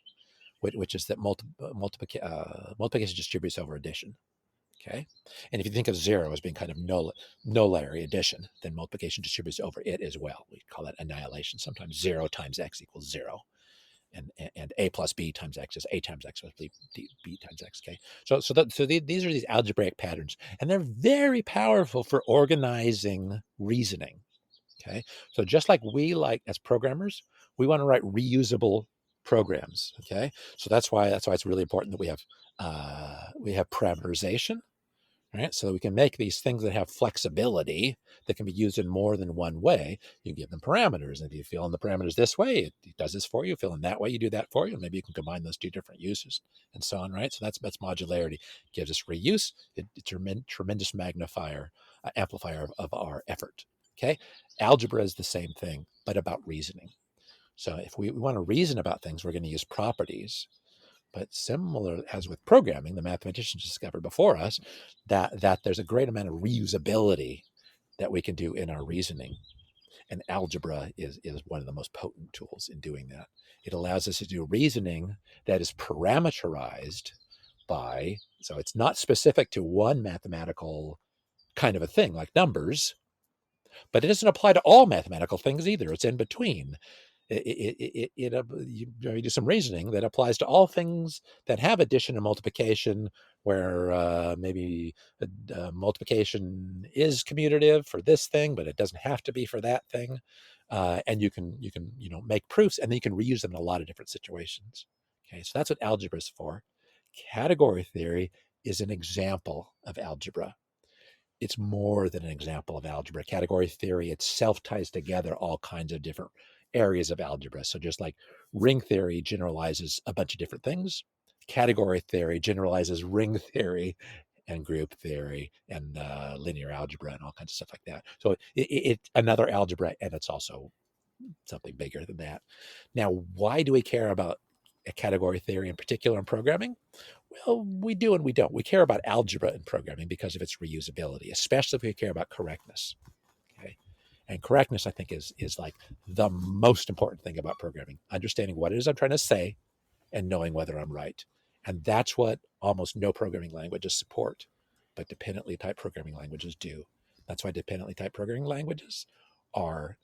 which is that multiplication distributes over addition. Okay, and if you think of zero as being kind of nulary addition, then multiplication distributes over it as well. We call that annihilation. Sometimes 0 times x equals 0. And a plus b times x is a times x plus b times x. Okay, these are these algebraic patterns, and they're very powerful for organizing reasoning. Okay, so just like as programmers, we want to write reusable programs. Okay, so that's why it's really important that we have parameterization. Right, so we can make these things that have flexibility that can be used in more than one way. You give them parameters, and if you fill in the parameters this way, it does this for you. Fill in that way, you do that for you. And maybe you can combine those two different uses, and so on. Right, so that's modularity. It gives us reuse. It's a tremendous magnifier, amplifier of our effort. Okay, algebra is the same thing, but about reasoning. So if we want to reason about things, we're going to use properties. But similar as with programming, the mathematicians discovered before us that there's a great amount of reusability that we can do in our reasoning. And algebra is one of the most potent tools in doing that. It allows us to do reasoning that is parameterized by, so it's not specific to one mathematical kind of a thing like numbers, but it doesn't apply to all mathematical things either. It's in between. You do some reasoning that applies to all things that have addition and multiplication, where maybe multiplication is commutative for this thing, but it doesn't have to be for that thing. And you can make proofs, and then you can reuse them in a lot of different situations. Okay, so that's what algebra is for. Category theory is an example of algebra. It's more than an example of algebra. Category theory itself ties together all kinds of different areas of algebra. So just like ring theory generalizes a bunch of different things, category theory generalizes ring theory and group theory and linear algebra and all kinds of stuff like that. So it's another algebra, and it's also something bigger than that. Now, why do we care about a category theory in particular in programming? Well, we do and we don't. We care about algebra in programming because of its reusability, especially if we care about correctness. Okay, and correctness, I think, is like the most important thing about programming. Understanding what it is I'm trying to say and knowing whether I'm right. And that's what almost no programming languages support, but dependently typed programming languages do. That's why dependently typed programming languages are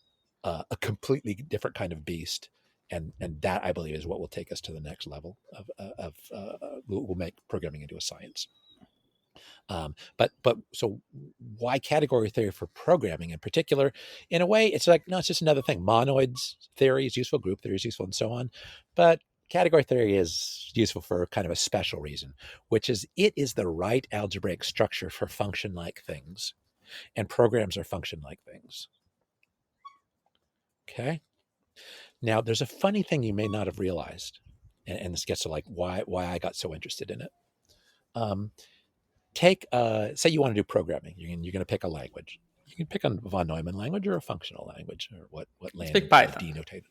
a completely different kind of beast. And that, I believe, is what will take us to the next level of will make programming into a science. But so why category theory for programming in particular? In a way, it's like, no, it's just another thing. Monoids theory is useful, group theory is useful, and so on. But category theory is useful for kind of a special reason, which is it is the right algebraic structure for function-like things. And programs are function-like things. Okay? Now, there's a funny thing you may not have realized, and this gets to like why I got so interested in it. Say you want to do programming. You're going to pick a language. You can pick a von Neumann language or a functional language, or what Let's pick Python. Denotated.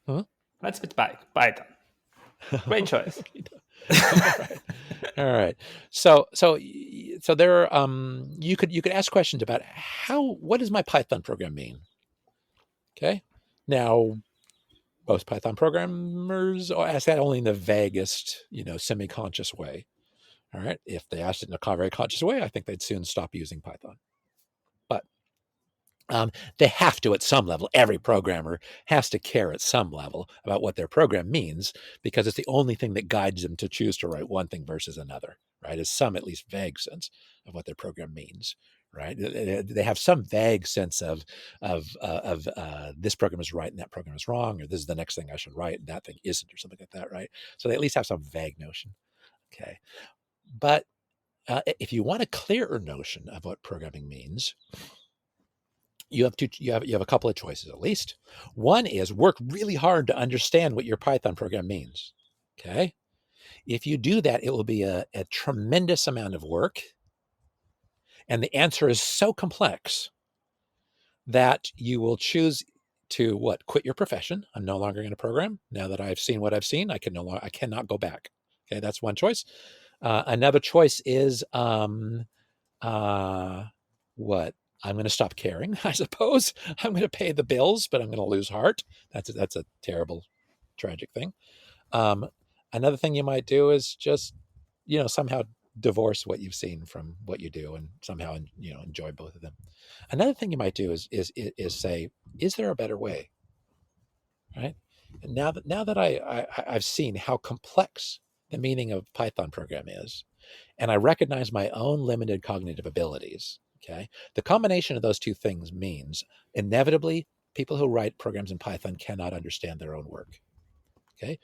Huh? Let's pick Python. Great choice. All right. So there are you could ask questions about what does my Python program mean? Okay. Now, most Python programmers ask that only in the vaguest, semi-conscious way. All right. If they asked it in a very conscious way, I think they'd soon stop using Python. But they have to at some level. Every programmer has to care at some level about what their program means, because it's the only thing that guides them to choose to write one thing versus another, right? Is some at least vague sense of what their program means, right? They have some vague sense of this program is right and that program is wrong, or this is the next thing I should write and that thing isn't, or something like that, right? So they at least have some vague notion. Okay. But if you want a clearer notion of what programming means, you have a couple of choices at least. One is work really hard to understand what your Python program means. Okay. If you do that, it will be a tremendous amount of work. And the answer is so complex that you will choose to quit your profession. I'm no longer going to program. Now that I've seen what I've seen, I cannot go back. Okay. That's one choice. Another choice is what? I'm going to stop caring, I suppose. I'm going to pay the bills, but I'm going to lose heart. That's a terrible, tragic thing. Another thing you might do is just, somehow divorce what you've seen from what you do and somehow, enjoy both of them. Another thing you might do is say, is there a better way? Right? And now that I've seen how complex the meaning of Python program is, and I recognize my own limited cognitive abilities, okay, the combination of those two things means inevitably people who write programs in Python cannot understand their own work. Okay.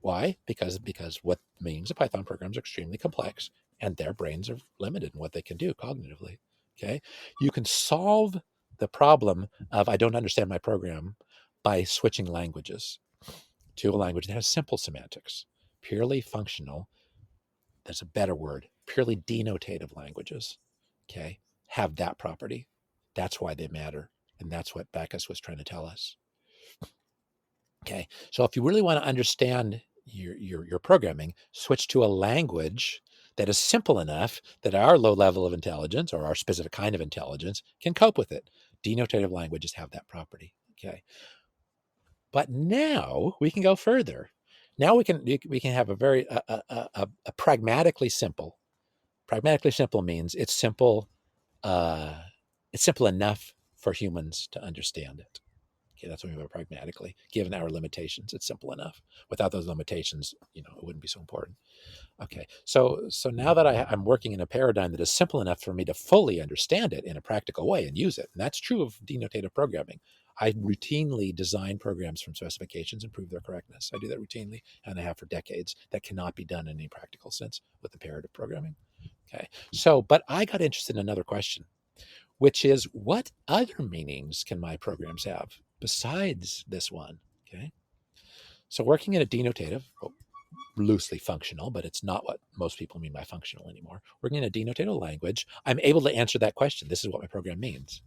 Why? Because what means a Python program is extremely complex and their brains are limited in what they can do cognitively. Okay. You can solve the problem of I don't understand my program by switching languages to a language that has simple semantics, purely functional. There's a better word, purely denotative languages, okay, have that property. That's why they matter. And that's what Backus was trying to tell us. Okay, so if you really want to understand your programming, switch to a language that is simple enough that our low level of intelligence or our specific kind of intelligence can cope with it. Denotative languages have that property. Okay. But now we can go further. Now we can have a very a pragmatically simple. Pragmatically simple means it's simple enough for humans to understand it. Okay, that's what we mean by pragmatically. Given our limitations, it's simple enough. Without those limitations, it wouldn't be so important. Okay, so now that I'm working in a paradigm that is simple enough for me to fully understand it in a practical way and use it, and that's true of denotative programming. I routinely design programs from specifications and prove their correctness. I do that routinely, and I have for decades. That cannot be done in any practical sense with imperative programming. Okay, but I got interested in another question, which is, what other meanings can my programs have besides this one? Okay, so working in a denotative, loosely functional, but it's not what most people mean by functional anymore. Working in a denotative language, I'm able to answer that question. This is what my program means.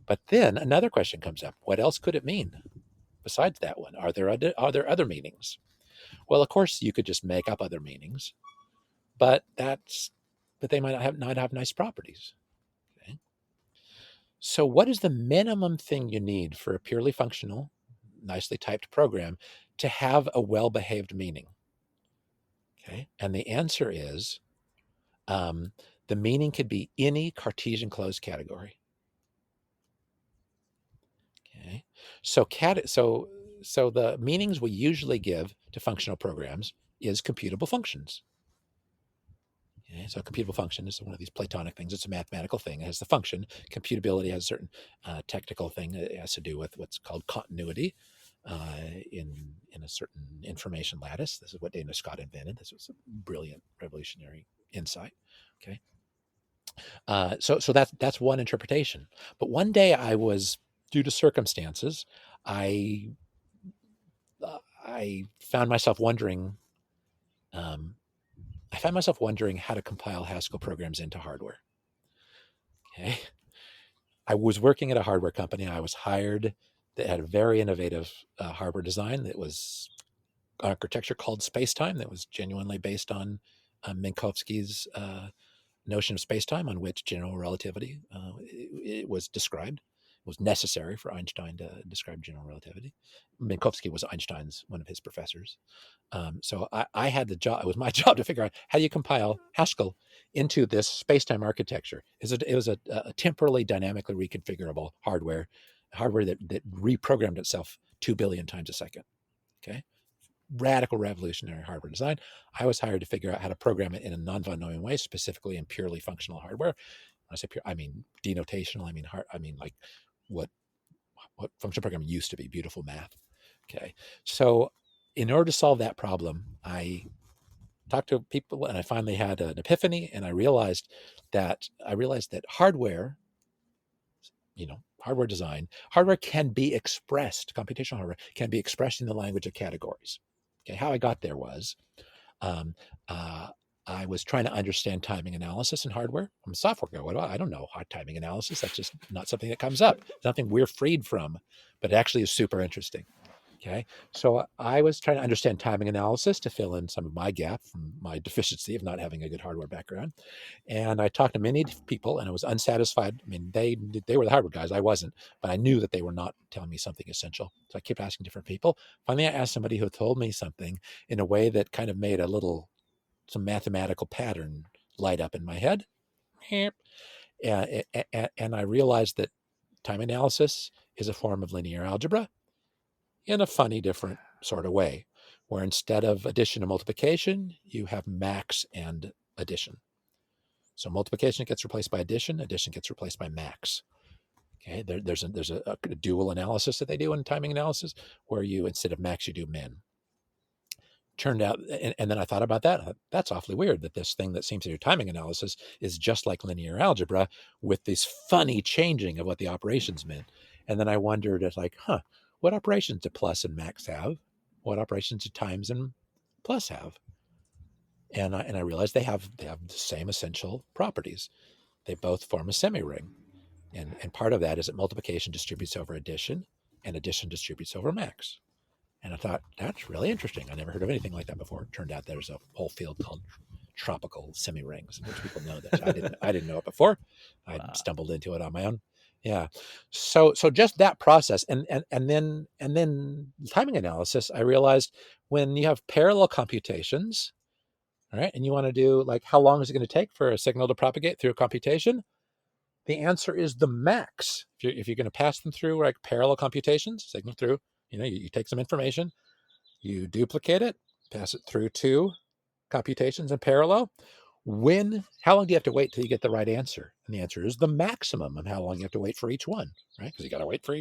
But then another question comes up. What else could it mean besides that one? Are there other meanings? Well, of course, you could just make up other meanings, but they might not have nice properties. Okay. So what is the minimum thing you need for a purely functional, nicely typed program to have a well-behaved meaning? Okay, and the answer is the meaning could be any Cartesian closed category. Okay, so the meanings we usually give to functional programs is computable functions. Okay, so a computable function is one of these Platonic things. It's a mathematical thing. It has the function. Computability has a certain technical thing. It has to do with what's called continuity in a certain information lattice. This is what Dana Scott invented. This was a brilliant, revolutionary insight. Okay, so that's one interpretation. But one day due to circumstances, I found myself wondering. I found myself wondering how to compile Haskell programs into hardware. Okay, I was working at a hardware company. I was hired. That had a very innovative hardware design that was architecture called spacetime that was genuinely based on Minkowski's notion of spacetime, on which general relativity it was described. It was necessary for Einstein to describe general relativity. Minkowski was one of his professors. So I had the job. It was my job to figure out how you compile Haskell into this spacetime architecture. It was a temporally dynamically reconfigurable hardware that reprogrammed itself 2 billion times a second. Okay, radical, revolutionary hardware design. I was hired to figure out how to program it in a non-von Neumann way, specifically in purely functional hardware. When I say pure, I mean denotational. I mean like what functional programming used to be, beautiful math. Okay, so in order to solve that problem, I talked to people, and I finally had an epiphany, and I realized that hardware, hardware design, hardware can be expressed, computational hardware can be expressed in the language of categories. Okay, how I got there was, I was trying to understand timing analysis in hardware. I'm a software guy. I don't know hard timing analysis. That's just not something that comes up. It's nothing we're freed from, but it actually is super interesting. Okay, so I was trying to understand timing analysis to fill in some of my gap from my deficiency of not having a good hardware background. And I talked to many people, and I was unsatisfied. I mean, they were the hardware guys. I wasn't, but I knew that they were not telling me something essential. So I kept asking different people. Finally, I asked somebody who told me something in a way that kind of made some mathematical pattern light up in my head. And I realized that time analysis is a form of linear algebra in a funny, different sort of way, where instead of addition and multiplication, you have max and addition. So multiplication gets replaced by addition gets replaced by max. Okay, there's a dual analysis that they do in timing analysis, where you, instead of max, you do min. Turned out, and then I thought about that. That's awfully weird that this thing that seems to do timing analysis is just like linear algebra with this funny changing of what the operations meant. And then I wondered, what operations do plus and max have? What operations do times and plus have? And I realized they have the same essential properties. They both form a semi-ring. And part of that is that multiplication distributes over addition, and addition distributes over max. And I thought, that's really interesting. I never heard of anything like that before. It turned out there's a whole field called tropical semi-rings, which people know that. I didn't know it before. I stumbled into it on my own. Yeah. So just that process, and then timing analysis, I realized when you have parallel computations, all right, and you want to do like how long is it going to take for a signal to propagate through a computation? The answer is the max. If you're going to pass them through like parallel computations, signal through, you take some information, you duplicate it, pass it through two computations in parallel. How long do you have to wait till you get the right answer? And the answer is the maximum of how long you have to wait for each one, right? Because you got to wait for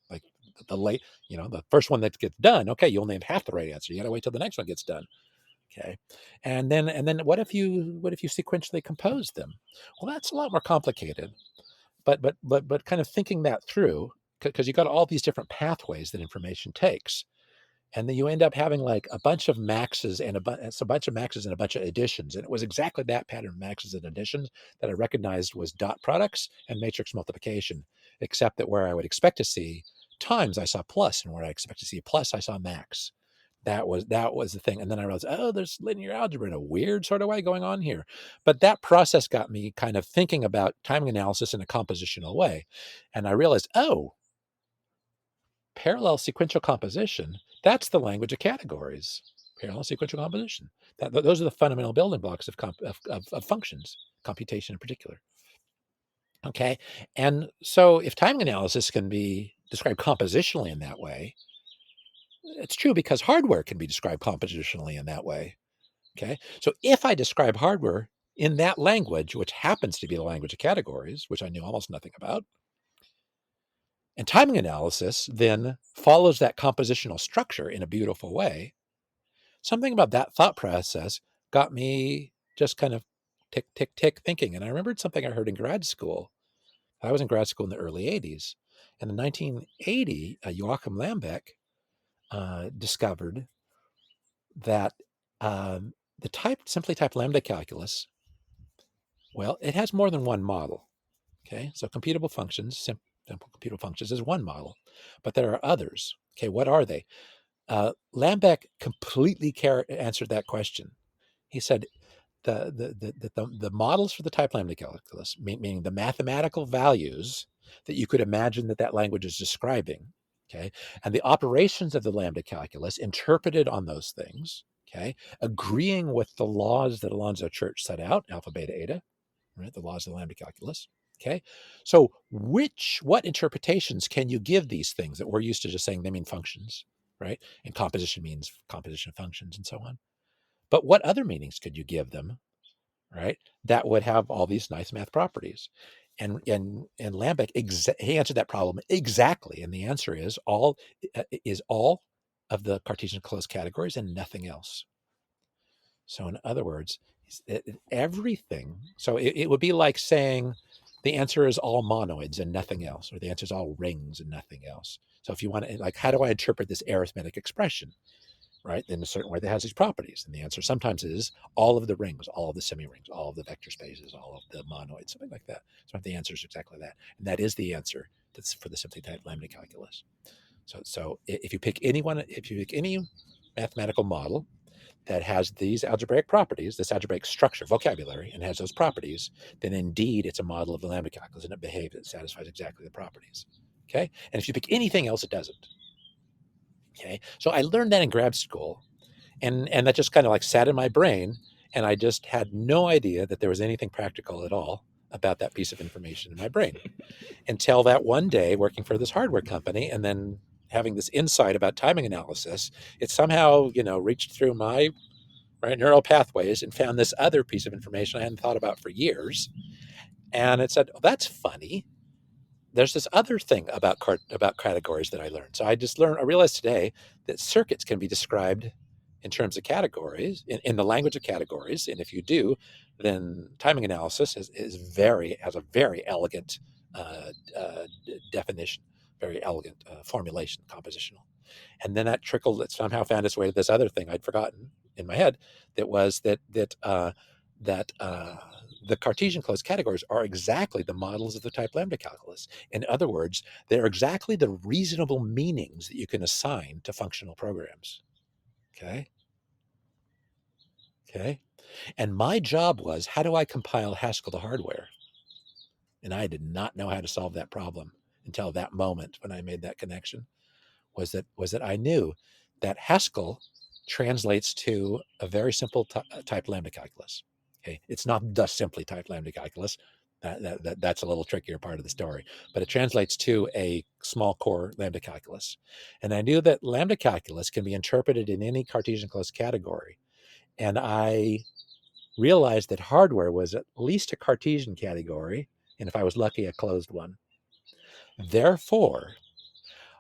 like the first one that gets done. Okay, you only have half the right answer. You got to wait till the next one gets done. Okay, and then what if you sequentially compose them? Well, that's a lot more complicated. But kind of thinking that through, because you got all these different pathways that information takes. And then you end up having like a bunch of maxes and a bunch of maxes and a bunch of additions. And it was exactly that pattern of maxes and additions that I recognized was dot products and matrix multiplication, except that where I would expect to see times, I saw plus, and where I expect to see plus, I saw max. That was the thing. And then I realized, oh, there's linear algebra in a weird sort of way going on here. But that process got me kind of thinking about timing analysis in a compositional way. And I realized, oh, parallel sequential composition, that's the language of categories. Parallel sequential composition. Those are the fundamental building blocks of functions, computation in particular. Okay, and so if timing analysis can be described compositionally in that way, it's true because hardware can be described compositionally in that way. Okay, so if I describe hardware in that language, which happens to be the language of categories, which I knew almost nothing about, and timing analysis then follows that compositional structure in a beautiful way. Something about that thought process got me just kind of tick, tick, tick thinking. And I remembered something I heard in grad school. I was in grad school in the early 80s. And in 1980, Joachim Lambeck discovered that the simply typed lambda calculus, well, it has more than one model. Okay, so computable functions, simple computable functions is one model, but there are others. Okay, what are they? Lambeck completely answered that question. He said the models for the type lambda calculus, meaning the mathematical values that you could imagine that language is describing, okay, and the operations of the lambda calculus interpreted on those things, okay, agreeing with the laws that Alonzo Church set out, alpha, beta, eta, right, the laws of the lambda calculus. Okay, so what interpretations can you give these things that we're used to just saying they mean functions, right? And composition means composition of functions and so on. But what other meanings could you give them, right? That would have all these nice math properties. And Lambeck, he answered that problem exactly. And the answer is all of the Cartesian closed categories and nothing else. So in other words, everything. So it would be like saying the answer is all monoids and nothing else, or the answer is all rings and nothing else. So if you want to, like, how do I interpret this arithmetic expression, right? In a certain way that has these properties. And the answer sometimes is all of the rings, all of the semi-rings, all of the vector spaces, all of the monoids, something like that. So the answer is exactly that. And that is the answer that's for the simply typed lambda calculus. So if you pick any mathematical model that has these algebraic properties, this algebraic structure, vocabulary, and has those properties, then indeed it's a model of the lambda calculus and it satisfies exactly the properties. Okay? And if you pick anything else, it doesn't. Okay? So I learned that in grad school, and that just kind of like sat in my brain, and I just had no idea that there was anything practical at all about that piece of information in my brain until that one day working for this hardware company and then having this insight about timing analysis, it somehow, reached through my neural pathways and found this other piece of information I hadn't thought about for years. And it said, oh, that's funny. There's this other thing about categories that I learned. So I realized today that circuits can be described in terms of categories, in the language of categories. And if you do, then timing analysis has a very elegant definition, very elegant formulation, compositional. And then it somehow found its way to this other thing I'd forgotten in my head, that was that the Cartesian closed categories are exactly the models of the type lambda calculus. In other words, they're exactly the reasonable meanings that you can assign to functional programs. Okay. And my job was, how do I compile Haskell to hardware? and I did not know how to solve that problem until that moment when I made that connection, was that I knew that Haskell translates to a very simple type lambda calculus. Okay, it's not the simply typed lambda calculus. That's a little trickier part of the story, but it translates to a small core lambda calculus. And I knew that lambda calculus can be interpreted in any Cartesian closed category. And I realized that hardware was at least a Cartesian category, and if I was lucky, a closed one. Therefore,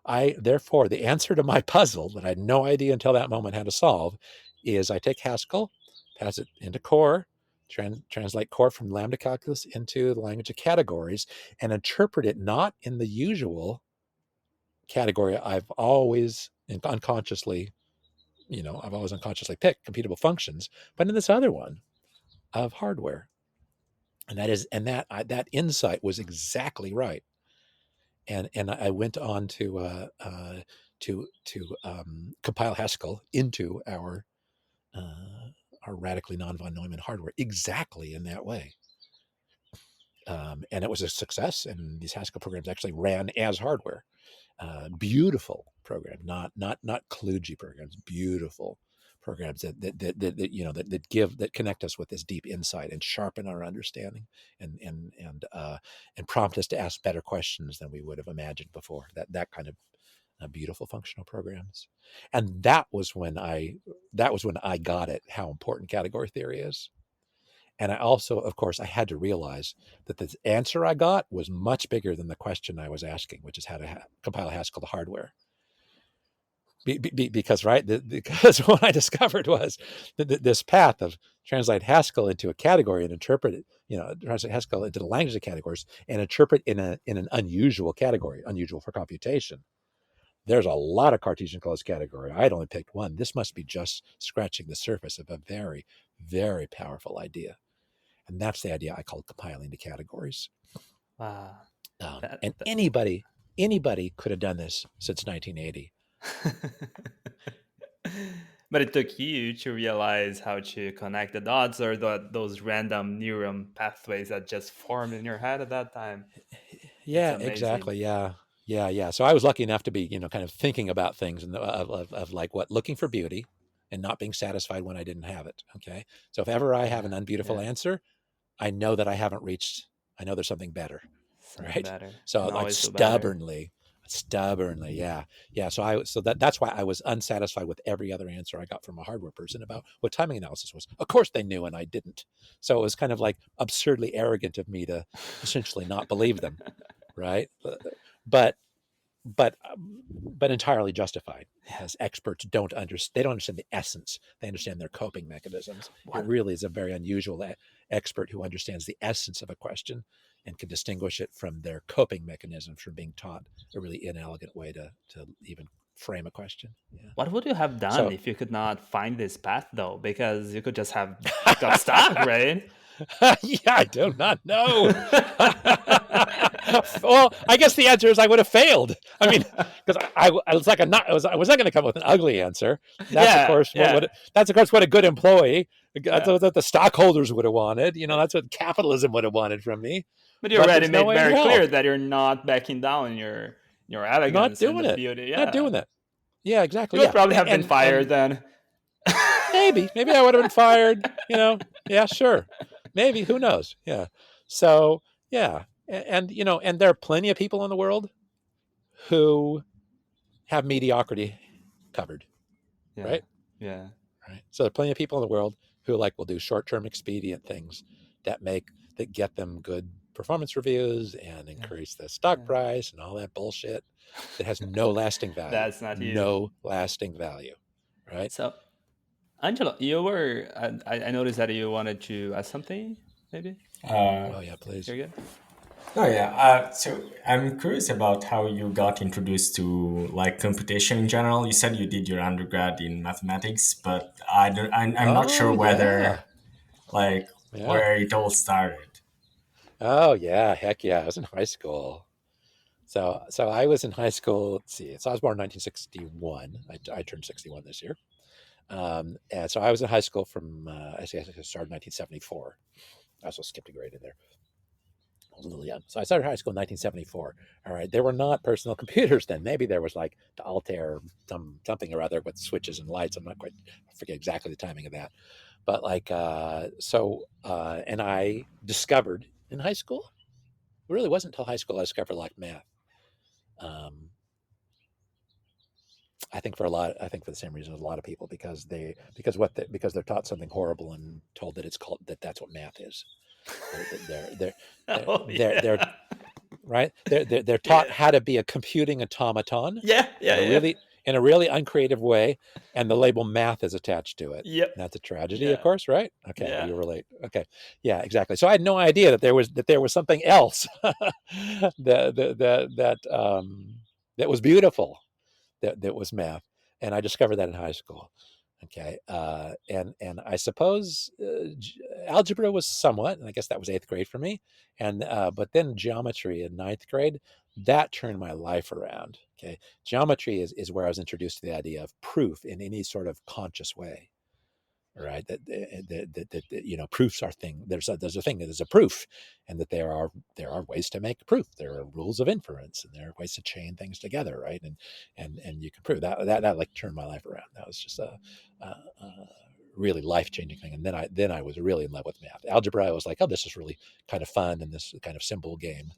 the answer to my puzzle that I had no idea until that moment how to solve is I take Haskell, pass it into core, translate core from lambda calculus into the language of categories, and interpret it not in the usual category I've always unconsciously picked, computable functions, but in this other one of hardware. And that insight was exactly right. And I went on to compile Haskell into our radically non-von Neumann hardware exactly in that way. And it was a success. And these Haskell programs actually ran as hardware. Beautiful program, not kludgy programs. Beautiful programs that connect us with this deep insight and sharpen our understanding and prompt us to ask better questions than we would have imagined before. That kind of beautiful functional programs. And that was when I got it, how important category theory is. And I also, of course, I had to realize that the answer I got was much bigger than the question I was asking, which is how to compile Haskell to hardware. Because what I discovered was that this path of translate Haskell into a category and interpret it, translate Haskell into the language of categories and interpret in an unusual category, unusual for computation. There's a lot of Cartesian closed category. I'd only picked one. This must be just scratching the surface of a very, very powerful idea. And that's the idea I call compiling to categories. Wow. And anybody could have done this since 1980. But it took you to realize how to connect the dots, or those random neuron pathways that just formed in your head at that time. Yeah, exactly. Yeah. So I was lucky enough to be, kind of thinking about things and of like looking for beauty and not being satisfied when I didn't have it. Okay. So if ever I have an unbeautiful answer, I know that I know there's something better. Right. Better. So like stubbornly, yeah. So that's why I was unsatisfied with every other answer I got from a hardware person about what timing analysis was. Of course they knew and I didn't. So it was kind of like absurdly arrogant of me to essentially not believe them. Right. But entirely justified, because experts don't understand the essence. They understand their coping mechanisms. It really is a very unusual expert who understands the essence of a question and can distinguish it from their coping mechanisms from being taught a really inelegant way to even frame a question. Yeah. What would you have done if you could not find this path, though? Because you could just have got stuck, right? Yeah, I do not know. Well, I guess the answer is I would have failed. I mean, because I was not going to come up with an ugly answer. That's of course what a good employee, that's what the stockholders would have wanted. That's what capitalism would have wanted from me. But you already made very clear that you're not backing down your elegance and the beauty. Not doing that. Yeah, exactly. You would probably have been fired then. Maybe I would have been fired. Yeah, sure. Maybe, who knows? Yeah. So yeah, and there are plenty of people in the world who have mediocrity covered, right? Yeah. Right. So there are plenty of people in the world who will do short-term expedient things that get them good performance reviews and increase the stock price and all that bullshit that has no lasting value. That's not you. No lasting value, right? So, Angelo, you were. I noticed that you wanted to ask something, maybe. Oh yeah, please. You're good. Oh yeah. So I'm curious about how you got introduced to computation in general. You said you did your undergrad in mathematics, but I'm not sure whether where it all started. Oh yeah, heck yeah! I was in high school. So I was in high school. Let's see. So I was born in 1961. I turned 61 this year. And so I was in high school from I started in 1974. I also skipped a grade in there. I was a little young. So I started high school in 1974. All right. There were not personal computers then. Maybe there was like the Altair, something or other with switches and lights. I forget exactly the timing of that. But and I discovered in high school, it really wasn't until high school I discovered like math. I think for the same reason as a lot of people, because they're taught something horrible and told that that's what math is. They're right. They're taught how to be a computing automaton. In a really uncreative way, and the label math is attached to it. Yep. And that's a tragedy, of course, right? Okay, you relate. Okay, yeah, exactly. So I had no idea that there was something else that was beautiful, that was math, and I discovered that in high school. Okay, and I suppose algebra was somewhat, and I guess that was 8th grade for me, and but then geometry in 9th grade, that turned my life around. Okay, geometry is where I was introduced to the idea of proof in any sort of conscious way. Right, that proofs are thing. There's a thing that is a proof, and that there are ways to make proof. There are rules of inference, and there are ways to chain things together, right? And you can prove that like turned my life around. That was just a really life-changing thing. And then I was really in love with math. Algebra, I was like, oh, this is really kind of fun and this kind of simple game.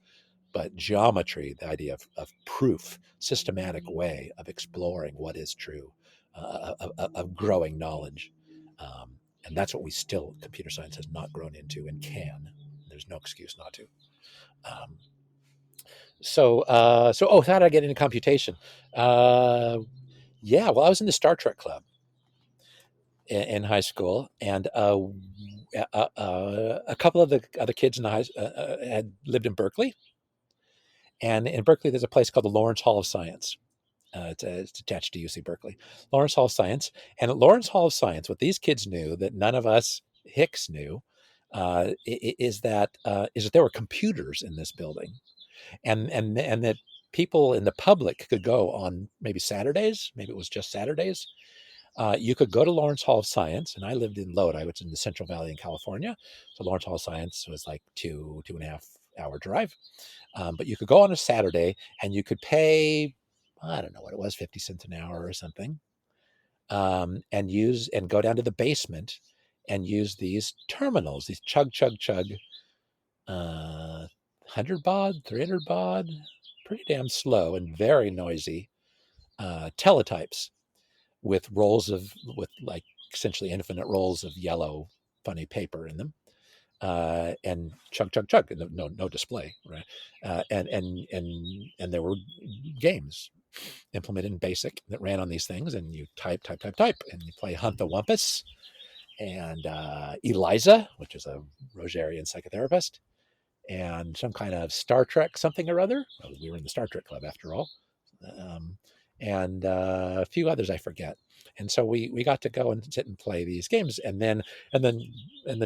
But geometry, the idea of proof, systematic way of exploring what is true, of growing knowledge. And that's what computer science has not grown into and can. There's no excuse not to. How did I get into computation? I was in the Star Trek club in high school, and a couple of the other kids in the had lived in Berkeley. And in Berkeley, there's a place called the Lawrence Hall of Science. It's attached to UC Berkeley, Lawrence Hall of Science. And at Lawrence Hall of Science, what these kids knew that none of us Hicks knew is that there were computers in this building, and that people in the public could go on maybe Saturdays. Maybe it was just Saturdays. You could go to Lawrence Hall of Science, and I lived in Lodi, which is in the Central Valley in California. So Lawrence Hall of Science was like 2.5 hour drive. But you could go on a Saturday, and you could pay, I don't know what it was, 50 cents an hour or something, and go down to the basement and use these terminals, these chug, 100 baud, 300 baud, pretty damn slow and very noisy teletypes with like essentially infinite rolls of yellow funny paper in them. And chug, and no display, right? And there were games implemented in BASIC that ran on these things, and you type, and you play Hunt the Wumpus and Eliza, which is a Rogerian psychotherapist, and some kind of Star Trek something or other. Well, we were in the Star Trek club after all, and a few others I forget. And so we got to go and sit and play these games, and then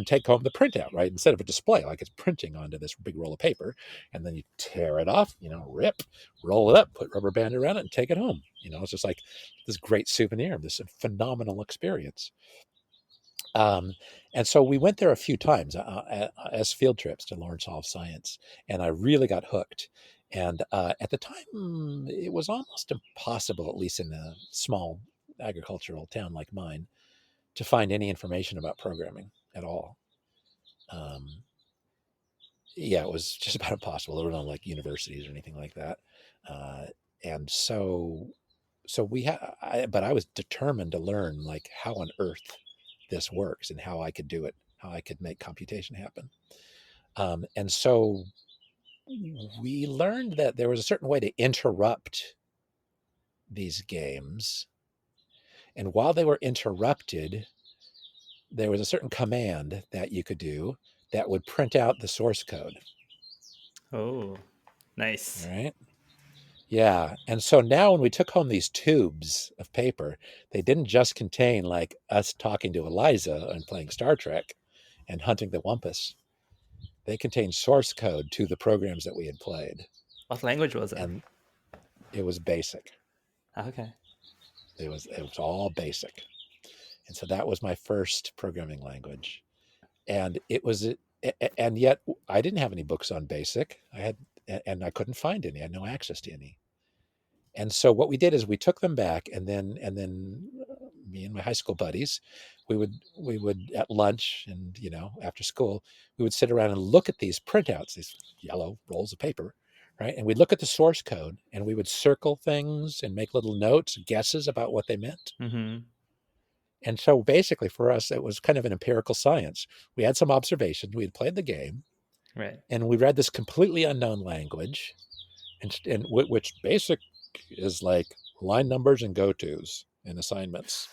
take home the printout, right? Instead of a display, like it's printing onto this big roll of paper, and then you tear it off, rip, roll it up, put rubber band around it, and take it home. It's just like this great souvenir of this phenomenal experience. And so we went there a few times as field trips to Lawrence Hall of Science, and I really got hooked. And at the time, it was almost impossible, at least in a small agricultural town like mine, to find any information about programming at all. It was just about impossible. There were no like universities or anything like that. And so but I was determined to learn like how on earth this works and how I could do it, how I could make computation happen. And so we learned that there was a certain way to interrupt these games. And while they were interrupted, there was a certain command that you could do that would print out the source code. Oh, nice. Right? Yeah. And so now when we took home these tubes of paper, they didn't just contain like us talking to Eliza and playing Star Trek and hunting the Wumpus. They contained source code to the programs that we had played. What language was it? And it was BASIC. Okay. It was all BASIC. And so that was my first programming language. And it was and yet I didn't have any books on BASIC. And I couldn't find any. I had no access to any. And so what we did is we took them back, and then me and my high school buddies, we would at lunch and after school, we would sit around and look at these printouts, these yellow rolls of paper, right? And we'd look at the source code, and we would circle things and make little notes, guesses about what they meant. Mm-hmm. And so basically for us, it was kind of an empirical science. We had some observation, we had played the game, Right. and we read this completely unknown language, and which BASIC is like line numbers and go-tos and assignments.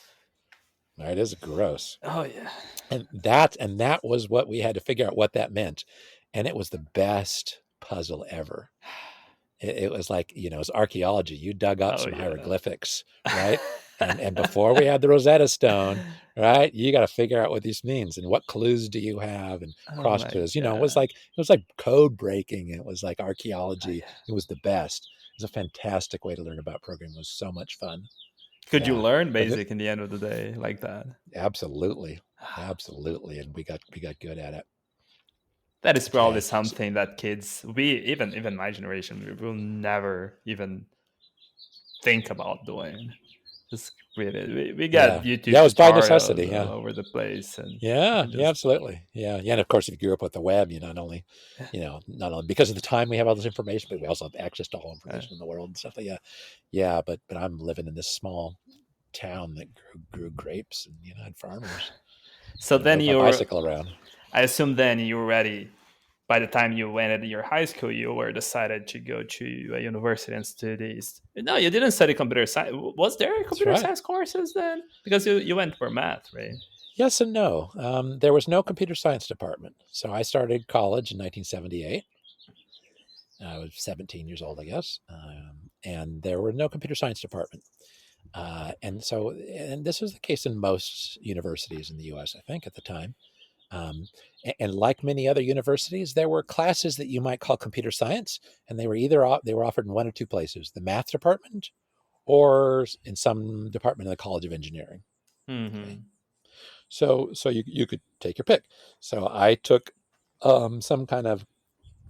Right? It is gross. Oh yeah. And that was what we had to figure out what that meant. And it was the best puzzle ever. It was like, it was archaeology. You dug up some hieroglyphics, right? And before we had the Rosetta Stone, right, you got to figure out what this means and what clues do you have and cross clues. It was like code breaking. It was like archaeology. It was the best. It was a fantastic way to learn about programming. It was so much fun. Could you learn BASIC in the end of the day like that? Absolutely, and we got good at it. That is probably something that kids, even my generation, we will never even think about doing. Just really, we got YouTube. Yeah, it was by necessity. Yeah, all over the place, and absolutely. Yeah, and of course, if you grew up with the web, you not only because of the time we have all this information, but we also have access to all information in the world and stuff. Yeah. But I'm living in this small town that grew grapes and had farmers. So then you bicycle around. I assume then you were ready. By the time you went at your high school, you were decided to go to a university and study. No, you didn't study computer science. Was there computer science courses then? Because you went for math, right? Yes and no. There was no computer science department. So I started college in 1978. I was 17 years old, I guess. And there were no computer science department. And this was the case in most universities in the U.S., I think, at the time. And like many other universities, there were classes that you might call computer science, and they were offered in one or two places: the math department, or in some department of the College of Engineering. Mm-hmm. Okay. So you could take your pick. So I took some kind of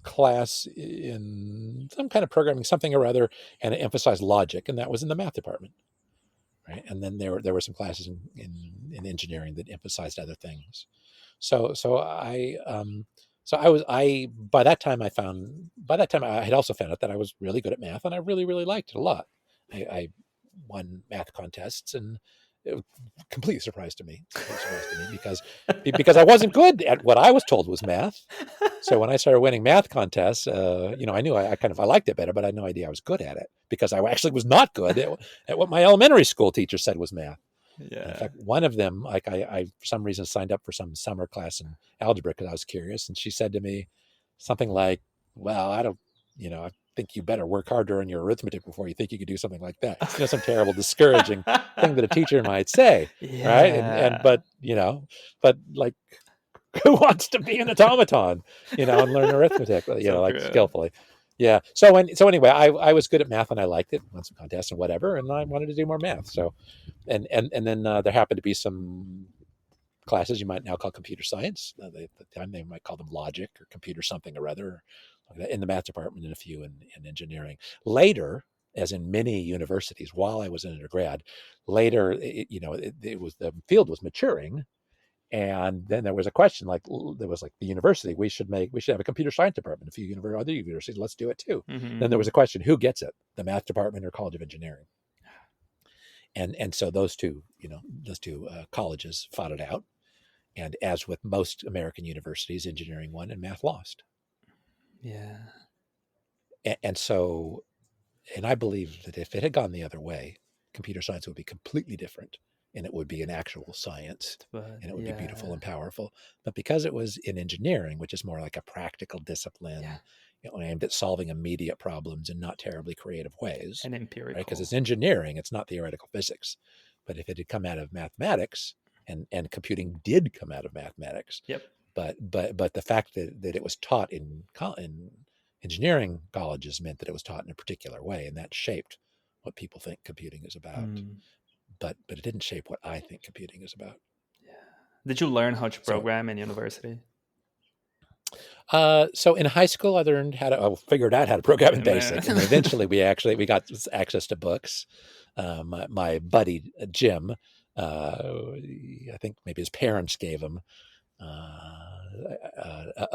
class in some kind of programming, something or other, and it emphasized logic, and that was in the math department. Right? And then there were some classes in engineering that emphasized other things. So by that time I had also found out that I was really good at math, and I really, really liked it a lot. I won math contests, and it was a complete surprise to me because I wasn't good at what I was told was math. So when I started winning math contests, I knew I liked it better, but I had no idea I was good at it because I actually was not good at what my elementary school teacher said was math. Yeah. In fact, one of them, I for some reason signed up for some summer class in algebra because I was curious, and she said to me something like, "Well, I think you better work harder on your arithmetic before you think you could do something like that." Some terrible, discouraging thing that a teacher might say, right? But like, who wants to be an automaton, and learn arithmetic, skillfully? Yeah. So anyway, I was good at math and I liked it. Won some contests and whatever, and I wanted to do more math. So, and then there happened to be some classes you might now call computer science. At the time they might call them logic or computer something or other, like that, in the math department, and a few in engineering. Later, as in many universities, while I was an undergrad, later the field was maturing. And then there was a question there was the university, we should have a computer science department. A few other universities, let's do it too. Mm-hmm. Then there was a question, who gets it, the math department or College of Engineering? And so those two colleges fought it out. And as with most American universities, engineering won and math lost. Yeah. And I believe that if it had gone the other way, computer science would be completely different. And it would be an actual science, and it would be beautiful and powerful. But because it was in engineering, which is more like a practical discipline, aimed at solving immediate problems in not terribly creative ways, and empirical, right? Because it's engineering, it's not theoretical physics. But if it had come out of mathematics, and computing did come out of mathematics, but the fact that it was taught in engineering colleges meant that it was taught in a particular way, and that shaped what people think computing is about. But it didn't shape what I think computing is about. Yeah. Did you learn how to program in university? So in high school, I learned figured out how to program in BASIC, and then eventually we got access to books. My buddy Jim, I think maybe his parents gave him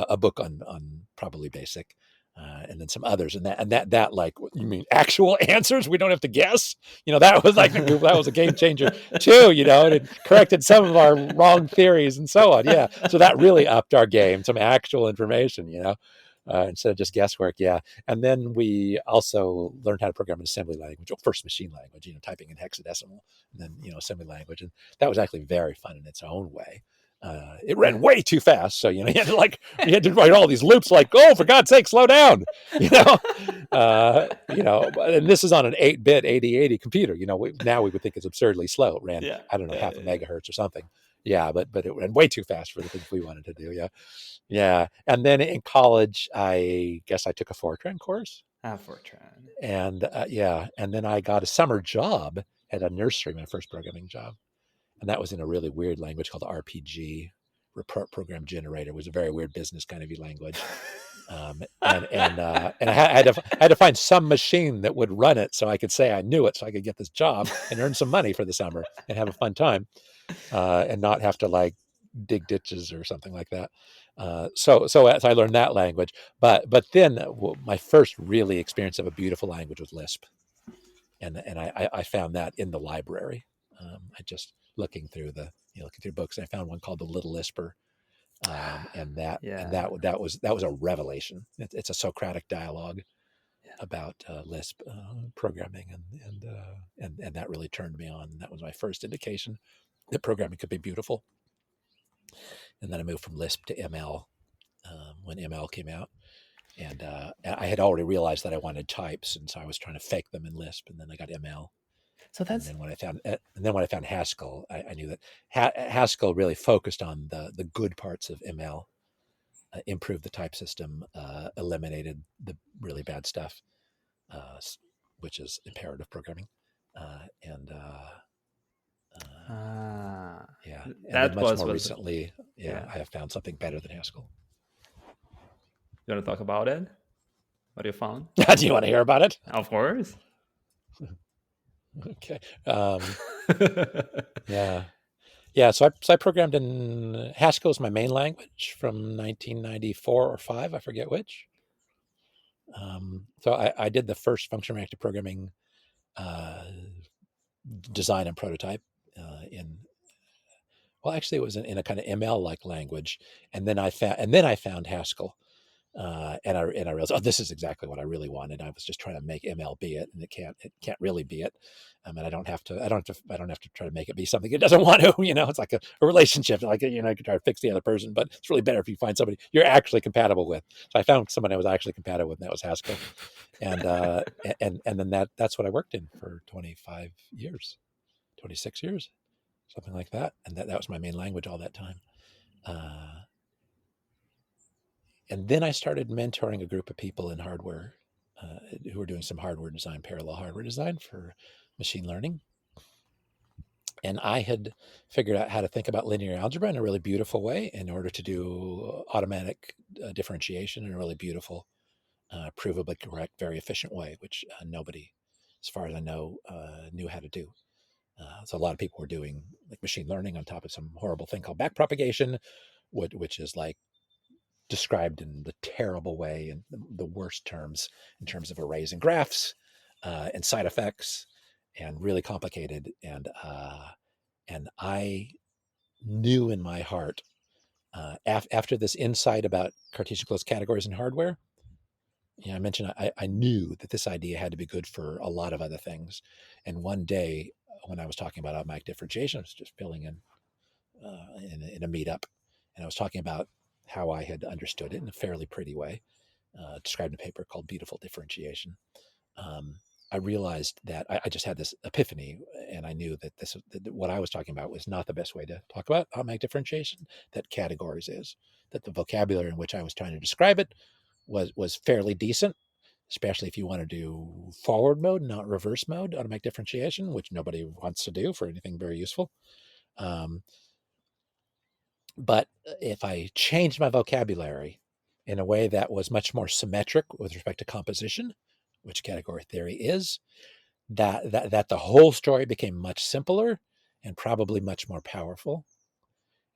a book on probably BASIC, and then some others, and that like, you mean actual answers? We don't have to guess. That was like that was a game changer too. And it corrected some of our wrong theories and so on. Yeah, so that really upped our game. Some actual information. Instead of just guesswork. Yeah, and then we also learned how to program in assembly language, first machine language. Typing in hexadecimal, and then assembly language, and that was actually very fun in its own way. It ran way too fast, so you had to write all these loops, like, oh, for God's sake, slow down, and this is on an 8-bit 8080 computer. Now we would think it's absurdly slow. It ran, I don't know, half a megahertz or something. Yeah, but it ran way too fast for the things we wanted to do. Yeah. And then in college, I guess I took a Fortran course. Fortran. And and then I got a summer job at a nursery, my first programming job. And that was in a really weird language called RPG, program generator. It was a very weird business kind of language. And I had to find some machine that would run it so I could say I knew it, so I could get this job and earn some money for the summer and have a fun time, and not have to like dig ditches or something like that. So as I learned that language, but then my first really experience of a beautiful language was Lisp, and I found that in the library. I just looking through books, and I found one called The Little Lisper, and that was a revelation. It's a Socratic dialogue about Lisp programming, and that really turned me on. And that was my first indication that programming could be beautiful. And then I moved from Lisp to ML when ML came out, and I had already realized that I wanted types, and so I was trying to fake them in Lisp, and then I got ML. So that's and then when I found Haskell, I knew that Haskell really focused on the good parts of ML, improved the type system, eliminated the really bad stuff, which is imperative programming, and that then much more recently, I have found something better than Haskell. You want to talk about it? What you found? Do you want to hear about it? Of course. Okay. Yeah. So I programmed in Haskell as my main language from 1994 or 5, I forget which. So I did the first function-oriented programming design and prototype actually it was in a kind of ML-like language, and then I found Haskell. And I realized, this is exactly what I really wanted. I was just trying to make ML be it, and it can't really be it. And I don't have to try to make it be something it doesn't want to. It's like a relationship. Like, you can try to fix the other person, but it's really better if you find somebody you're actually compatible with. So I found someone I was actually compatible with, and that was Haskell. And then that's what I worked in for 25 years, 26 years, something like that. And that was my main language all that time. And then I started mentoring a group of people in hardware who were doing some hardware design, parallel hardware design for machine learning. And I had figured out how to think about linear algebra in a really beautiful way in order to do automatic differentiation in a really beautiful, provably correct, very efficient way, which nobody, as far as I know, knew how to do. So a lot of people were doing like machine learning on top of some horrible thing called backpropagation, which is like described in the terrible way in the worst terms in terms of arrays and graphs and side effects, and really complicated. And I knew in my heart after this insight about Cartesian closed categories in hardware, I mentioned I knew that this idea had to be good for a lot of other things. And one day when I was talking about automatic differentiation, I was just filling in a meetup, and I was talking about how I had understood it in a fairly pretty way, described in a paper called Beautiful Differentiation. I realized that I just had this epiphany, and I knew that what I was talking about was not the best way to talk about automatic differentiation, that categories is, that the vocabulary in which I was trying to describe it was fairly decent, especially if you want to do forward mode, not reverse mode automatic differentiation, which nobody wants to do for anything very useful. But if I changed my vocabulary in a way that was much more symmetric with respect to composition, which category theory is, that the whole story became much simpler and probably much more powerful.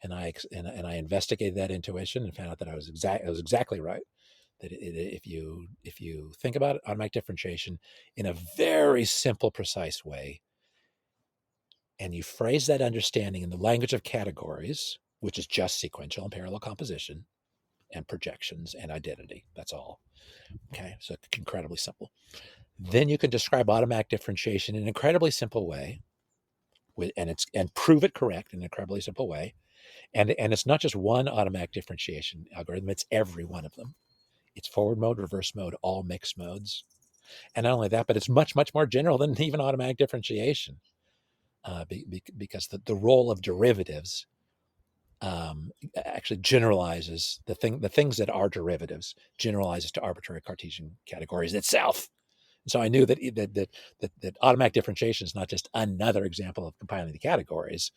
And I investigated that intuition and found out that I was exactly right. That if you think about it, automatic differentiation in a very simple, precise way, and you phrase that understanding in the language of categories, which is just sequential and parallel composition, and projections and identity. That's all. Okay, so incredibly simple. Then you can describe automatic differentiation in an incredibly simple way, and prove it correct in an incredibly simple way. And it's not just one automatic differentiation algorithm; it's every one of them. It's forward mode, reverse mode, all mixed modes. And not only that, but it's much, much more general than even automatic differentiation, because the role of derivatives actually generalizes the things that are derivatives generalizes to arbitrary Cartesian categories itself. So I knew that automatic differentiation is not just another example of compiling the categories,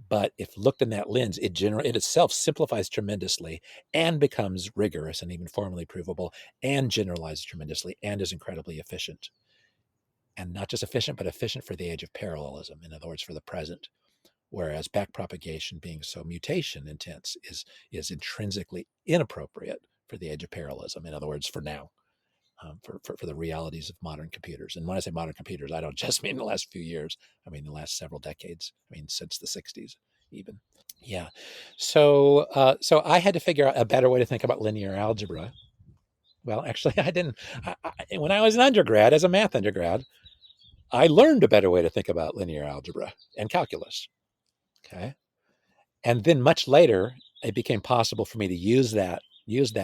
but if looked in that lens, it itself simplifies tremendously and becomes rigorous and even formally provable and generalizes tremendously and is incredibly efficient. And not just efficient, but efficient for the age of parallelism, in other words, for the present. Whereas backpropagation, being so mutation intense, is intrinsically inappropriate for the age of parallelism, in other words, for now. For the realities of modern computers. And when I say modern computers, I don't just mean the last few years. I mean the last several decades. I mean since the 60s even. Yeah. So I had to figure out a better way to think about linear algebra. Well, actually, I didn't. When I was an undergrad, as a math undergrad, I learned a better way to think about linear algebra and calculus. Okay. And then much later, it became possible for me to use that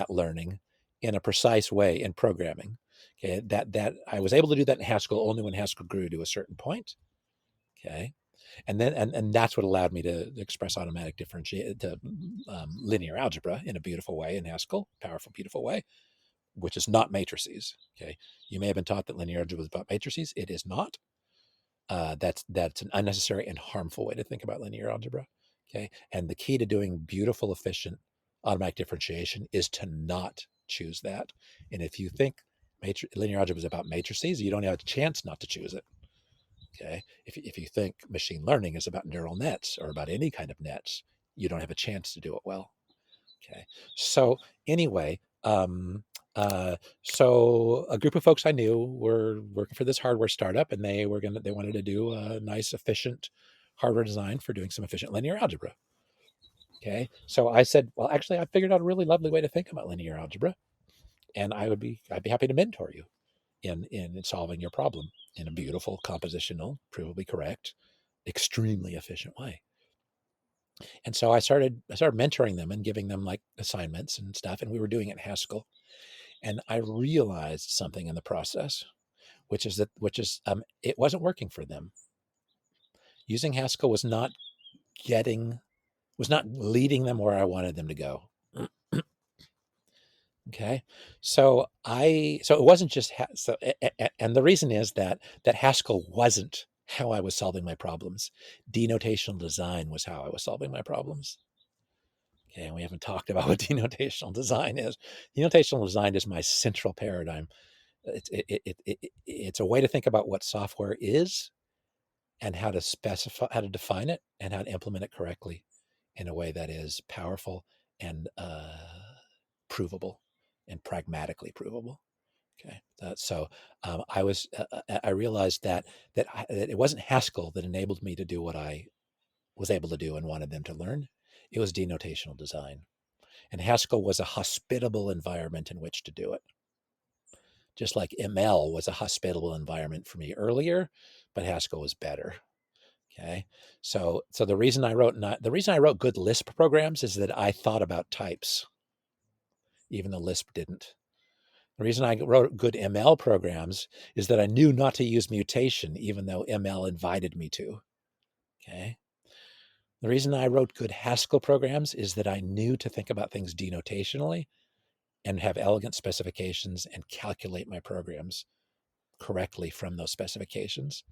learning in a precise way in programming. Okay, that I was able to do that in Haskell only when Haskell grew to a certain point. Okay, and then and that's what allowed me to express automatic differentiation to linear algebra in a beautiful way in Haskell, powerful, beautiful way, which is not matrices. Okay, you may have been taught that linear algebra was about matrices. It is not. That's an unnecessary and harmful way to think about linear algebra. Okay, and the key to doing beautiful, efficient automatic differentiation is to not choose that. And if you think linear algebra is about matrices, you don't have a chance not to choose it. Okay, if you think machine learning is about neural nets or about any kind of nets, you don't have a chance to do it well. Okay, so anyway, so a group of folks I knew were working for this hardware startup, and they wanted to do a nice, efficient hardware design for doing some efficient linear algebra. Okay, so I said, well, actually, I figured out a really lovely way to think about linear algebra, and I'd be happy to mentor you in solving your problem in a beautiful, compositional, provably correct, extremely efficient way. And so I started mentoring them and giving them like assignments and stuff, and we were doing it in Haskell. And I realized something in the process, which is it wasn't working for them. Using Haskell was not leading them where I wanted them to go. Okay, so it wasn't just and the reason is that Haskell wasn't how I was solving my problems. Denotational design was how I was solving my problems. Okay, and we haven't talked about what denotational design is. Denotational design is my central paradigm. It's a way to think about what software is and how to define it and how to implement it correctly in a way that is powerful and provable and pragmatically provable. Okay, I realized that it wasn't Haskell that enabled me to do what I was able to do and wanted them to learn. It was denotational design, and Haskell was a hospitable environment in which to do it. Just like ML was a hospitable environment for me earlier, but Haskell was better. Okay, so the reason I wrote good Lisp programs is that I thought about types, even though Lisp didn't. The reason I wrote good ML programs is that I knew not to use mutation, even though ML invited me to. Okay. The reason I wrote good Haskell programs is that I knew to think about things denotationally and have elegant specifications and calculate my programs correctly from those specifications.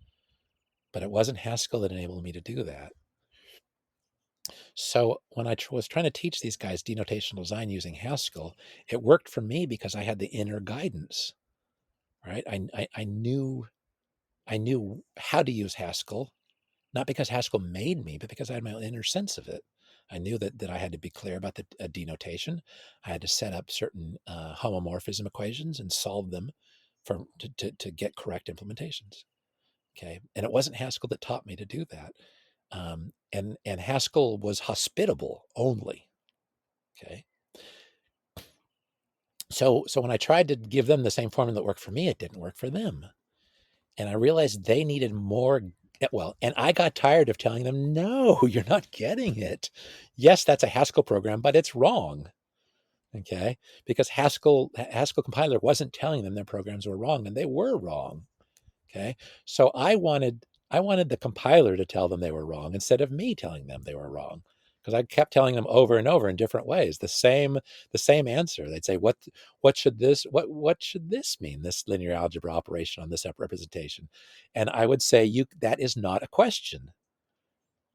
But it wasn't Haskell that enabled me to do that. So when I was trying to teach these guys denotational design using Haskell, it worked for me because I had the inner guidance, right? I knew how to use Haskell, not because Haskell made me, but because I had my inner sense of it. I knew that I had to be clear about the denotation. I had to set up certain homomorphism equations and solve them to get correct implementations. Okay, and it wasn't Haskell that taught me to do that. And Haskell was hospitable only. Okay, so when I tried to give them the same formula that worked for me, it didn't work for them, and I realized they needed more. Well, and I got tired of telling them, no, you're not getting it. Yes, that's a Haskell program, but it's wrong. Okay, because Haskell compiler wasn't telling them their programs were wrong, and they were wrong. Okay, so I wanted the compiler to tell them they were wrong instead of me telling them they were wrong, because I kept telling them over and over in different ways the same answer. They'd say, what should this mean, this linear algebra operation on this representation? And I would say, that is not a question.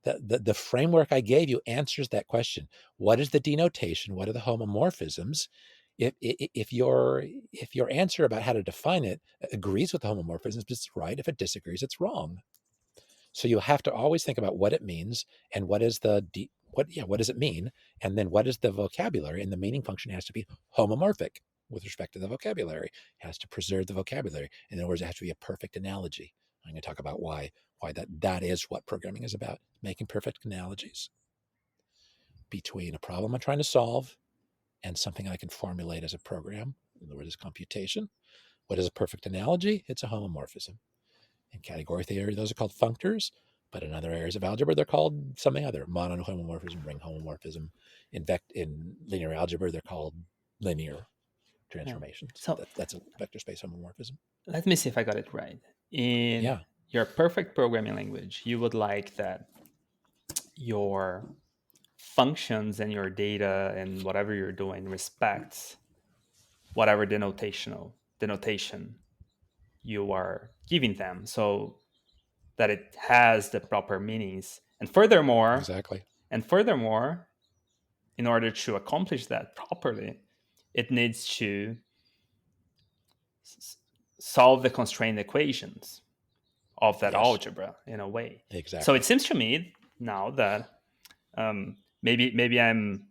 The framework I gave you answers that question. What is the denotation? What are the homomorphisms? If your answer about how to define it agrees with the homomorphisms, it's right. If it disagrees, it's wrong. So you have to always think about what it means and what does it mean, and then what is the vocabulary, and the meaning function has to be homomorphic with respect to the vocabulary. It has to preserve the vocabulary. In other words, it has to be a perfect analogy. I'm going to talk about why that is what programming is about, making perfect analogies between a problem I'm trying to solve and something I can formulate as a program. In other words, computation. What is a perfect analogy? It's a homomorphism. In category theory, those are called functors, but in other areas of algebra, they're called something other: monohomomorphism, ring homomorphism. In linear algebra, they're called linear transformations. So that's a vector space homomorphism. let me see if I got it right. In your perfect programming language, you would like that your functions and your data and whatever you're doing respects whatever denotation you are giving them, so that it has the proper meanings. And furthermore, Exactly. In order to accomplish that properly, it needs to solve the constraint equations of that algebra in a way. Exactly. So it seems to me now that maybe I'm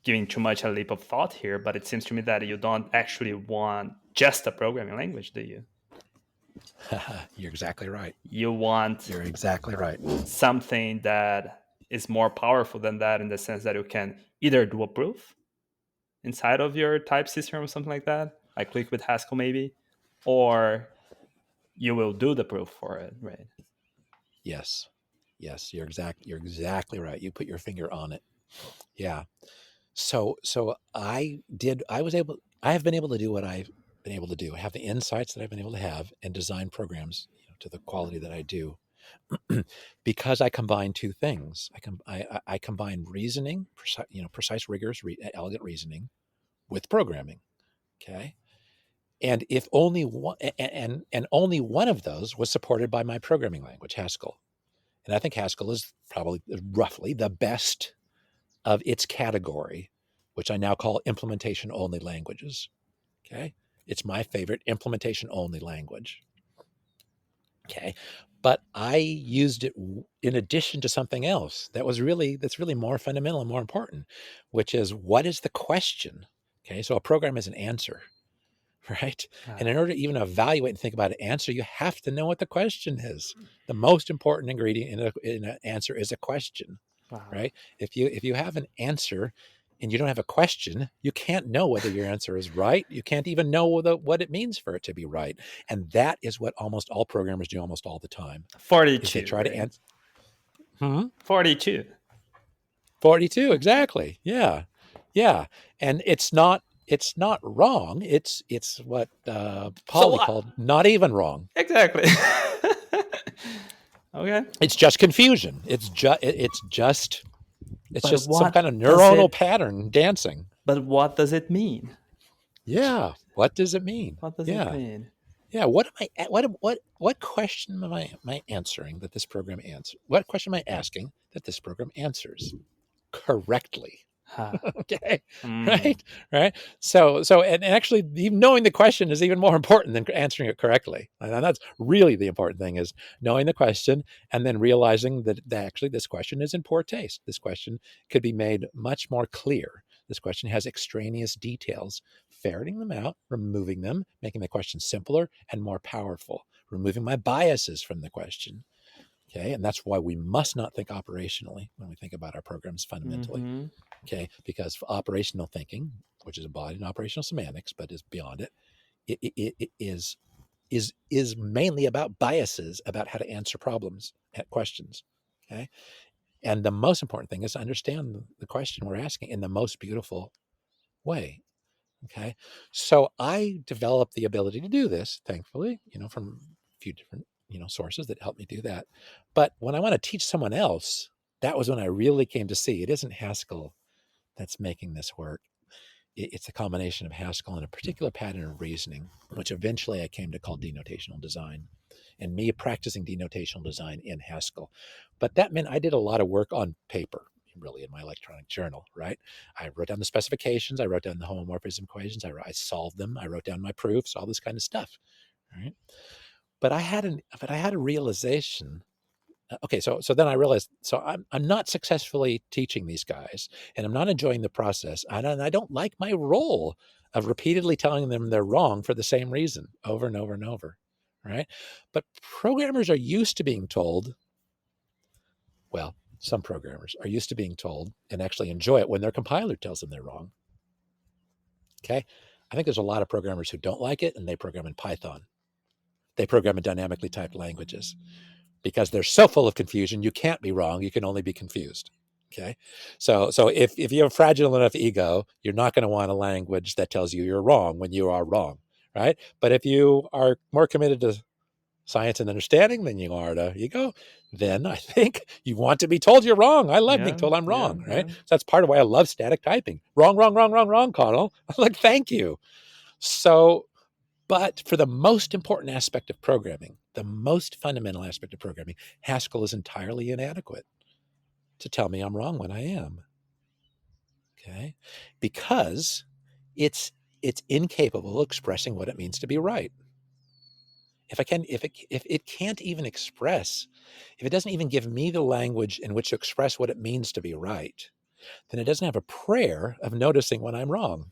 giving too much a leap of thought here, but it seems to me that you don't actually want just a programming language, do you? You're exactly right. You're exactly right. Something that is more powerful than that, in the sense that you can either do a proof inside of your type system or something like that, like click with Haskell maybe, or you will do the proof for it, right? Yes, you're exactly right. You put your finger on it. Yeah. So I have been able to do what I've been able to do. I have the insights that I've been able to have and design programs to the quality that I do because I combine two things. I combine reasoning, precise, rigorous, elegant reasoning with programming. Okay. And if only one, and only one of those was supported by my programming language, Haskell. And I think Haskell is probably roughly the best of its category, which I now call implementation-only languages. Okay, it's my favorite implementation-only language. Okay, but I used it in addition to something else that's really more fundamental and more important, which is, what is the question? Okay, so a program is an answer, right? And in order to even evaluate and think about an answer, you have to know what the question is. The most important ingredient in an answer is a question. Wow. Right? If you have an answer and you don't have a question, you can't know whether your answer is right. You can't even know what it means for it to be right. And that is what almost all programmers do almost all the time. 42. They try to answer. 42. 42, exactly. Yeah. And it's not wrong. It's what Pauly called not even wrong. Exactly. Okay. It's just confusion. It's just some kind of neuronal pattern dancing. But what does it mean? Yeah. What does it mean? What does it mean? Yeah, what question am I answering that this program answers? What question am I asking that this program answers correctly? Ha. Okay, Mm. right. So and actually, even knowing the question is even more important than answering it correctly. And that's really the important thing: is knowing the question and then realizing that actually this question is in poor taste. This question could be made much more clear. This question has extraneous details. Ferreting them out, removing them, making the question simpler and more powerful. Removing my biases from the question. Okay, and that's why we must not think operationally when we think about our programs fundamentally. Mm-hmm. Okay, because operational thinking, which is embodied in operational semantics but is beyond it, it is mainly about biases about how to answer problems at questions. Okay, and the most important thing is to understand the question we're asking in the most beautiful way. Okay, so I developed the ability to do this, thankfully, from a few different sources that helped me do that. But when I want to teach someone else, that was when I really came to see it isn't Haskell that's making this work. It's a combination of Haskell and a particular pattern of reasoning, which eventually I came to call denotational design, and me practicing denotational design in Haskell. But that meant I did a lot of work on paper, really, in my electronic journal, right? I wrote down the specifications, I wrote down the homomorphism equations, I solved them, I wrote down my proofs, all this kind of stuff, right? But I had a realization. Okay, so then I realized, so I'm not successfully teaching these guys, and I'm not enjoying the process, and I don't like my role of repeatedly telling them they're wrong for the same reason over and over and over, right? But programmers are used to being told, well, some programmers are used to being told and actually enjoy it when their compiler tells them they're wrong. Okay, I think there's a lot of programmers who don't like it, and they program in Python. They program in dynamically typed languages, because they're so full of confusion. You can't be wrong. You can only be confused. Okay. So if you have a fragile enough ego, you're not going to want a language that tells you you're wrong when you are wrong. Right. But if you are more committed to science and understanding than you are to ego, then I think you want to be told you're wrong. I love being Yeah, told I'm yeah, wrong. Right. yeah. So that's part of why I love static typing. Wrong, wrong, wrong, wrong, wrong, Conal. Like, thank you. So, but for the most important aspect of programming, the most fundamental aspect of programming, Haskell is entirely inadequate to tell me I'm wrong when I am. Okay? Because it's incapable of expressing what it means to be right. If it can't even express, if it doesn't even give me the language in which to express what it means to be right, then it doesn't have a prayer of noticing when I'm wrong.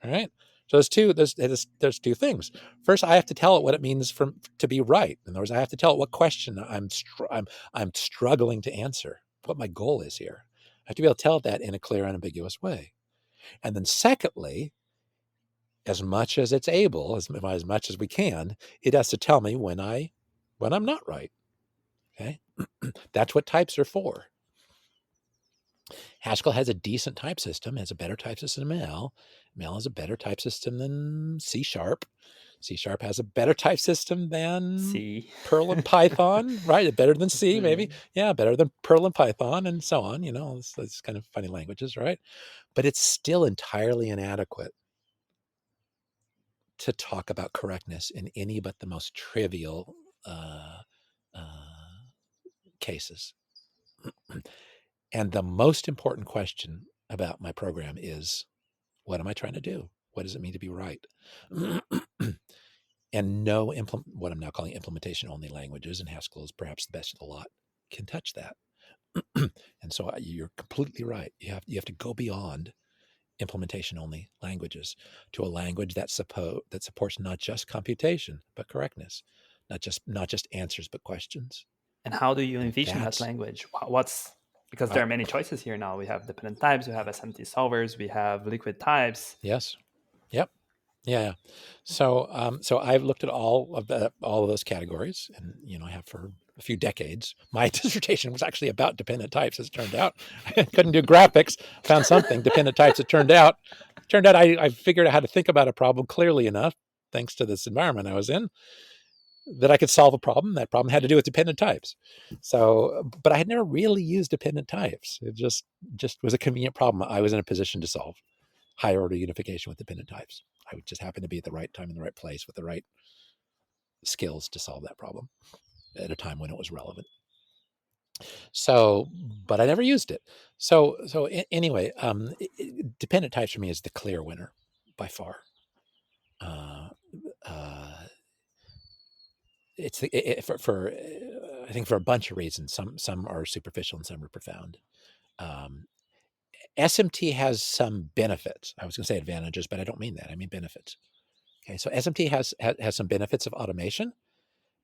All right. So there's two things. First, I have to tell it what it means to be right. In other words, I have to tell it what question I'm struggling to answer, what my goal is here. I have to be able to tell it that in a clear, unambiguous way. And then secondly, as much as it's able, as much as we can, it has to tell me when I'm not right. Okay. That's what types are for. Haskell has a decent type system, has a better type system than Mel. Mel has a better type system than C#. C# has a better type system than C. Perl and Python, right? Better than C, maybe. C. Yeah, better than Perl and Python, and so on. It's kind of funny languages, right? But it's still entirely inadequate to talk about correctness in any but the most trivial cases. And the most important question about my program is, what am I trying to do? What does it mean to be right? And no what I'm now calling implementation only languages, and Haskell is perhaps the best of the lot, can touch that. And so you're completely right. You have to go beyond implementation only languages to a language that supports not just computation but correctness, not just answers but questions. And how do you And envision that that's language? Because there well, are many choices here now. We have dependent types, we have SMT solvers, we have liquid types. yes, yep, yeah. So I've looked at all of those categories, and I have for a few decades. My dissertation was actually about dependent types, as it turned out. I couldn't do graphics, found something dependent types. It turned out I figured out how to think about a problem clearly enough, thanks to this environment I was in, that I could solve a problem. That problem had to do with dependent types. So, but I had never really used dependent types. It just was a convenient problem I was in a position to solve. higher order unification with dependent types. I would just happen to be at the right time in the right place with the right skills to solve that problem at a time when it was relevant. So, but I never used it. So anyway, dependent types for me is the clear winner by far. It's for I think for a bunch of reasons. Some are superficial and some are profound. SMT has some benefits. I was going to say advantages, but I don't mean that. I mean benefits. Okay, so SMT has some benefits of automation,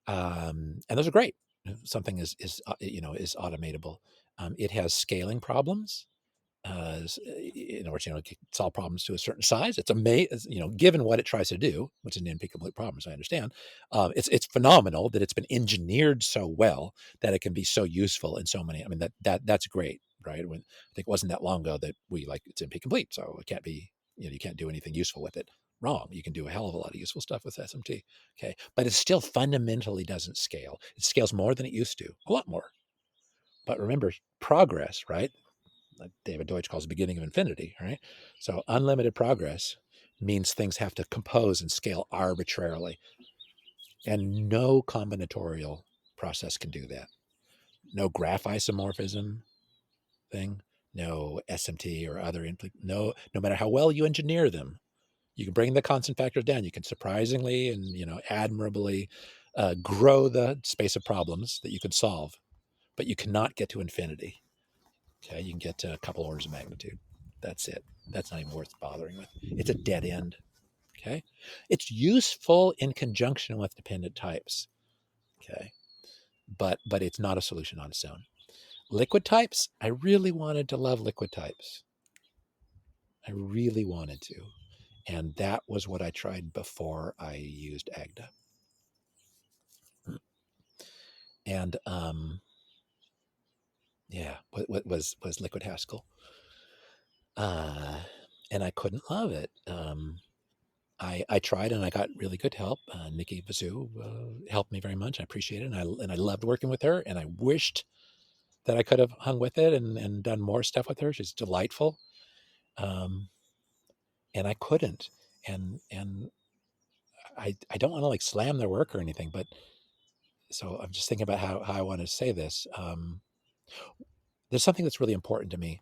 and those are great. Something is automatable. It has scaling problems. In order to solve problems to a certain size, it's amazing. Given what it tries to do, which is an NP-complete problem, as I understand, it's phenomenal that it's been engineered so well that it can be so useful in so many. I mean that's great, right? When I think it wasn't that long ago that it's NP-complete, so it can't be. You can't do anything useful with it. Wrong. You can do a hell of a lot of useful stuff with SMT. Okay, but it still fundamentally doesn't scale. It scales more than it used to, a lot more. But remember, progress, right? Like David Deutsch calls the beginning of infinity, right? So unlimited progress means things have to compose and scale arbitrarily. And no combinatorial process can do that. No graph isomorphism thing, no SMT or other no matter how well you engineer them, you can bring the constant factors down. You can surprisingly and admirably grow the space of problems that you could solve, but you cannot get to infinity. Okay, you can get to a couple orders of magnitude. That's it. That's not even worth bothering with. It's a dead end. Okay, it's useful in conjunction with dependent types. Okay, but it's not a solution on its own. Liquid types, I really wanted to love liquid types. I really wanted to, and that was what I tried before I used Agda. And what was liquid Haskell, and I couldn't love it. I tried and I got really good help. Nikki Vazoo helped me very much. I appreciate it, and I loved working with her. And I wished that I could have hung with it and done more stuff with her. She's delightful, and I couldn't. And I don't want to slam their work or anything, but so I'm just thinking about how I want to say this. There's something that's really important to me.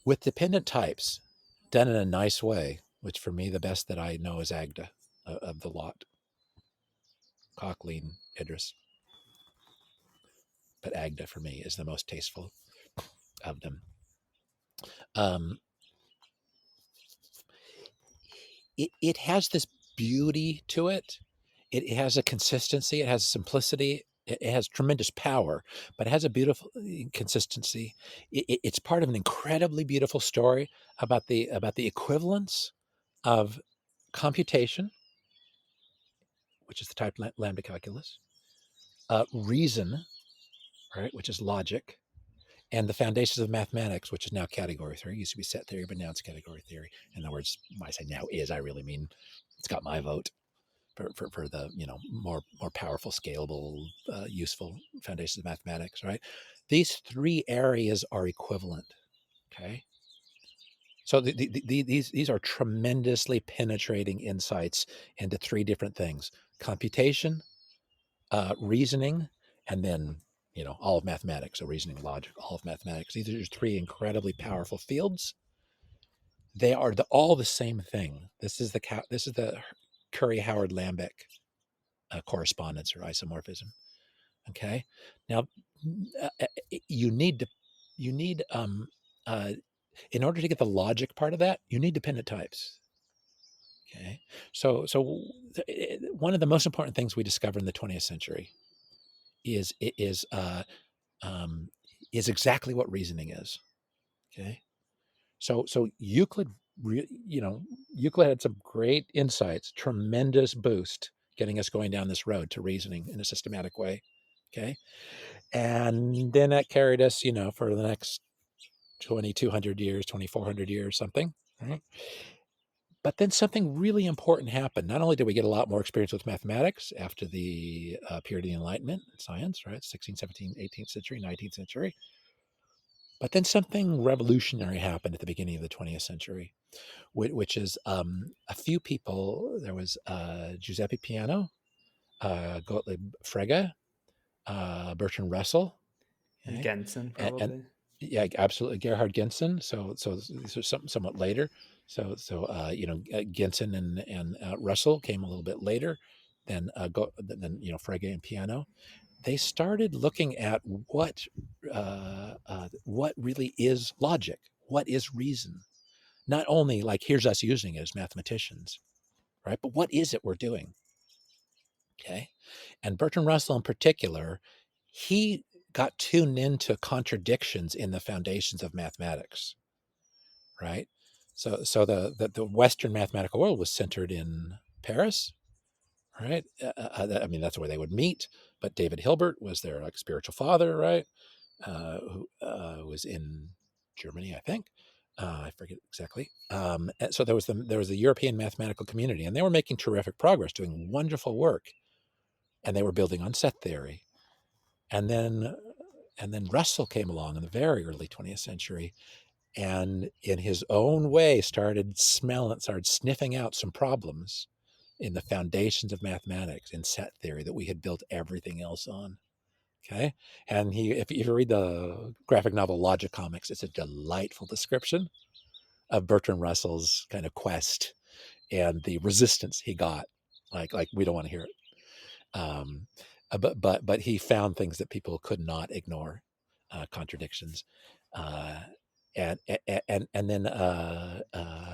With dependent types done in a nice way, which for me, the best that I know is Agda of the lot. Cockleen, Idris. But Agda for me is the most tasteful of them. It has this beauty to it. It has a consistency. It has a simplicity. It has tremendous power, but it has a beautiful consistency. It's part of an incredibly beautiful story about the equivalence of computation, which is the type lambda calculus, reason, right, which is logic, and the foundations of mathematics, which is now category theory. It used to be set theory, but now it's category theory. In other words, when I say now is, I really mean it's got my vote for the more powerful, scalable, useful foundations of mathematics. Right? These three areas are equivalent. Okay. So these are tremendously penetrating insights into three different things: computation, reasoning, and then all of mathematics. So reasoning, logic, all of mathematics. These are three incredibly powerful fields. They are all the same thing. This is the Curry-Howard-Lambic correspondence or isomorphism. Okay, now you need in order to get the logic part of that, you need dependent types. Okay, so one of the most important things we discover in the 20th century is exactly what reasoning is. Okay, so Euclid, Euclid had some great insights, tremendous boost, getting us going down this road to reasoning in a systematic way. Okay, and then that carried us, for the next 2,200 years, 2,400 years, something. Right? But then something really important happened. Not only did we get a lot more experience with mathematics after the period of the Enlightenment in science, right? 16th, 17th, 18th century, 19th century. But then something revolutionary happened at the beginning of the 20th century, which is a few people. There was Giuseppe Peano, Gottlieb Frege, Bertrand Russell, okay? Gensen, and probably. yeah, absolutely, Gerhard Gensen. So this was somewhat later. So Gensen and Russell came a little bit later than Frege and Peano. They started looking at what really is logic, what is reason. Not only like here's us using it as mathematicians, right? But what is it we're doing? Okay, and Bertrand Russell in particular, he got tuned into contradictions in the foundations of mathematics, right? So the Western mathematical world was centered in Paris, right? I mean, that's where they would meet. But David Hilbert was their like spiritual father, right? Who was in Germany, I think. I forget exactly. So there was the European mathematical community, and they were making terrific progress, doing wonderful work, and they were building on set theory. And then Russell came along in the very early 20th century, and in his own way started sniffing out some problems in the foundations of mathematics in set theory that we had built everything else on. Okay. And if you read the graphic novel Logic Comics, it's a delightful description of Bertrand Russell's kind of quest and the resistance he got. Like we don't want to hear it. But he found things that people could not ignore, contradictions. Uh, and then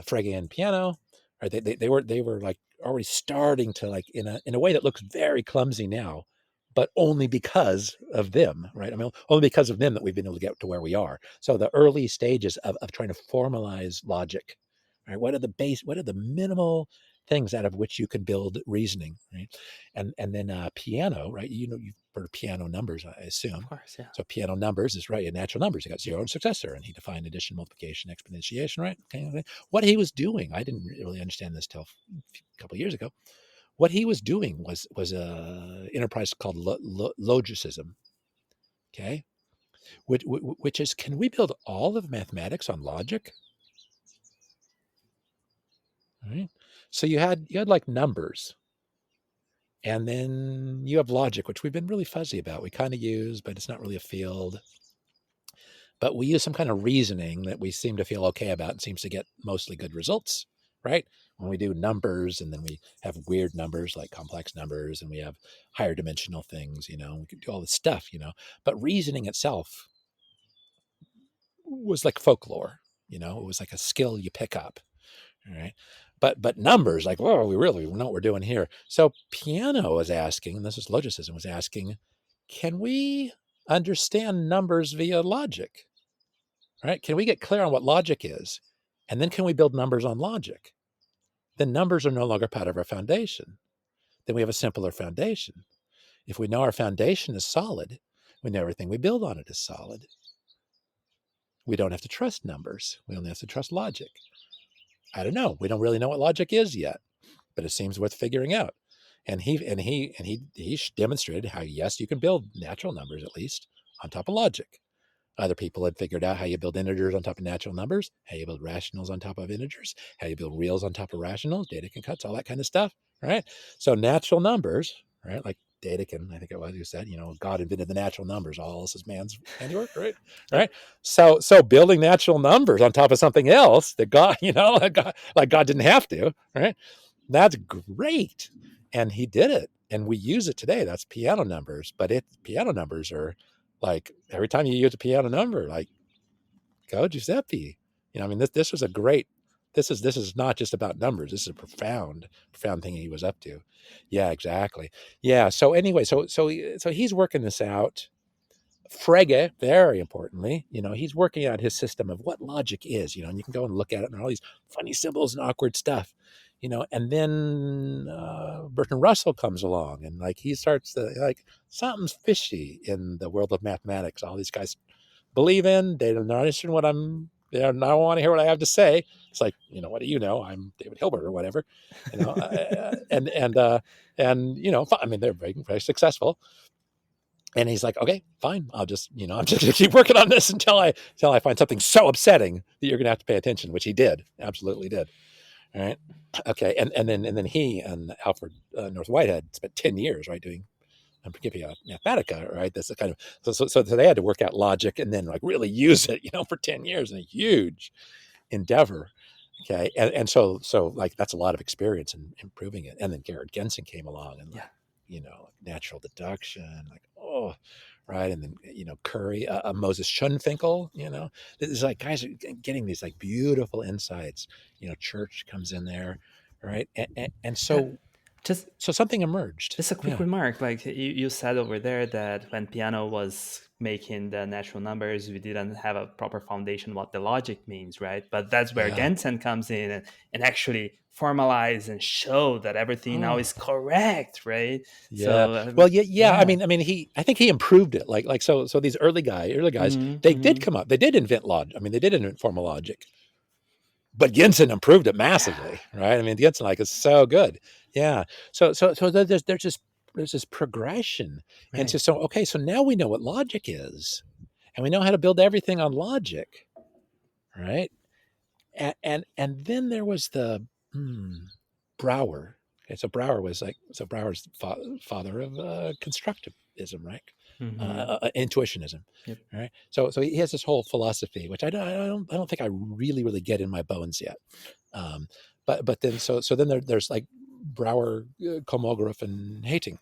Frege and Piano, right? They were like already starting to like in a way that looks very clumsy now, but only because of them, right? I mean, only because of them that we've been able to get to where we are. So the early stages of trying to formalize logic, right? What are the minimal things out of which you can build reasoning, right? And then piano, right? You've heard of piano numbers, I assume. Of course, yeah. So piano numbers is right. In natural numbers, you got zero and successor, and he defined addition, multiplication, exponentiation, right? Okay. What he was doing, I didn't really understand this till a couple of years ago. What he was doing was a enterprise called logicism. Okay, which is, can we build all of mathematics on logic? All right. So you had like numbers, and then you have logic, which we've been really fuzzy about. We kind of use, but it's not really a field. But we use some kind of reasoning that we seem to feel okay about and seems to get mostly good results, right? When we do numbers, and then we have weird numbers like complex numbers, and we have higher dimensional things, we can do all this stuff, but reasoning itself was like folklore, it was like a skill you pick up, right? But numbers, like, whoa, we really know what we're doing here. So Piano was asking, and this is logicism, was asking, can we understand numbers via logic? Right? Can we get clear on what logic is? And then can we build numbers on logic? Then numbers are no longer part of our foundation. Then we have a simpler foundation. If we know our foundation is solid, we know everything we build on it is solid. We don't have to trust numbers. We only have to trust logic. I don't know. We don't really know what logic is yet, but it seems worth figuring out. And he demonstrated how, yes, you can build natural numbers, at least, on top of logic. Other people had figured out how you build integers on top of natural numbers, how you build rationals on top of integers, how you build reals on top of rationals, Dedekind cuts, all that kind of stuff, right? So natural numbers, right? Like Dedekind, I think it was, who said, God invented the natural numbers, all else is man's handiwork, right? Right. So building natural numbers on top of something else that God, like God didn't have to, right? That's great. And he did it. And we use it today. That's piano numbers. But piano numbers are like, every time you use a piano number, like, go Giuseppe. I mean, this was a great, this is not just about numbers. This is a profound thing he was up to. Yeah, exactly. Yeah. So anyway, so he's working this out. Frege, very importantly, he's working out his system of what logic is, and you can go and look at it and all these funny symbols and awkward stuff, and then Bertrand Russell comes along, and like he starts to, like, something's fishy in the world of mathematics. All these guys believe in, they don't understand what they don't want to hear what I have to say. It's like, what do you know? I'm David Hilbert or whatever, and I mean, they're very, very successful. And he's like, okay, fine. I'm just going to keep working on this until I find something so upsetting that you're going to have to pay attention, which he did, absolutely did. All right. Okay. And then he and Alfred North Whitehead spent 10 years, right, doing Principia Mathematica, right? That's the kind of, so they had to work out logic and then like really use it, for 10 years in a huge endeavor. Okay. And so like that's a lot of experience in improving it. And then Garrett Gensen came along and like, natural deduction, like, oh, right. And then, Curry, Moses Schoenfinkel, it's like guys are getting these like beautiful insights, Church comes in there, right. And so, so something emerged. Just a quick remark, like you said over there that when Peano was making the natural numbers, we didn't have a proper foundation what the logic means, right? But that's where Gensen comes in and actually formalize and show that everything now is correct, right? Yeah. So well, yeah. I mean, I think he improved it. Like so these early guys, they did come up. They did invent logic. I mean, they did invent formal logic. But Gensen improved it massively, right? I mean, Gensen like is so good. Yeah. So there's this progression. Right. And so now we know what logic is. And we know how to build everything on logic. Right. And then there was the Brouwer. Okay, so Brouwer was Brouwer's father of constructivism, right? Intuitionism, right? So he has this whole philosophy, which I don't think I really get in my bones yet. But then then there's like Brouwer, Kolmogorov, and Hating,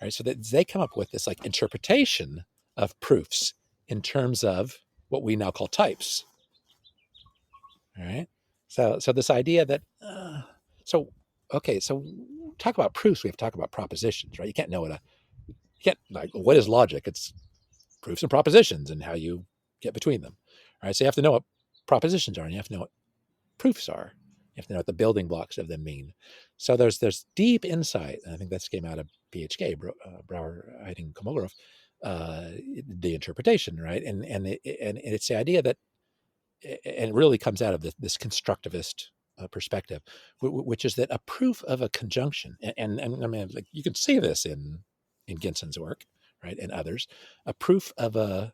right? So that they come up with this like interpretation of proofs in terms of what we now call types. All right. So this idea that so talk about proofs, we have to talk about propositions, right? You can't know what is logic? It's proofs and propositions and how you get between them. All right. So you have to know what propositions are and you have to know what proofs are. You have to know what the building blocks of them mean. So there's deep insight, and I think this came out of BHK, Brouwer, Hating, Kolmogorov, the interpretation, right? And it's the idea that, and it really comes out of this constructivist perspective, which is that a proof of a conjunction, and I mean, like you can see this in Gensen's work, right, and others, a proof of a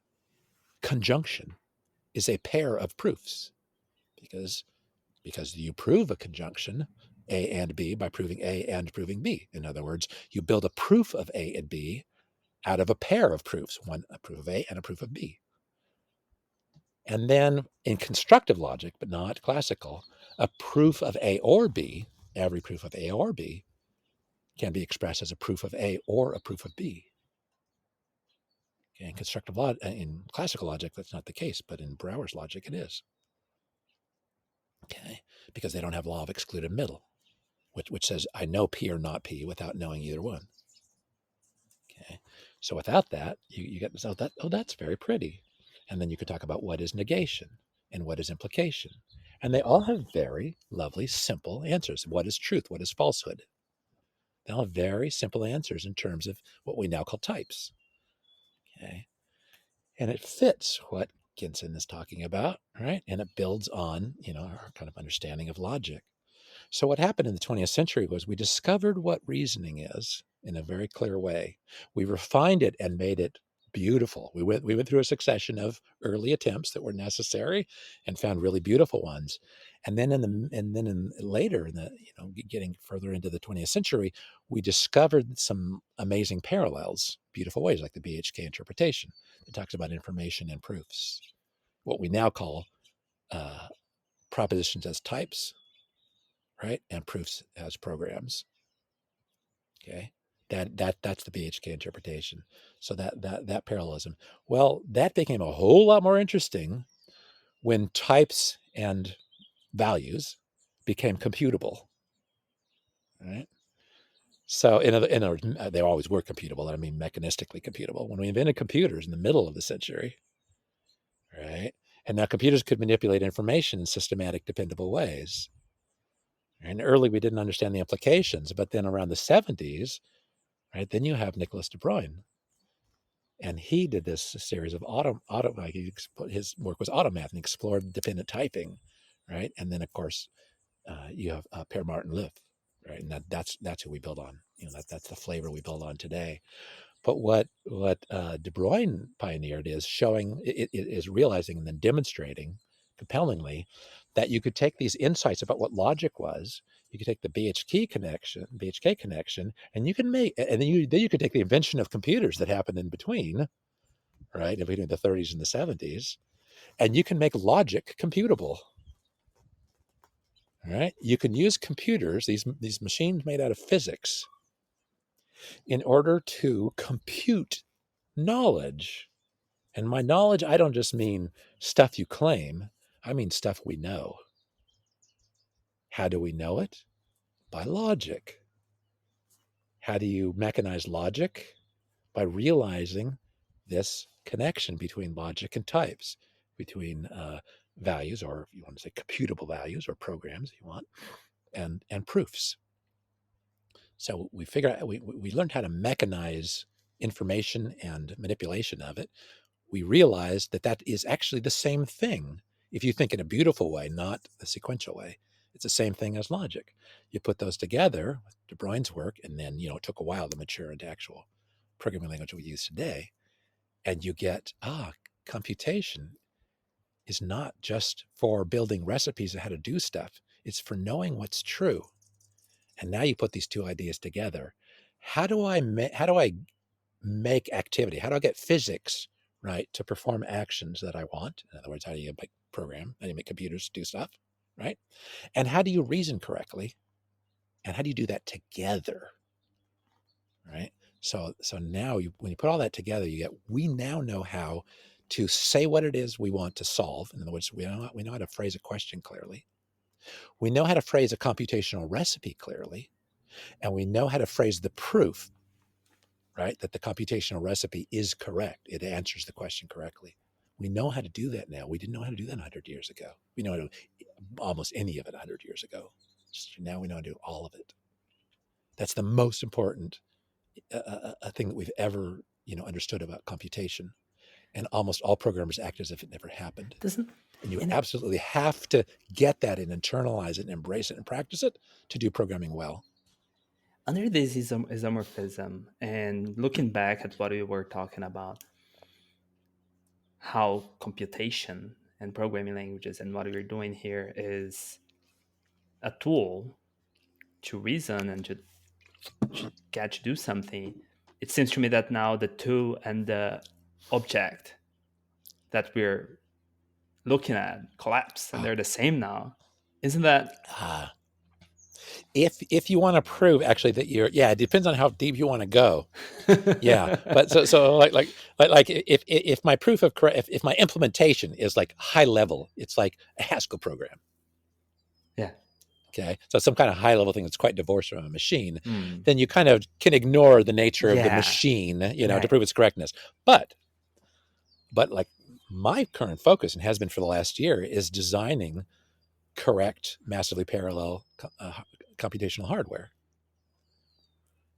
conjunction is a pair of proofs, because you prove a conjunction, A and B, by proving A and proving B. In other words, you build a proof of A and B out of a pair of proofs, a proof of A and a proof of B. And then in constructive logic, but not classical, a proof of A or B, every proof of A or B, can be expressed as a proof of A or a proof of B. Okay, in classical logic, that's not the case, but in Brouwer's logic, it is. Okay, because they don't have law of excluded middle, which says I know P or not P without knowing either one. Okay, so without that, you get that's very pretty. And then you could talk about what is negation and what is implication. And they all have very lovely, simple answers. What is truth? What is falsehood? They all have very simple answers in terms of what we now call types. Okay. And it fits what Gensen is talking about, right? And it builds on, our kind of understanding of logic. So what happened in the 20th century was we discovered what reasoning is in a very clear way. We refined it and made it beautiful. We went through a succession of early attempts that were necessary and found really beautiful ones. And then later in the getting further into the 20th century, we discovered some amazing parallels, beautiful ways, like the BHK interpretation that talks about information and proofs, what we now call propositions as types, right, and proofs as programs. Okay. That's the BHK interpretation. So that parallelism. Well, that became a whole lot more interesting when types and values became computable. Right. So they always were computable. I mean, mechanistically computable. When we invented computers in the middle of the century, right, and now computers could manipulate information in systematic, dependable ways. And early we didn't understand the implications, but then around the 70s, right, then you have Nicholas de Bruyne. And he did this series of his work was automath and explored dependent typing, right? And then of course you have Per Martin Luth, right? And that's who we build on. That's the flavor we build on today. But what De Bruyne pioneered is showing, is realizing and then demonstrating compellingly that you could take these insights about what logic was. You could take the BHK connection, and you can make, and then you could take the invention of computers that happened in between, right, in between the 30s and the 70s, and you can make logic computable. Right? You can use computers, these machines made out of physics, in order to compute knowledge. And by knowledge, I don't just mean stuff you claim, I mean stuff we know. How do we know it? By logic. How do you mechanize logic? By realizing this connection between logic and types, between values, or if you want to say computable values, or programs if you want, and proofs. So we figured out, we learned how to mechanize information and manipulation of it. We realized that that is actually the same thing. If you think in a beautiful way, not the sequential way, it's the same thing as logic. You put those together with De Bruyne's work, and then, it took a while to mature into actual programming language we use today. And you get, computation is not just for building recipes of how to do stuff. It's for knowing what's true. And now you put these two ideas together. How do I make activity? How do I get physics, right, to perform actions that I want? In other words, how do you make program? How do you make computers do stuff, right? And how do you reason correctly? And how do you do that together, right? So now when you put all that together, we now know how to say what it is we want to solve. In other words, we know how to phrase a question clearly. We know how to phrase a computational recipe clearly. And we know how to phrase the proof, right, that the computational recipe is correct. It answers the question correctly. We know how to do that now. We didn't know how to do that 100 years ago. We know how to do almost any of it 100 years ago. So now we know how to do all of it. That's the most important thing that we've ever understood about computation. And almost all programmers act as if it never happened. And you absolutely have to get that and internalize it and embrace it and practice it to do programming well. Under this isomorphism, and looking back at what we were talking about, how computation and programming languages and what we're doing here is a tool to reason and to get to do something, it seems to me that now the tool and the object that we're looking at collapse, and they're the same now. Isn't that? If you want to prove actually that it depends on how deep you want to go. Yeah, but so like if my proof of correct, if my implementation is like high level, it's like a Haskell program. Yeah. Okay, so some kind of high level thing that's quite divorced from a machine, then you kind of can ignore the nature of the machine, to prove its correctness. But like my current focus, and has been for the last year, is designing correct, massively parallel computational hardware.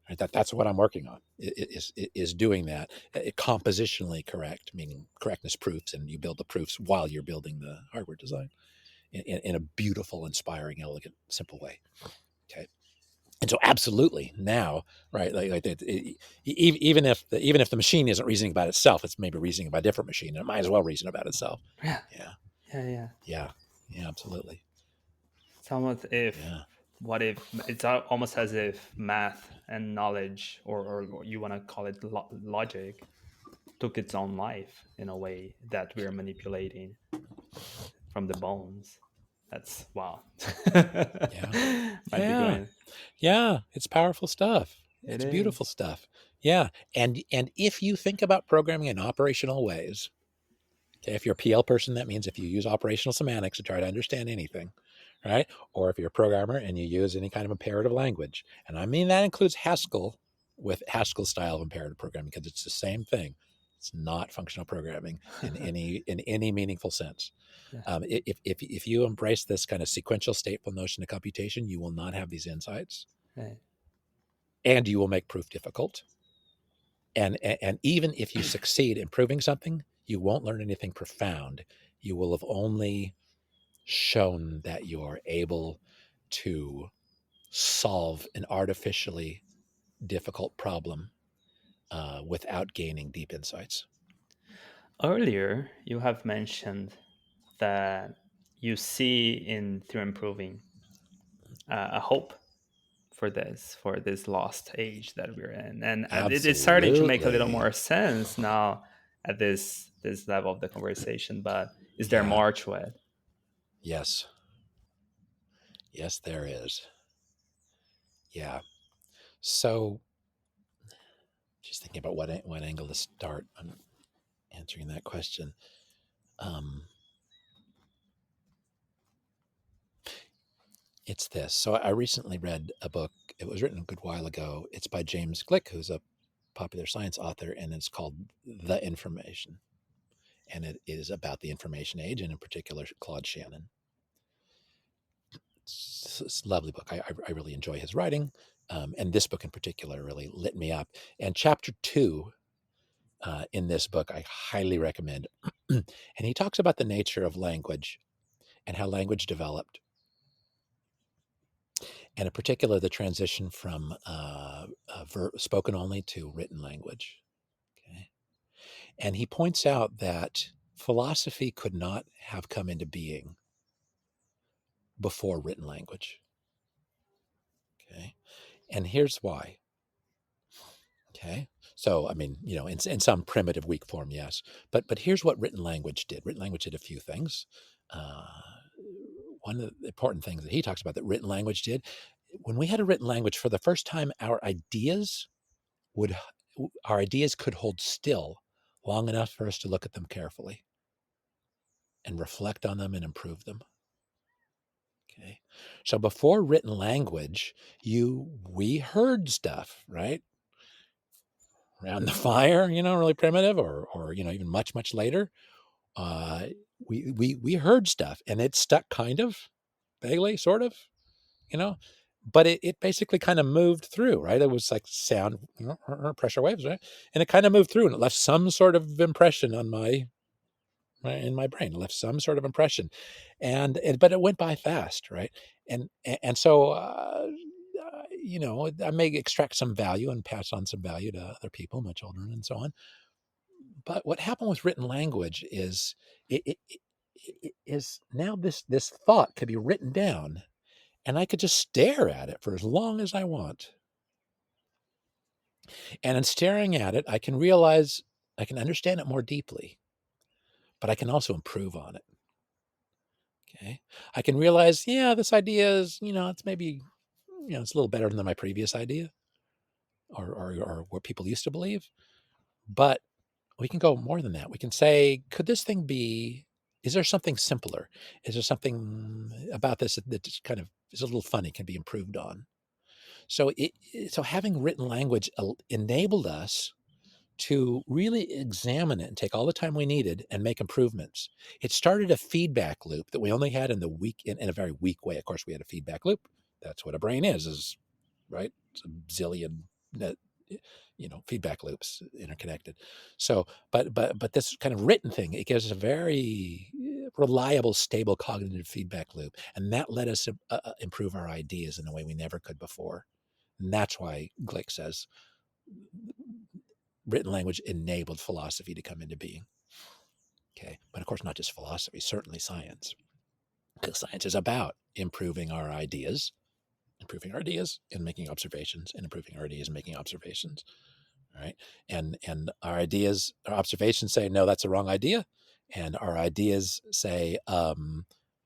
Right? That's what I'm working on. Is doing that compositionally correct, meaning correctness proofs, and you build the proofs while you're building the hardware design in a beautiful, inspiring, elegant, simple way. Okay, and so absolutely now, right? Even if the machine isn't reasoning about itself, it's maybe reasoning about a different machine, and it might as well reason about itself. Yeah, Absolutely. It's almost what if it's almost as if math and knowledge, or you want to call it logic, took its own life in a way that we're manipulating from the bones. That's wow. Yeah, it's powerful stuff. It's beautiful stuff. Yeah, and if you think about programming in operational ways, okay, if you're a PL person, that means if you use operational semantics to try to understand anything, right? Or if you're a programmer and you use any kind of imperative language, and I mean that includes Haskell, with Haskell style of imperative programming, because it's the same thing. It's not functional programming in any meaningful sense. Yeah. If you embrace this kind of sequential stateful notion of computation, you will not have these insights, and you will make proof difficult. And even if you succeed in proving something, you won't learn anything profound. You will have only shown that you are able to solve an artificially difficult problem without gaining deep insights. Earlier, you have mentioned that you see through improving a hope for this lost age that we're in, and it's starting to make a little Absolutely. more sense now at this level of the conversation. But is there Yeah. more to it? Yes. Yes, there is. Yeah. So just thinking about what angle to start on answering that question. It's this. So I recently read a book. It was written a good while ago. It's by James Glick, who's a popular science author, and it's called The Information. And it is about the information age, and in particular, Claude Shannon. It's a lovely book. I really enjoy his writing. And this book in particular really lit me up. And chapter 2 in this book, I highly recommend. And he talks about the nature of language and how language developed. And in particular, the transition from spoken only to written language. Okay. And he points out that philosophy could not have come into being before written language. Okay. And here's why. Okay. So, I mean, in some primitive, weak form, yes. But here's what written language did. Written language did a few things. One of the important things that he talks about that written language did, when we had a written language for the first time, our ideas could hold still long enough for us to look at them carefully and reflect on them and improve them. Okay. So before written language, we heard stuff, right? Around the fire, really primitive, or even much, much later. We heard stuff and it stuck kind of vaguely, sort of, but it basically kind of moved through, right? It was like sound, or pressure waves, right? And it kind of moved through and it left some sort of impression in my brain. It left some sort of impression, but it went by fast, right? And so I may extract some value and pass on some value to other people, my children, and so on. But what happened with written language is is now this thought could be written down, and I could just stare at it for as long as I want. And in staring at it, I can realize I can understand it more deeply, but I can also improve on it. Okay. I can realize, this idea is, it's maybe, it's a little better than my previous idea or what people used to believe. But we can go more than that. We can say, is there something simpler? Is there something about this that just kind of is a little funny, can be improved on? So having written language enabled us to really examine it and take all the time we needed and make improvements. It started a feedback loop that we only had in a very weak way. Of course, we had a feedback loop. That's what a brain is right? It's a zillion feedback loops interconnected. So, but this kind of written thing, it gives us a very reliable, stable cognitive feedback loop, and that let us improve our ideas in a way we never could before. And that's why Glick says written language enabled philosophy to come into being. Okay, but of course, not just philosophy, certainly science, because science is about improving our ideas and making observations, and improving our ideas and making observations. Right. And our observations say, no, that's a wrong idea. And our ideas say,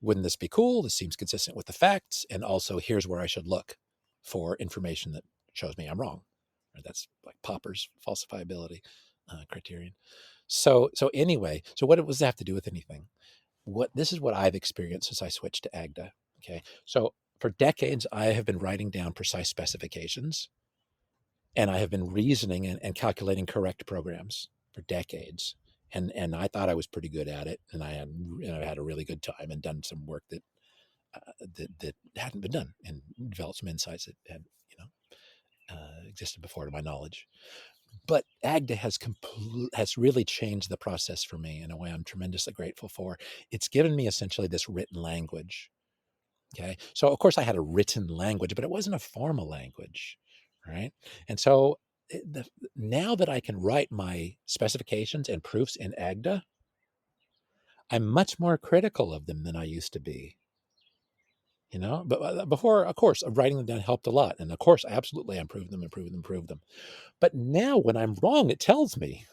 wouldn't this be cool? This seems consistent with the facts. And also, here's where I should look for information that shows me I'm wrong. Right? That's like Popper's falsifiability criterion. So anyway, so what does that have to do with anything? This is what I've experienced since I switched to AGDA. Okay. So for decades, I have been writing down precise specifications, and I have been reasoning and calculating correct programs for decades. And I thought I was pretty good at it, and I had a really good time and done some work that hadn't been done, and developed some insights that had existed before to my knowledge. But AGDA has really changed the process for me in a way I'm tremendously grateful for. It's given me essentially this written language. Okay, so of course I had a written language, but it wasn't a formal language, right? And so now that I can write my specifications and proofs in Agda, I'm much more critical of them than I used to be. But before, of course, writing them down helped a lot. And of course, absolutely, I improved them. But now when I'm wrong, it tells me,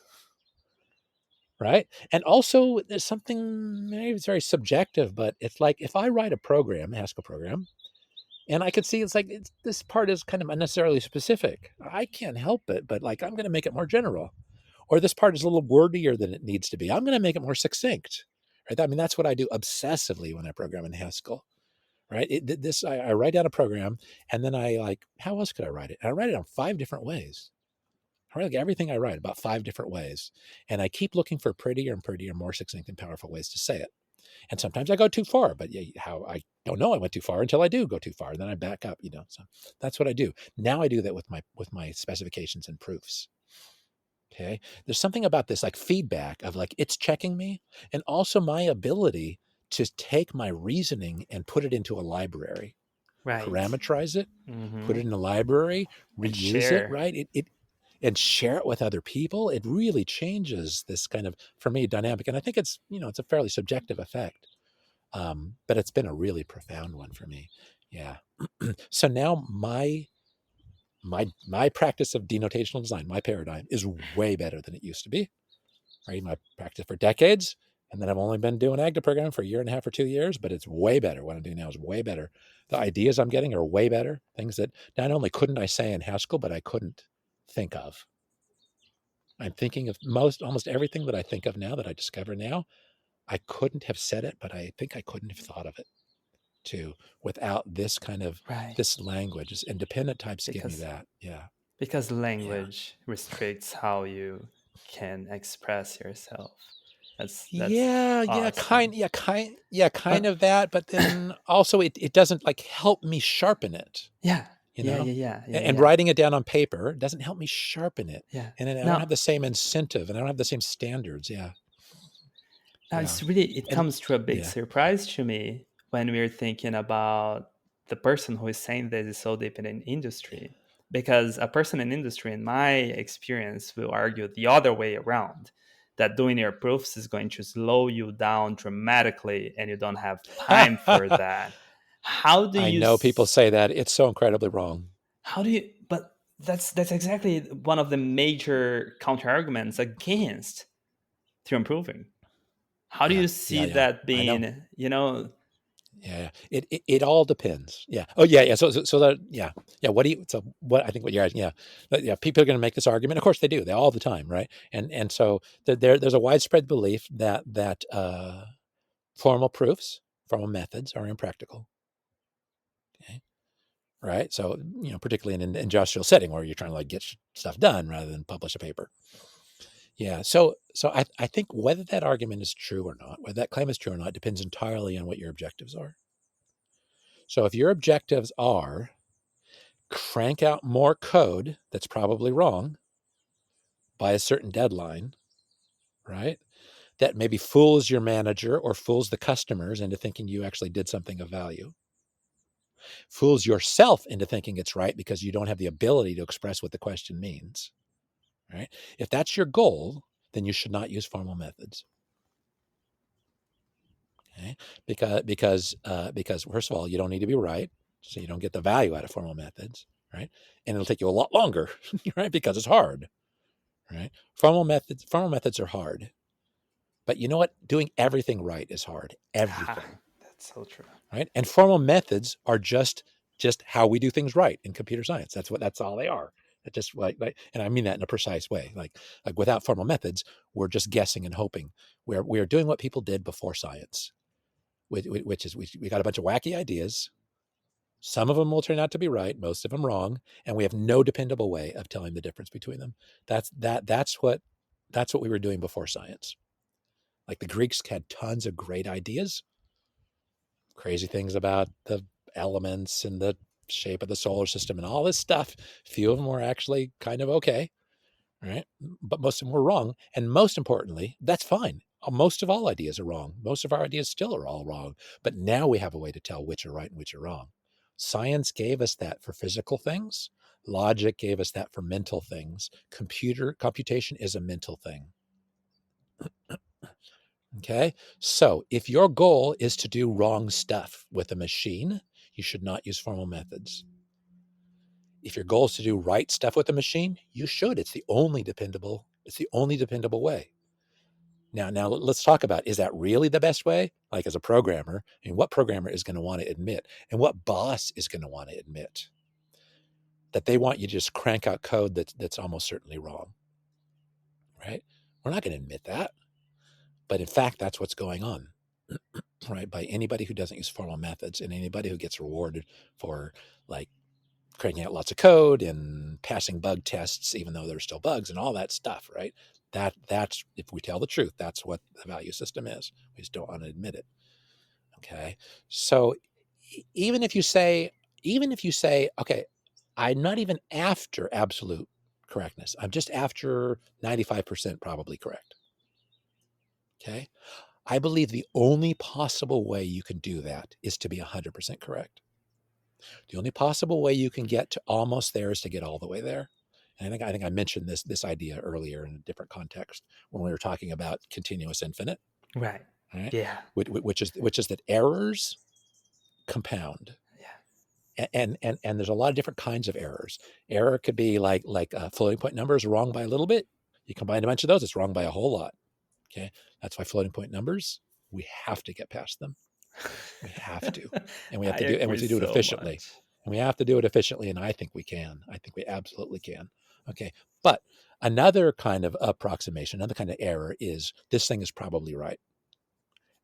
right? And also there's something, maybe it's very subjective, but it's like if I write a program, Haskell program, and I could see this part is kind of unnecessarily specific. I can't help it, but like I'm going to make it more general. Or this part is a little wordier than it needs to be. I'm going to make it more succinct. Right? I mean, that's what I do obsessively when I program in Haskell. Right? I write down a program, and then how else could I write it? And I write it on 5 different ways. I write everything I write about 5 different ways, and I keep looking for prettier and prettier, more succinct and powerful ways to say it. And sometimes I go too far, but how I don't know I went too far until I do go too far, and then I back up. So that's what I do. Now I do that with my specifications and proofs. Okay, there's something about this like feedback of like it's checking me, and also my ability to take my reasoning and put it into a library, Right. parameterize it, Mm-hmm. put it in a library, reuse it, right? And share it with other people. It really changes this kind of, for me, dynamic. And I think it's a fairly subjective effect, but it's been a really profound one for me. Yeah. So now my practice of denotational design, my paradigm, is way better than it used to be. Right, my practice for decades, and then I've only been doing Agda programming for 1.5 years or 2 years, but it's way better. What I'm doing now is way better. The ideas I'm getting are way better. Things that not only couldn't I say in Haskell, but I couldn't think of. I'm thinking of almost everything that I think of now, that I discover now. I couldn't have said it, but I think I couldn't have thought of it too without this kind of this language. This independent types give me that. Yeah. Because language restricts how you can express yourself. That's awesome. kind of that, but then also it doesn't like help me sharpen it. And writing it down on paper doesn't help me sharpen it. And I don't have the same incentive, and I don't have the same standards. It's really, it comes to a big surprise to me when we're thinking about the person who is saying this is so deep in an industry, because a person in industry, in my experience, will argue the other way around, that doing your proofs is going to slow you down dramatically and you don't have time for that. How do you... I know people say that. It's so incredibly wrong. How do you... But that's exactly one of the major counter arguments against through improving. How do you see that being, It all depends. So that, what I think what you're asking, people are going to make this argument. Of course they do. They all the time, right? And so there's a widespread belief that formal proofs, formal methods are impractical. Okay. Right? So, particularly in an industrial setting where you're trying to like get stuff done rather than publish a paper. Yeah. So I think whether that argument is true or not, whether that claim is true or not, depends entirely on what your objectives are. So if your objectives are crank out more code that's probably wrong by a certain deadline, right? That maybe fools your manager or fools the customers into thinking you actually did something of value. Fools yourself into thinking it's right because you don't have the ability to express what the question means. Right? If that's your goal, then you should not use formal methods. Okay? Because first of all, you don't need to be right, so you don't get the value out of formal methods, right? And it'll take you a lot longer, right? Because it's hard, right? Formal methods are hard, but you know what? Doing everything right is hard. Everything. That's so true. Right? And formal methods are just how we do things right in computer science. That's all they are. It just and I mean that in a precise way. Like without formal methods, we're just guessing and hoping. We're doing what people did before science, which is we got a bunch of wacky ideas. Some of them will turn out to be right, most of them wrong, and we have no dependable way of telling the difference between them. That's what we were doing before science. Like the Greeks had tons of great ideas, crazy things about the elements and the shape of the solar system and all this stuff. Few of them were actually kind of okay, right? But most of them were wrong. And most importantly, that's fine. Most of all ideas are wrong. Most of our ideas still are all wrong. But now we have a way to tell which are right and which are wrong. Science gave us that for physical things. Logic gave us that for mental things. Computation is a mental thing. Okay, so if your goal is to do wrong stuff with a machine, you should not use formal methods. If your goal is to do right stuff with a machine, you should. It's the only dependable way. Now let's talk about, is that really the best way? Like, as a programmer, I mean, what programmer is going to want to admit, and what boss is going to want to admit that they want you to just crank out code that's almost certainly wrong, right? We're not going to admit that. But in fact, that's what's going on, right? By anybody who doesn't use formal methods, and anybody who gets rewarded for, like, cranking out lots of code and passing bug tests, even though there's still bugs and all that stuff, right? That's, if we tell the truth, that's what the value system is. We just don't want to admit it. Okay. So even if you say, okay, I'm not even after absolute correctness, I'm just after 95% probably correct. Okay. I believe the only possible way you can do that is to be 100% correct. The only possible way you can get to almost there is to get all the way there. And I think I mentioned this idea earlier in a different context when we were talking about continuous infinite. Right. Yeah. Which is that errors compound. Yeah. And there's a lot of different kinds of errors. Error could be like floating point numbers wrong by a little bit. You combine a bunch of those, it's wrong by a whole lot. Okay, that's why floating point numbers, we have to get past them. We have to, and we have to do, and we have to do it efficiently. Much. And we have to do it efficiently, and I think we can. I think we absolutely can. Okay, but another kind of approximation, another kind of error is, this thing is probably right,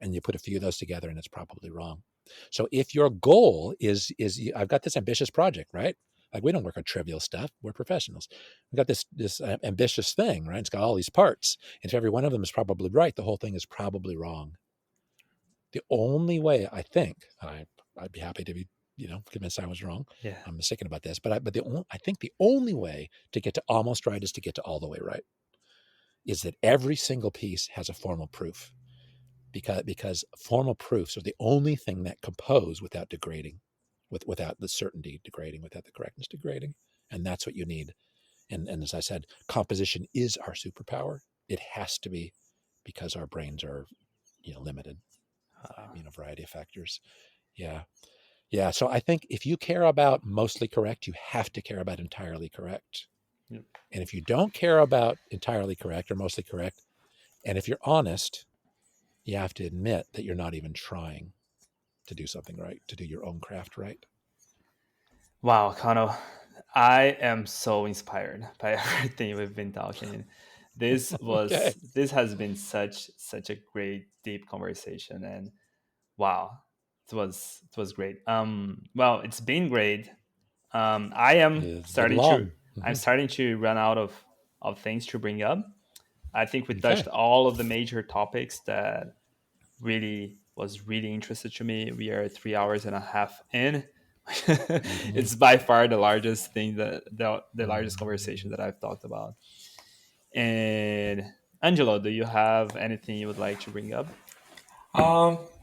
and you put a few of those together, and it's probably wrong. So if your goal is I've got this ambitious project, right? Like, we don't work on trivial stuff. We're professionals. We've got this ambitious thing, right? It's got all these parts. And if every one of them is probably right, the whole thing is probably wrong. The only way, I think, I'd be happy to be, convinced I was wrong. Yeah. I'm mistaken about this, but I think the only way to get to almost right is to get to all the way right. Is that every single piece has a formal proof, because formal proofs are the only thing that compose without degrading, without the certainty degrading, without the correctness degrading, and that's what you need. And as I said, composition is our superpower. It has to be, because our brains are, limited. A variety of factors. Yeah. So I think if you care about mostly correct, you have to care about entirely correct. Yep. And if you don't care about entirely correct or mostly correct, and if you're honest, you have to admit that you're not even trying to do something right, to do your own craft right. Wow, Conal, I am so inspired by everything we've been talking. This has been such a great deep conversation, and wow, it was great. Well, it's been great. I am It's been starting long. to run out of things to bring up. I think we Okay. touched all of the major topics that was really interested to me. We are 3 hours and a half in. It's by far the largest thing, the largest conversation that I've talked about. And Angelo, do you have anything you would like to bring up?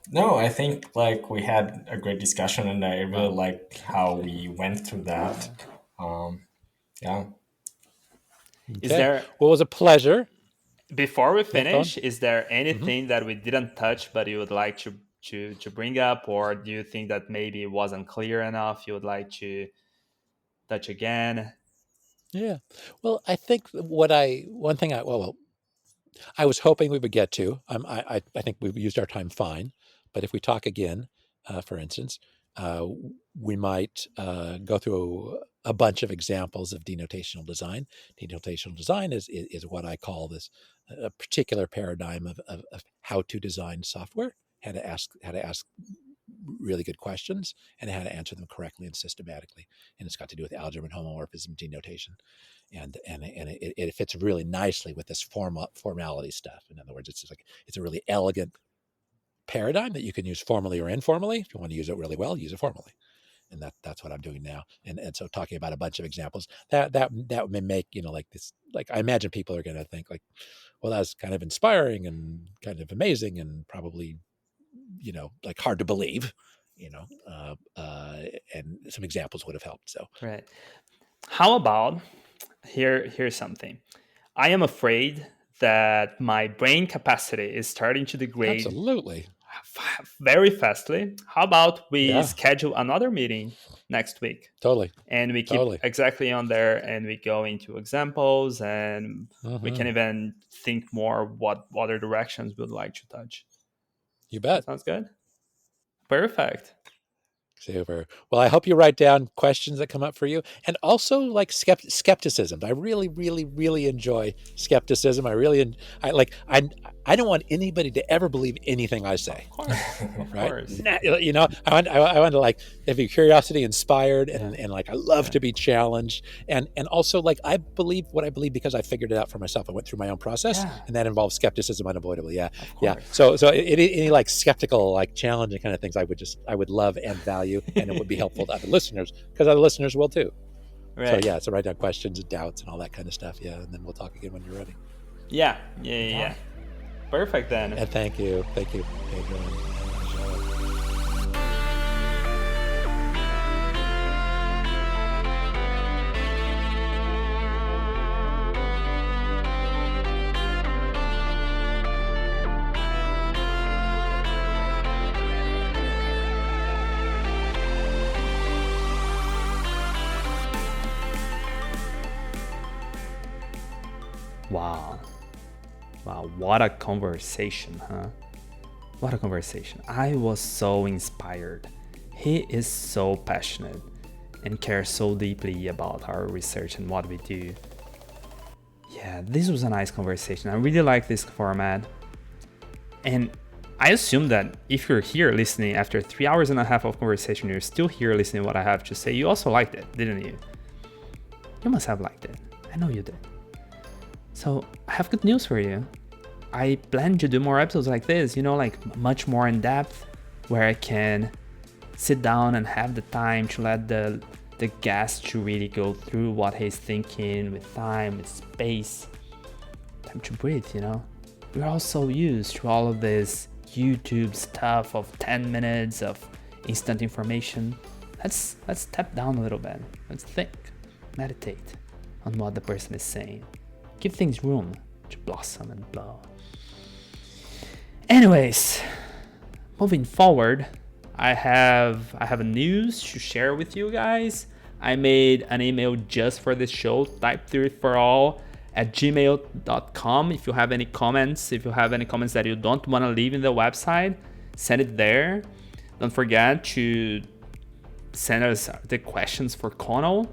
No, I think like we had a great discussion, and I really liked how we went through that. Yeah. Is there, Well, it was a pleasure. before we Yeah, go on. finish, is there anything that we didn't touch but you would like to bring up, or do you think that maybe it wasn't clear enough you would like to touch again? Yeah. Well, I think one thing I was hoping we would get to. I think we've used our time fine, but if we talk again, for instance, we might go through a bunch of examples of denotational design. Denotational design is what I call this a particular paradigm of how to design software, how to ask really good questions, and how to answer them correctly and systematically. And it's got to do with algebra and homomorphism denotation. And it fits really nicely with this formality stuff. In other words, it's a really elegant paradigm that you can use formally or informally. If you want to use it really well, use it formally. And that's what I'm doing now. And so talking about a bunch of examples that may make, like this, like, I imagine people are going to think like, well, that's kind of inspiring and kind of amazing and probably, like hard to believe, and some examples would have helped. So Right. How about here's something. I am afraid that my brain capacity is starting to degrade Absolutely. very fastly. How about we Yeah, schedule another meeting next week totally. and we keep Totally. exactly on there and we go into examples and we can Hmm. even think more what other directions we'd like to touch. You That bet. sounds good. Perfect. Super. Well, I hope you write down questions that come up for you, and also like skepticism. I really, really, really enjoy skepticism. I don't want anybody to ever believe anything I say. Of course. Of Right? course. You know, I want to like have your curiosity inspired, and like I love to be challenged, and also like I believe what I believe because I figured it out for myself. I went through my own process, Yeah. and that involves skepticism unavoidably. Yeah, Of yeah. course. So any like skeptical, like challenging kind of things, I would love and value, and it would be helpful to other listeners because other listeners will too. Right. So yeah, so write down questions and doubts and all that kind of stuff. Yeah, and then we'll talk again when you're ready. Yeah. Perfect then. And thank you, Pedro. Wow, what a conversation, huh? What a conversation. I was so inspired. He is so passionate and cares so deeply about our research and what we do. Yeah, this was a nice conversation. I really like this format. And I assume that if you're here listening after 3 hours and a half of conversation, you're still here listening to what I have to say, you also liked it, didn't you? You must have liked it. I know you did. So I have good news for you. I plan to do more episodes like this, like much more in depth, where I can sit down and have the time to let the guest to really go through what he's thinking with time, with space. Time to breathe, We're all so used to all of this YouTube stuff of 10 minutes of instant information. Let's step down a little bit. Let's think, meditate on what the person is saying. Give things room to blossom and blow. Anyways, moving forward, I have a news to share with you guys. I made an email just for this show, typetheoryforall@gmail.com. If you have any comments, that you don't want to leave in the website, send it there. Don't forget to send us the questions for Conal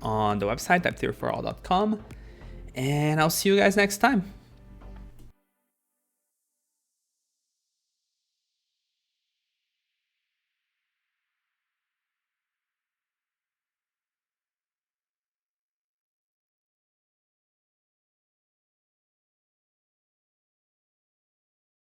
on the website, typetheoryforall.com. And I'll see you guys next time.